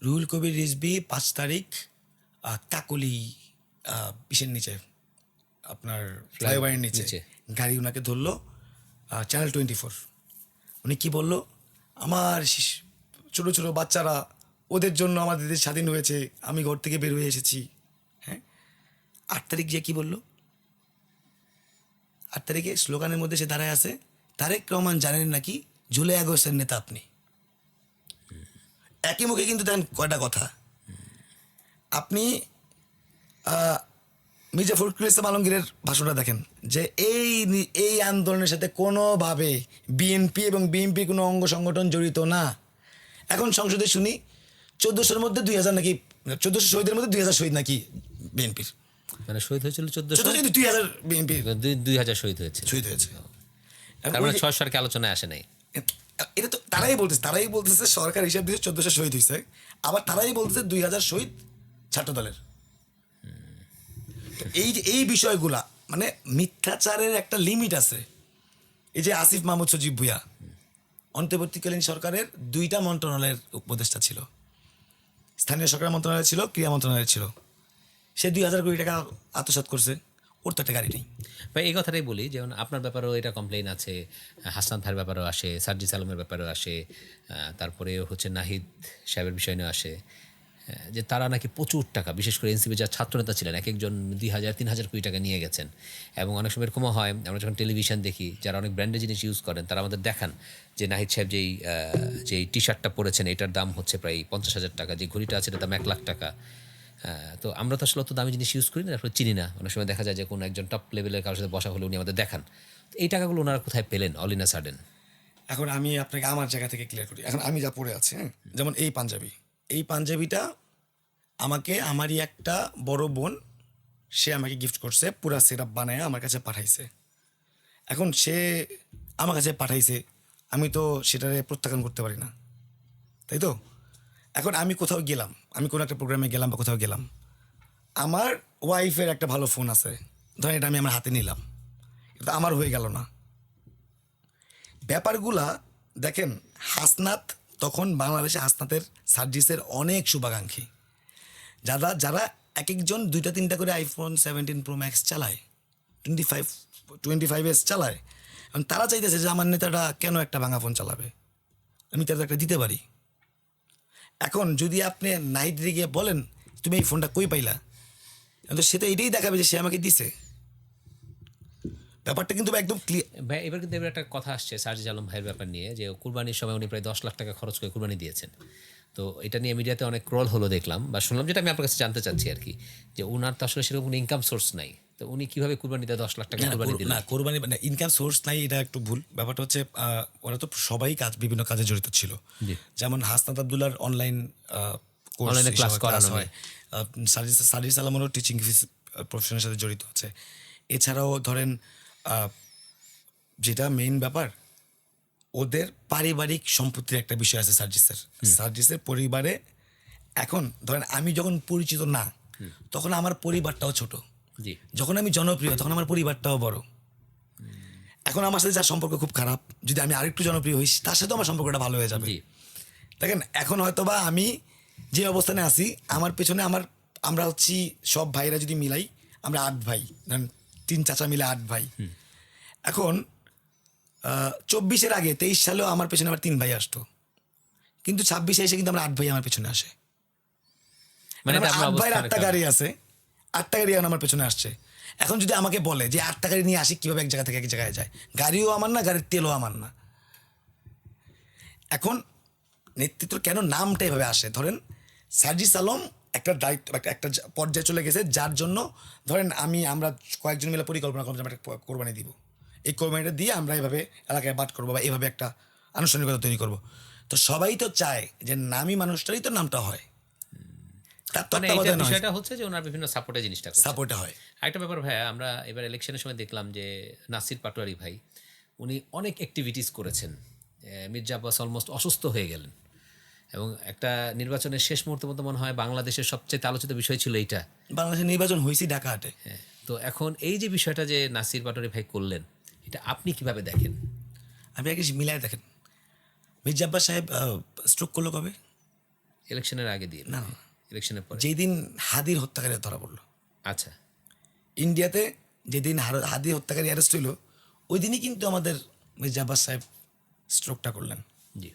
রুহুল কবির রিজভী 5 তারিখ কাকলি পিসের নিচে, আপনার ফ্লাইওভারের নিচে গাড়ি ওনাকে ধরলো, চ্যানেল 24। উনি কি বললো? আমার ছোট ছোট বাচ্চারা, ওদের জন্য আমাদের দেশ স্বাধীন হয়েছে, আমি ঘর থেকে বের হয়ে এসেছি। হ্যাঁ, 8 তারিখ যে কি বললো, 8 তারিখে স্লোগানের মধ্যে সে দাঁড়ায় আছে, তারেক রহমান জানেন নাকি জুলাই আগস্টের নেতা আপনি। একই মুখে কিন্তু দেখেন কয়টা কথা। আপনি মির্জা ফখরুল ইসলাম আলমগীরের ভাষণটা দেখেন যে এই আন্দোলনের সাথে কোনোভাবে বিএনপি এবং বিএনপির কোনো অঙ্গ সংগঠন জড়িত না। এখন সংসদে শুনি 1400-র মধ্যে 2000 নাকি, 1400 শহীদের মধ্যে 2000 শহীদ নাকি বিএনপির।
মানে শহীদ হয়েছিল 1400,
2000 বিএনপি
2000 শহীদ হয়েছে।
হয়েছে।
তার মানে 600 কি আলোচনায় আসে নাই।
এটা তো তারাই বলতেছে সরকার হিসাব দিয়েছে 1400 শহীদ হয়েছে, আবার তারাই বলতেছে 2000 শহীদ ছাত্র দলের। এই বিষয়গুলা মানে মিথ্যাচারের একটা লিমিট আছে। এই যে আসিফ মাহমুদ সজীব ভুঁইয়া অন্তর্বর্তীকালীন সরকারের 2টা মন্ত্রণালয়ের উপদেষ্টা ছিল, স্থানীয় সরকার মন্ত্রণালয় ছিল, ক্রীড়া মন্ত্রণালয় ছিল। সে 2000 কোটি টাকা আত্মসাৎ করছে, ওর তো একটা গাড়ি নেই।
ভাই এই কথাটাই বলি, যেমন আপনার ব্যাপারেও এটা কমপ্লেইন আছে, হাসান ভাইয়ের ব্যাপারেও আসে, সার্জিস আলমের ব্যাপারেও আসে, তারপরে হচ্ছে নাহিদ সাহেবের বিষয় নিয়ে আসে, যে তারা নাকি প্রচুর টাকা, বিশেষ করে এনসিপি যারা ছাত্রনেতা ছিলেন, এক একজন 2000-3000 কোটি টাকা নিয়ে গেছেন। এবং অনেক সময় এরকমও হয়, আমরা যখন টেলিভিশন দেখি, যারা অনেক ব্র্যান্ডের জিনিস ইউজ করেন, তারা আমাদের দেখান যে নাহিদ সাহেব যেই টি শার্টটা পরেছেন এটার দাম হচ্ছে প্রায় 50,000 টাকা, যে ঘড়িটা আছে এটার দাম 1 লাখ টাকা। তো আমরা তো আসলে অত দামি জিনিস ইউজ করি না, আসলে চিনি না। অনেক সময় দেখা যায় যে কোনো একজন টপ লেভেলের কারোর সাথে বসা হলে উনি আমাদের দেখান। তো এই টাকাগুলো ওনারা কোথায় পেলেন অল ইন আ সাডেন?
এখন আমি আপনাকে আমার জায়গা থেকে ক্লিয়ার করি। এখন আমি যা পরে আছি, যেমন এই পাঞ্জাবিটা আমাকে আমারই একটা বড় বোন, সে আমাকে গিফট করছে, পুরা সিরাপ বানায় আমার কাছে পাঠাইছে। এখন সে আমার কাছে পাঠাইছে, আমি তো সেটারে প্রত্যাখ্যান করতে পারি না, তাই তো? এখন আমি কোথাও গেলাম, আমি কোনো একটা প্রোগ্রামে গেলাম বা কোথাও গেলাম, আমার ওয়াইফের একটা ভালো ফোন আছে, ধরেন এটা আমি আমার হাতে নিলাম, এটা আমার হয়ে গেল না। ব্যাপারগুলা দেখেন, হাসনাত তখন বাংলাদেশে, হাসনাতের সার্জিসের অনেক শুভাকাঙ্ক্ষী, যারা এক একজন 2-3টা করে iPhone 17 Pro Max চালায়, 25S চালায়। এবং তারা চাইতেছে যে আমার নেতাটা কেন একটা ভাঙা ফোন চালাবে, আমি তাদের একটা দিতে পারি। এখন যদি আপনি নাইটে গিয়ে বলেন তুমি এই ফোনটা কই পাইলা, তো সে তো এটাই দেখাবে যে সে আমাকে দিছে। ব্যাপারটা কিন্তু একদম ক্লিয়ার।
ভাই এবার কিন্তু এবার একটা কথা আসছে সার্জিস আলম ভাইয়ের ব্যাপার নিয়ে, যে কুরবানির সময় উনি প্রায় 10 লাখ টাকা খরচ করে কুরবানি দিয়েছেন। তো এটা নিয়ে মিডিয়াতে অনেক ক্রল হলো দেখলাম বা শুনলাম, যেটা আমি আপনার কাছে জানতে চাচ্ছি আর কি, যে ওনার তো আসলে সেরকম ইনকাম সোর্স নাই, তো উনি কিভাবে কুরবানিতে 10 লাখ টাকা কুরবানি দিলেন?
না, কোরবানি মানে ইনকাম সোর্স নাই, এটা একটু ভুল। ব্যাপারটা হচ্ছে ওরা তো সবাই বিভিন্ন কাজে জড়িত ছিল। যেমন হাসনাত আব্দুল্লাহর অনলাইন
ক্লাস করানো হয়,
সার্জিস আলমেরও টিচিং প্রফেশনের সাথে জড়িত আছে। এছাড়াও ধরেন যেটা মেইন ব্যাপার, ওদের পারিবারিক সম্পত্তির একটা বিষয় আছে সার্জিসের পরিবারে। এখন ধরেন আমি যখন পরিচিত না, তখন আমার পরিবারটাও ছোট, যখন আমি জনপ্রিয় তখন আমার পরিবারটাও বড়। এখন আমার সাথে যার সম্পর্ক খুব খারাপ, যদি আমি আরেকটু জনপ্রিয় হই, তার সাথে আমার সম্পর্কটা ভালো হয়ে যাবে। দেখেন এখন হয়তোবা আমি যে অবস্থানে আছি, আমার পেছনে আমরা হচ্ছি সব ভাইরা যদি মিলাই, আমরা 8 ভাই, ধরেন 3 চাচা মিলে 8 ভাই। এখন 24-এর আগে 23 সালেও আমার পেছনে আবার 3 ভাই আসতো, কিন্তু 26-এ এসে কিন্তু আমরা 8 ভাই আমার পেছনে আসে। মানে 8 ভাইয়ের 8টা গাড়ি আছে, 8টা গাড়ি এখন আমার পেছনে আসছে। এখন যদি আমাকে বলে যে 8টা গাড়ি নিয়ে আসি কিভাবে এক জায়গা থেকে এক জায়গায় যায়, গাড়িও আমার না, গাড়ির তেলও আমার না। এখন নেতৃত্ব কেন নামটা এভাবে আসে, ধরেন সার্জিস আলম একটা দায়িত্ব, একটা পর্যায়ে চলে গেছে, যার জন্য ধরেন আমরা কয়েকজন মিলে পরিকল্পনা করবো আমরা একটা কোরবানি দিব, এই কোরবানিটা দিয়ে আমরা এভাবে এলাকায় বাট করবো বা এভাবে একটা আনুষ্ঠানিকতা তৈরি করব। তো সবাই তো চায় যে নামী মানুষটারই তো নামটা হয়।
বিষয়টা হচ্ছে যে ওনার বিভিন্ন সাপোর্টে জিনিসটা
সাপোর্টে হয়।
আরেকটা ব্যাপার ভাইয়া, আমরা এবার ইলেকশনের সময় দেখলাম যে নাসির পাটোয়ারি ভাই উনি অনেক অ্যাক্টিভিটিস করেছেন। মির্জা আব্বাস অলমোস্ট অসুস্থ হয়ে গেলেন, এবং একটা নির্বাচনের শেষ মুহূর্তে মতো মনে হয় বাংলাদেশের সবচেয়ে আলোচিত বিষয় ছিল এইটা।
বাংলাদেশের নির্বাচন হয়েছে ঢাকাহাটে।
হ্যাঁ, তো এখন এই যে বিষয়টা যে নাসির পাটোয়ারি ভাই করলেন, এটা আপনি কিভাবে দেখেন?
আপনি আগে মিলায় দেখেন, মির্জা আব্বাস সাহেব স্ট্রোক করলো কবে?
ইলেকশনের আগে দিয়ে
না,
ইলেকশনের পরে,
যেই দিন হাদির হত্যাকারী ধরা পড়লো।
আচ্ছা,
ইন্ডিয়াতে যেদিন হাদির হত্যাকারী অ্যারেস্ট হইল, ওই দিনই কিন্তু আমাদের মির্জা আব্বাস সাহেব স্ট্রোকটা করলেন।
জি।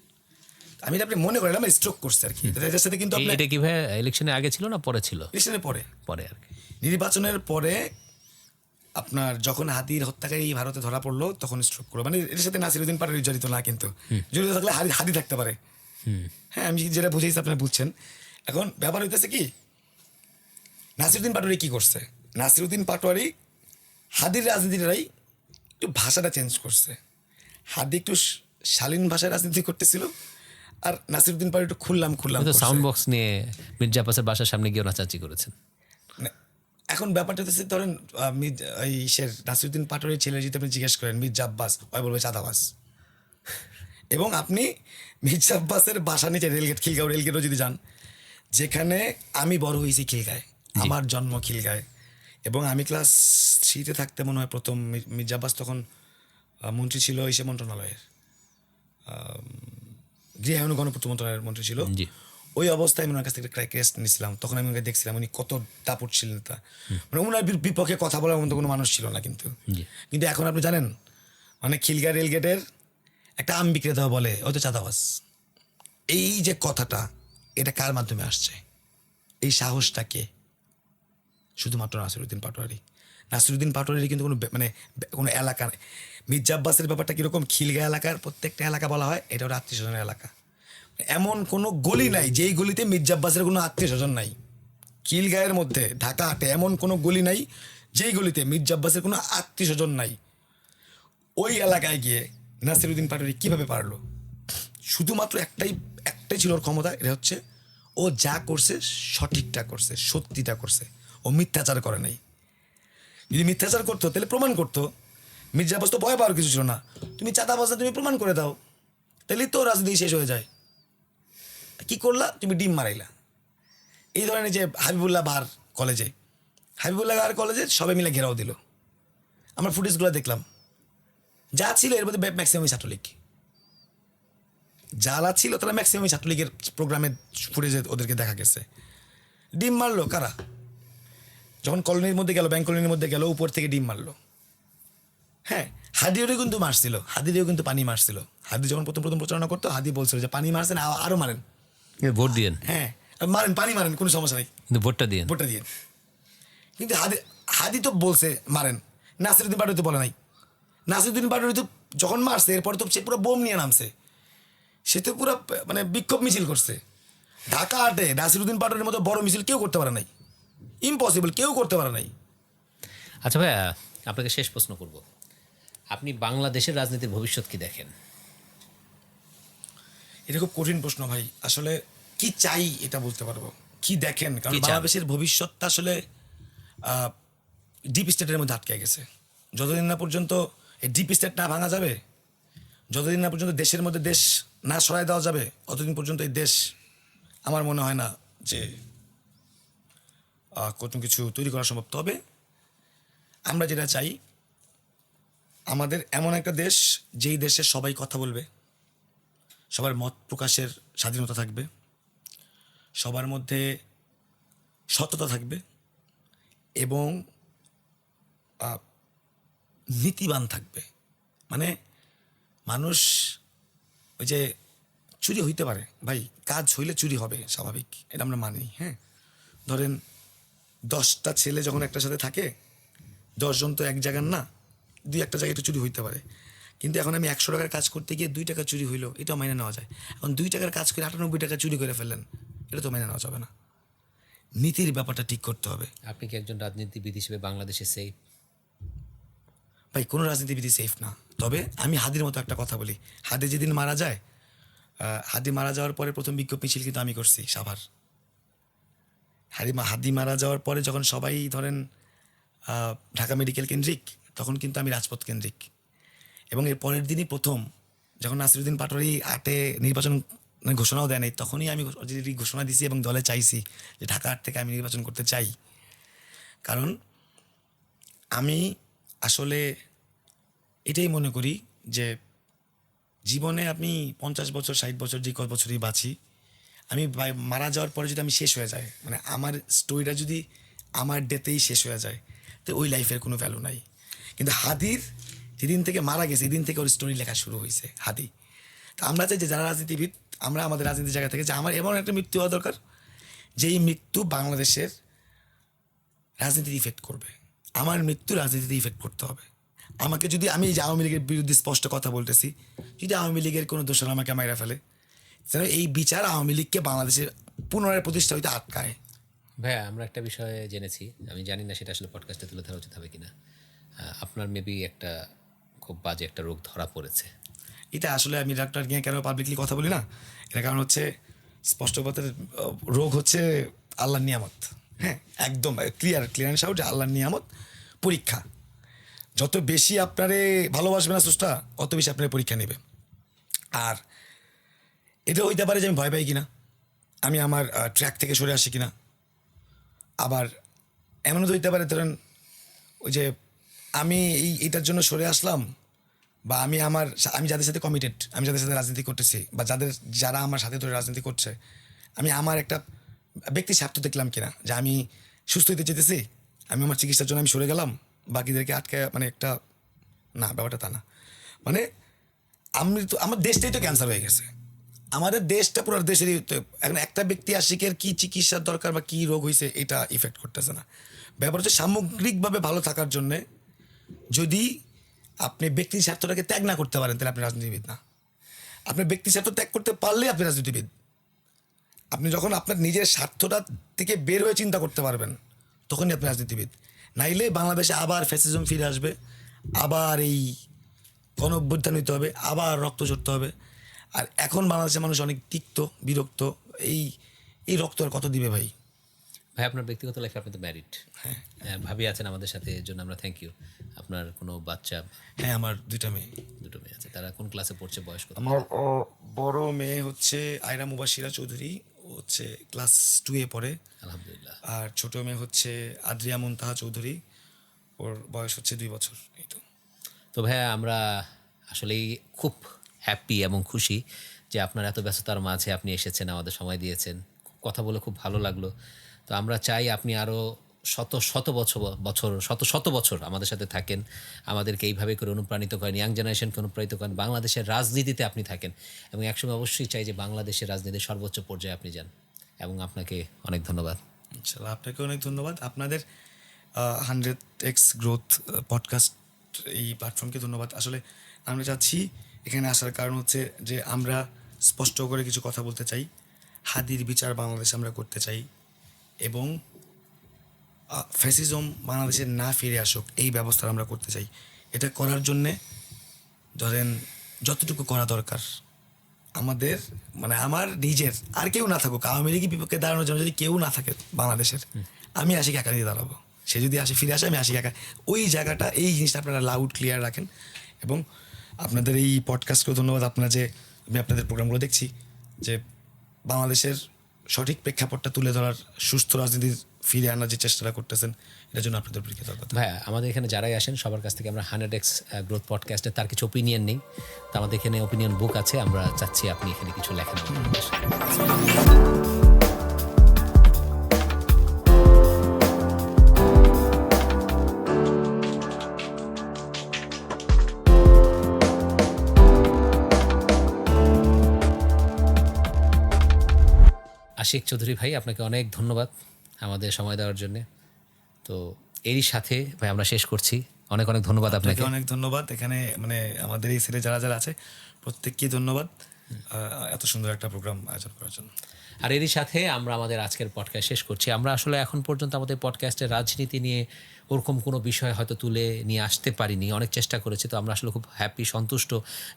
আমি এটা আপনি মনে করেন আমার স্ট্রোক করছে আর কি, এটার সাথে কিন্তু আপনার
এটা কিভাবে ইলেকশনের আগে ছিল না পরে ছিল?
ইলেকশনের পরে,
পরে আর কি।
নির্বাচনের পরে আপনার যখন হাদির হত্যাকারী ভারতে ধরা পড়লো তখন স্ট্রোক করলো। মানে এর সাথে নাসিরউদ্দিন পাটোয়ারি জড়িত না, কিন্তু জড়িত থাকলে হাদি থাকতে পারে। হ্যাঁ, আমি যেটা বুঝেছি আপনারা বুঝছেন। এখন ব্যাপার হইতেছে কি, নাসিরউদ্দিন পাটোয়ারি কি করছে, নাসিরউদ্দিন পাটোয়ারি হাদির রাজনীতিটাই একটু ভাষাটা চেঞ্জ করছে। হাদি একটু শালীন ভাষায় রাজনীতি করতেছিল, আর নাসিরউদ্দিন পাটোয়ারি একটু খুললাম
সাউন্ড বক্স নিয়ে মির্জা আব্বাসের বাসার সামনে গিয়ে নাচাচি করেছেন।
মানে এখন ব্যাপারটা হচ্ছে ধরেন নাসিরউদ্দিন পাটোয়ারির ছেলে যদি আপনি জিজ্ঞেস করেন মির্জা আব্বাস, ওই বলবে চাঁদাবাজ। এবং আপনি মির্জা আব্বাসের বাসা নিচে রেলগেট, খিলগাঁও রেলগেটও যদি যান, যেখানে আমি বড় হয়েছি খিলগাঁয়, আমার জন্ম খিলগাঁয়, এবং আমি ক্লাস 3-তে থাকতে মনে হয় প্রথম মির্জা আব্বাস তখন মন্ত্রী ছিল ইসে মন্ত্রণালয়ের, গৃহায়ন ও গণপূর্ত মন্ত্রণালয়ের মন্ত্রী ছিল।
জি।
ওই অবস্থায় আমি ওনার কাছ থেকে ক্রেস্ট নিয়েছিলাম, তখন আমি ওনাকে দেখছিলাম উনি কত দাপট ছিলেন। তা মানে ওনার বিপক্ষে কথা বলার মতো কোনো মানুষ ছিল না। কিন্তু এখন আপনি জানেন, মানে খিলগাঁও রেলগেটের একটা আম বিক্রেতা বলে ও তো চাঁদাবাজ। এই যে কথাটা, এটা কার মাধ্যমে আসছে? এই সাহসটা কে? শুধুমাত্র নাসিরউদ্দিন পাটোয়ারি। নাসিরউদ্দিন পাটোয়ারি কিন্তু কোনো এলাকা নেই। মির্জা আব্বাসের ব্যাপারটা কীরকম, খিলগাঁও এলাকার প্রত্যেকটা এলাকা বলা হয় এটা ওর আত্মীয় স্বজনের এলাকা। এমন কোনো গলি নাই যেই গলিতে মির্জা আব্বাসের কোনো আত্মীয় স্বজন নাই। খিলগাঁয়ের মধ্যে ঢাকা হাটে এমন কোনো গলি নাই যেই গলিতে মির্জা আব্বাসের কোনো আত্মীয় স্বজন নাই। ওই এলাকায় গিয়ে নাসিরউদ্দিন পাটোয়ারি কীভাবে পারলো? শুধুমাত্র একটাই ছিল ওর ক্ষমতা, এটা হচ্ছে ও যা করছে সঠিকটা করছে, সত্যিটা করছে, ও মিথ্যাচার করে নাই। যদি মিথ্যাচার করতো তাহলে প্রমাণ করতো। মির্জা আব্বাস তো ভয় পাওয়ার কিছু ছিল না, তুমি চাঁদাবাজ না, তুমি প্রমাণ করে দাও, তাহলেই তো রাজনীতি শেষ হয়ে যায়। কি করলা? তুমি ডিম মারাইলা। এই ধরনের যে হাবিবুল্লাহ বাহার কলেজে সবাই মিলে ঘেরাও দিল। আমরা ফুটেজগুলো দেখলাম, যা ছিল এর মধ্যে ম্যাক্সিমামই ছাত্রলীগ, যারা ছিল তারা ম্যাক্সিমামই ছাত্রলীগের প্রোগ্রামের ফুটেজে ওদেরকে দেখা গেছে। ডিম মারলো কারা? যখন কলোনির মধ্যে গেল, ব্যাংক কলোনির মধ্যে গেল, উপর থেকে ডিম মারলো। হ্যাঁ, হাদিরও কিন্তু মারছিল, হাদিরও কিন্তু পানি মারছিল। হাদি যখন প্রথম প্রচারণা করতো, হাদি বলছিল যে পানি মারছেন, আরও মারেন,
ভোট দিয়েন।
হ্যাঁ মারেন, পানি মারেন, কোনো সমস্যা নেই,
কিন্তু ভোটটা দিয়েন।
কিন্তু হাদি তো বলছে মারেন, নাসিরউদ্দিন পাটোয়ারি তো বলে নাই। নাসিরউদ্দিন পাটোয়ারি তো যখন মারছে এরপরে তো সে পুরো বোম নিয়ে নামছে, সে তো পুরো মানে বিক্ষোভ মিছিল করছে। ঢাকা হাটে নাসিরউদ্দিন পাটোয়ারির মতো বড় মিছিল কেউ করতে পারে নাই, ইম্পসিবল, কেউ করতে পারে নাই।
আচ্ছা ভাইয়া, আপনাকে শেষ প্রশ্ন করব, আপনি বাংলাদেশের রাজনীতির ভবিষ্যৎ কি দেখেন?
এটা খুব কঠিন প্রশ্ন ভাই। আসলে কি চাই এটা বলতে পারবো, কি দেখেন, কারণ
কি চান?
বাংলাদেশের ভবিষ্যৎটা আসলে ডিপ স্টেটের মধ্যে আটকে গেছে। যতদিন না পর্যন্ত এই ডিপ স্টেট না ভাঙা যাবে, যতদিন না পর্যন্ত দেশের মধ্যে দেশ না সরাই দেওয়া যাবে, অতদিন পর্যন্ত এই দেশ আমার মনে হয় না যে কোনো কিছু তৈরি করা সম্ভব। তবে আমরা যেটা চাই, আমাদের এমন একটা দেশ যেই দেশে সবাই কথা বলবে, সবার মত প্রকাশের স্বাধীনতা থাকবে, সবার মধ্যে সততা থাকবে এবং নীতিবান থাকবে। মানে মানুষ, ওই যে চুরি হইতে পারে ভাই, কাজ হইলে চুরি হবে, স্বাভাবিক, এটা আমরা মানি। হ্যাঁ, ধরেন 10টা ছেলে যখন একটা সাথে থাকে, 10 জন তো এক জায়গার না, 2-1টা জায়গায় একটু চুরি হইতে পারে। কিন্তু এখন আমি 100 টাকার কাজ করতে গিয়ে 2 টাকা চুরি হইলো, এটাও মেনে নেওয়া যায়। এখন 2 টাকার কাজ করে 98 টাকা চুরি করে ফেললেন, এটা তো মেনে নেওয়া যাবে না। নীতির ব্যাপারটা ঠিক করতে হবে।
আপনি কি একজন রাজনীতিবিদ হিসেবে বাংলাদেশে সেফ?
ভাই, কোনো রাজনীতিবিদই সেফ না। তবে আমি হাদির মতো একটা কথা বলি, হাদি যেদিন মারা যায়, হাদি মারা যাওয়ার পরে প্রথম বিক্ষোভ মিছিল কিন্তু আমি করছি সাভার। হাদি মারা যাওয়ার পরে যখন সবাই ধরেন ঢাকা মেডিকেল কেন্দ্রিক, তখন কিন্তু আমি রাজপথ কেন্দ্রিক। এবং এর পরের দিনই প্রথম যখন নাসিরউদ্দিন পাটোয়ারি আটে নির্বাচন ঘোষণাও দেয় নাই, তখনই আমি ঘোষণা দিছি এবং দলে চাইছি যে ঢাকা হাট থেকে আমি নির্বাচন করতে চাই। কারণ আমি আসলে এটাই মনে করি যে জীবনে আপনি 50 বছর 60 বছর যে কত বছরই বাঁচি, আমি মারা যাওয়ার পরে যদি আমি শেষ হয়ে যায়, মানে আমার স্টোরিটা যদি আমার ডেতেই শেষ হয়ে যায়, তো ওই লাইফের কোনো ভ্যালু নাই। কিন্তু হাদির যেদিন থেকে মারা গেছে, এদিন থেকে ওর স্টোরি লেখা শুরু হয়েছে হাদি। তো আমরা চাই যে যারা রাজনীতিবিদ আমরা আমাদের রাজনীতির জায়গা থেকে যে আমার এমন একটা মৃত্যু হওয়া দরকার যেই মৃত্যু বাংলাদেশের রাজনীতিতে ইফেক্ট করবে। আমার মৃত্যু রাজনীতিতে ইফেক্ট করতে হবে। আমাকে যদি আমি যে আওয়ামী লীগের বিরুদ্ধে স্পষ্ট কথা বলতেছি, যদি আওয়ামী লীগের কোনো দোষর আমাকে মাইরা ফেলে, যেন এই বিচার আওয়ামী লীগকে বাংলাদেশের পুনরায় প্রতিষ্ঠা হইতে আটকায়।
ভাইয়া আমরা একটা বিষয়ে জেনেছি, আমি জানি না সেটা আসলে পডকাস্টে তুলে ধরা উচিত হবে কিনা, আপনার মেবি একটা খুব বাজে একটা রোগ ধরা পড়েছে।
এটা আসলে আমি ডাক্তার নিয়ে কেন পাবলিকলি কথা বলি না, এটার কারণ হচ্ছে স্পষ্ট কথার রোগ হচ্ছে আল্লাহর নিয়ামত। হ্যাঁ, একদম ক্লিয়ার অ্যান্ড শাউট যে আল্লাহর নিয়ামত, পরীক্ষা। যত বেশি আপনারে ভালোবাসবে না স্রষ্টা, অত বেশি আপনার পরীক্ষা নেবে। আর এটা হইতে পারে যে আমি ভয় পাই কিনা, আমি আমার ট্র্যাক থেকে সরে আসি কিনা। আবার এমনও তো হইতে পারে ধরেন ওই যে আমি এইটার জন্য সরে আসলাম, বা আমি যাদের সাথে কমিটেড, আমি যাদের সাথে রাজনীতি করতেছি, বা যারা আমার সাথে ধরে রাজনীতি করছে, আমি আমার একটা ব্যক্তি স্বার্থ দেখলাম কিনা, যে আমি সুস্থ হইতে চেতেছি, আমি আমার চিকিৎসার জন্য আমি সরে গেলাম, বাকিদেরকে আটকে, মানে একটা না, ব্যাপারটা তা না। মানে আমি তো আমার দেশটাই তো ক্যান্সার হয়ে গেছে, আমাদের দেশটা পুরো দেশেরই। এখন একটা ব্যক্তি আশিকের কী চিকিৎসার দরকার বা কী রোগ হয়েছে এটা ইফেক্ট করতেছে না। ব্যাপার হচ্ছে সামগ্রিকভাবে ভালো থাকার জন্যে যদি আপনি ব্যক্তির স্বার্থটাকে ত্যাগ না করতে পারেন, তাহলে আপনি রাজনীতিবিদ না। আপনি ব্যক্তির স্বার্থ ত্যাগ করতে পারলে আপনি রাজনীতিবিদ। আপনি যখন আপনার নিজের স্বার্থটা থেকে বের হয়ে চিন্তা করতে পারবেন, তখনই আপনি রাজনীতিবিদ। নাইলে বাংলাদেশে আবার ফ্যাসিজম ফিরে আসবে, আবার এই গণ অভ্যুত্থান হইতে হবে, আবার রক্ত ঝরতে হবে। আর এখন বাংলাদেশের মানুষ অনেক তিক্ত, বিরক্ত। এই রক্ত আর কত দিবে ভাই?
ভাই আপনার ব্যক্তিগত লাইফে আপনি তো ম্যারিড, হ্যাঁ, ভাবি আছেন আমাদের সাথে, এর জন্য আমরা থ্যাংক ইউ। আপনার কোনো বাচ্চা?
হ্যাঁ, আমার দুটো মেয়ে
আছে। তারা কোন ক্লাসে পড়ছে, বয়স কত?
আমার বড় মেয়ে হচ্ছে আয়রা মুবাশিরা চৌধুরী, ও হচ্ছে ক্লাস 2-এ পড়ে,
আলহামদুলিল্লাহ।
আর ছোট মেয়ে হচ্ছে আদ্রিয়া মুনতাহা চৌধুরী, ওর বয়স হচ্ছে 2 বছর। এই
তো ভাইয়া আমরা আসলেই খুব হ্যাপি এবং খুশি যে আপনার এত ব্যস্ততার মাঝে আপনি এসেছেন, আমাদের সময় দিয়েছেন, কথা বলে খুব ভালো লাগলো। তো আমরা চাই আপনি আরও শত বছর আমাদের সাথে থাকেন, আমাদেরকে এইভাবে করে অনুপ্রাণিত করেন, ইয়াং জেনারেশনকে অনুপ্রাণিত করেন, বাংলাদেশের রাজনীতিতে আপনি থাকেন, এবং একসময় অবশ্যই চাই যে বাংলাদেশের রাজনীতির সর্বোচ্চ পর্যায়ে আপনি যান। এবং আপনাকে অনেক ধন্যবাদ।
ইনশাআল্লাহ, আপনাকে অনেক ধন্যবাদ। আপনাদের 100x গ্রোথ পডকাস্ট এই প্ল্যাটফর্মকে ধন্যবাদ। আসলে আমরা চাচ্ছি, এখানে আসার কারণ হচ্ছে যে আমরা স্পষ্ট করে কিছু কথা বলতে চাই, হাদির বিচার বাংলাদেশে আমরা করতে চাই, এবং ফ্যাসিজম বাংলাদেশে না ফিরে আসুক এই ব্যবস্থা আমরা করতে চাই। এটা করার জন্যে ধরেন যতটুকু করা দরকার আমাদের, মানে আমার নিজের, আর কেউ না থাকুক, আওয়ামী লীগের বিপক্ষে দাঁড়ানোর জন্য যদি কেউ না থাকে বাংলাদেশের, আমি আশিক একা দিয়ে দাঁড়াবো। সে যদি ফিরে আসে, আমি আশিক একা। ওই জায়গাটা, এই জিনিসটা আপনারা লাউড ক্লিয়ার রাখেন। এবং আপনাদের এই পডকাস্টকেও ধন্যবাদ। আমি আপনাদের প্রোগ্রামগুলো দেখছি যে বাংলাদেশের সঠিক প্রেক্ষাপটটা তুলে ধরার, সুস্থ রাজনীতির ফিরে আনার যে চেষ্টাটা করতেছেন, এটার জন্য আপনাদের কৃতজ্ঞতা।
ভাইয়া আমাদের এখানে যারাই আসেন সবার কাছ থেকে আমরা 100x গ্রোথ পডকাস্টে তার কিছু ওপিনিয়ন নেই। তো আমাদের এখানে ওপিনিয়ন বুক আছে, আমরা চাচ্ছি আপনি এখানে কিছু লেখেন। আশিক চৌধুরী ভাই, আপনাকে অনেক ধন্যবাদ আমাদের সময় দেওয়ার জন্য। তো এরই সাথে ভাই আমরা শেষ করছি। অনেক ধন্যবাদ আপনাকে।
অনেক ধন্যবাদ। এখানে মানে আমাদের এই সেটে যারা আছে প্রত্যেককেই ধন্যবাদ এত সুন্দর একটা প্রোগ্রাম আয়োজন করার জন্য।
আর এরই সাথে আমরা আমাদের আজকের পডকাস্ট শেষ করছি। আমরা আসলে এখন পর্যন্ত আমাদের পডকাস্টে রাজনীতি নিয়ে ওরকম কোনো বিষয় হয়তো তুলে নিয়ে আসতে পারিনি, অনেক চেষ্টা করেছি। তো আমরা আসলে খুব হ্যাপি, সন্তুষ্ট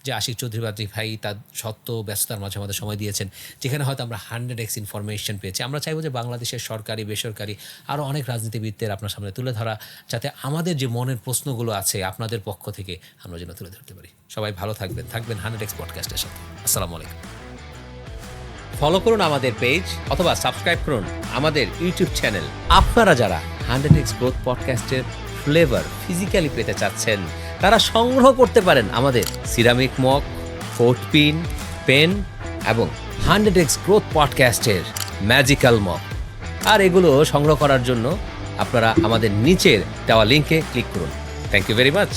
যে আশিক চৌধুরী ভাই তার সত্য ব্যস্ততার মাঝে আমাদের সময় দিয়েছেন, যেখানে হয়তো আমরা 100x ইনফরমেশন পেয়েছি। আমরা চাইবো যে বাংলাদেশের সরকারি, বেসরকারি আরও অনেক রাজনীতিবিদদের আপনার সামনে তুলে ধরা, যাতে আমাদের যে মনের প্রশ্নগুলো আছে আপনাদের পক্ষ থেকে আমরা যেন তুলে ধরতে পারি। সবাই ভালো থাকবেন 100x পডকাস্টের সাথে। আসসালামু আলাইকুম। ফলো করুন আমাদের পেজ অথবা সাবস্ক্রাইব করুন আমাদের ইউটিউব চ্যানেল। আপনারা যারা 100x গ্রোথ পডকাস্টের ফ্লেভার ফিজিক্যালি পেতে চাচ্ছেন, তারা সংগ্রহ করতে পারেন আমাদের সিরামিক মগ, ফোর্ট পিন, পেন এবং 100x গ্রোথ পডকাস্টের ম্যাজিক্যাল মগ। আর এগুলো সংগ্রহ করার জন্য আপনারা আমাদের নিচের দেওয়া লিঙ্কে ক্লিক করুন। Thank you very much.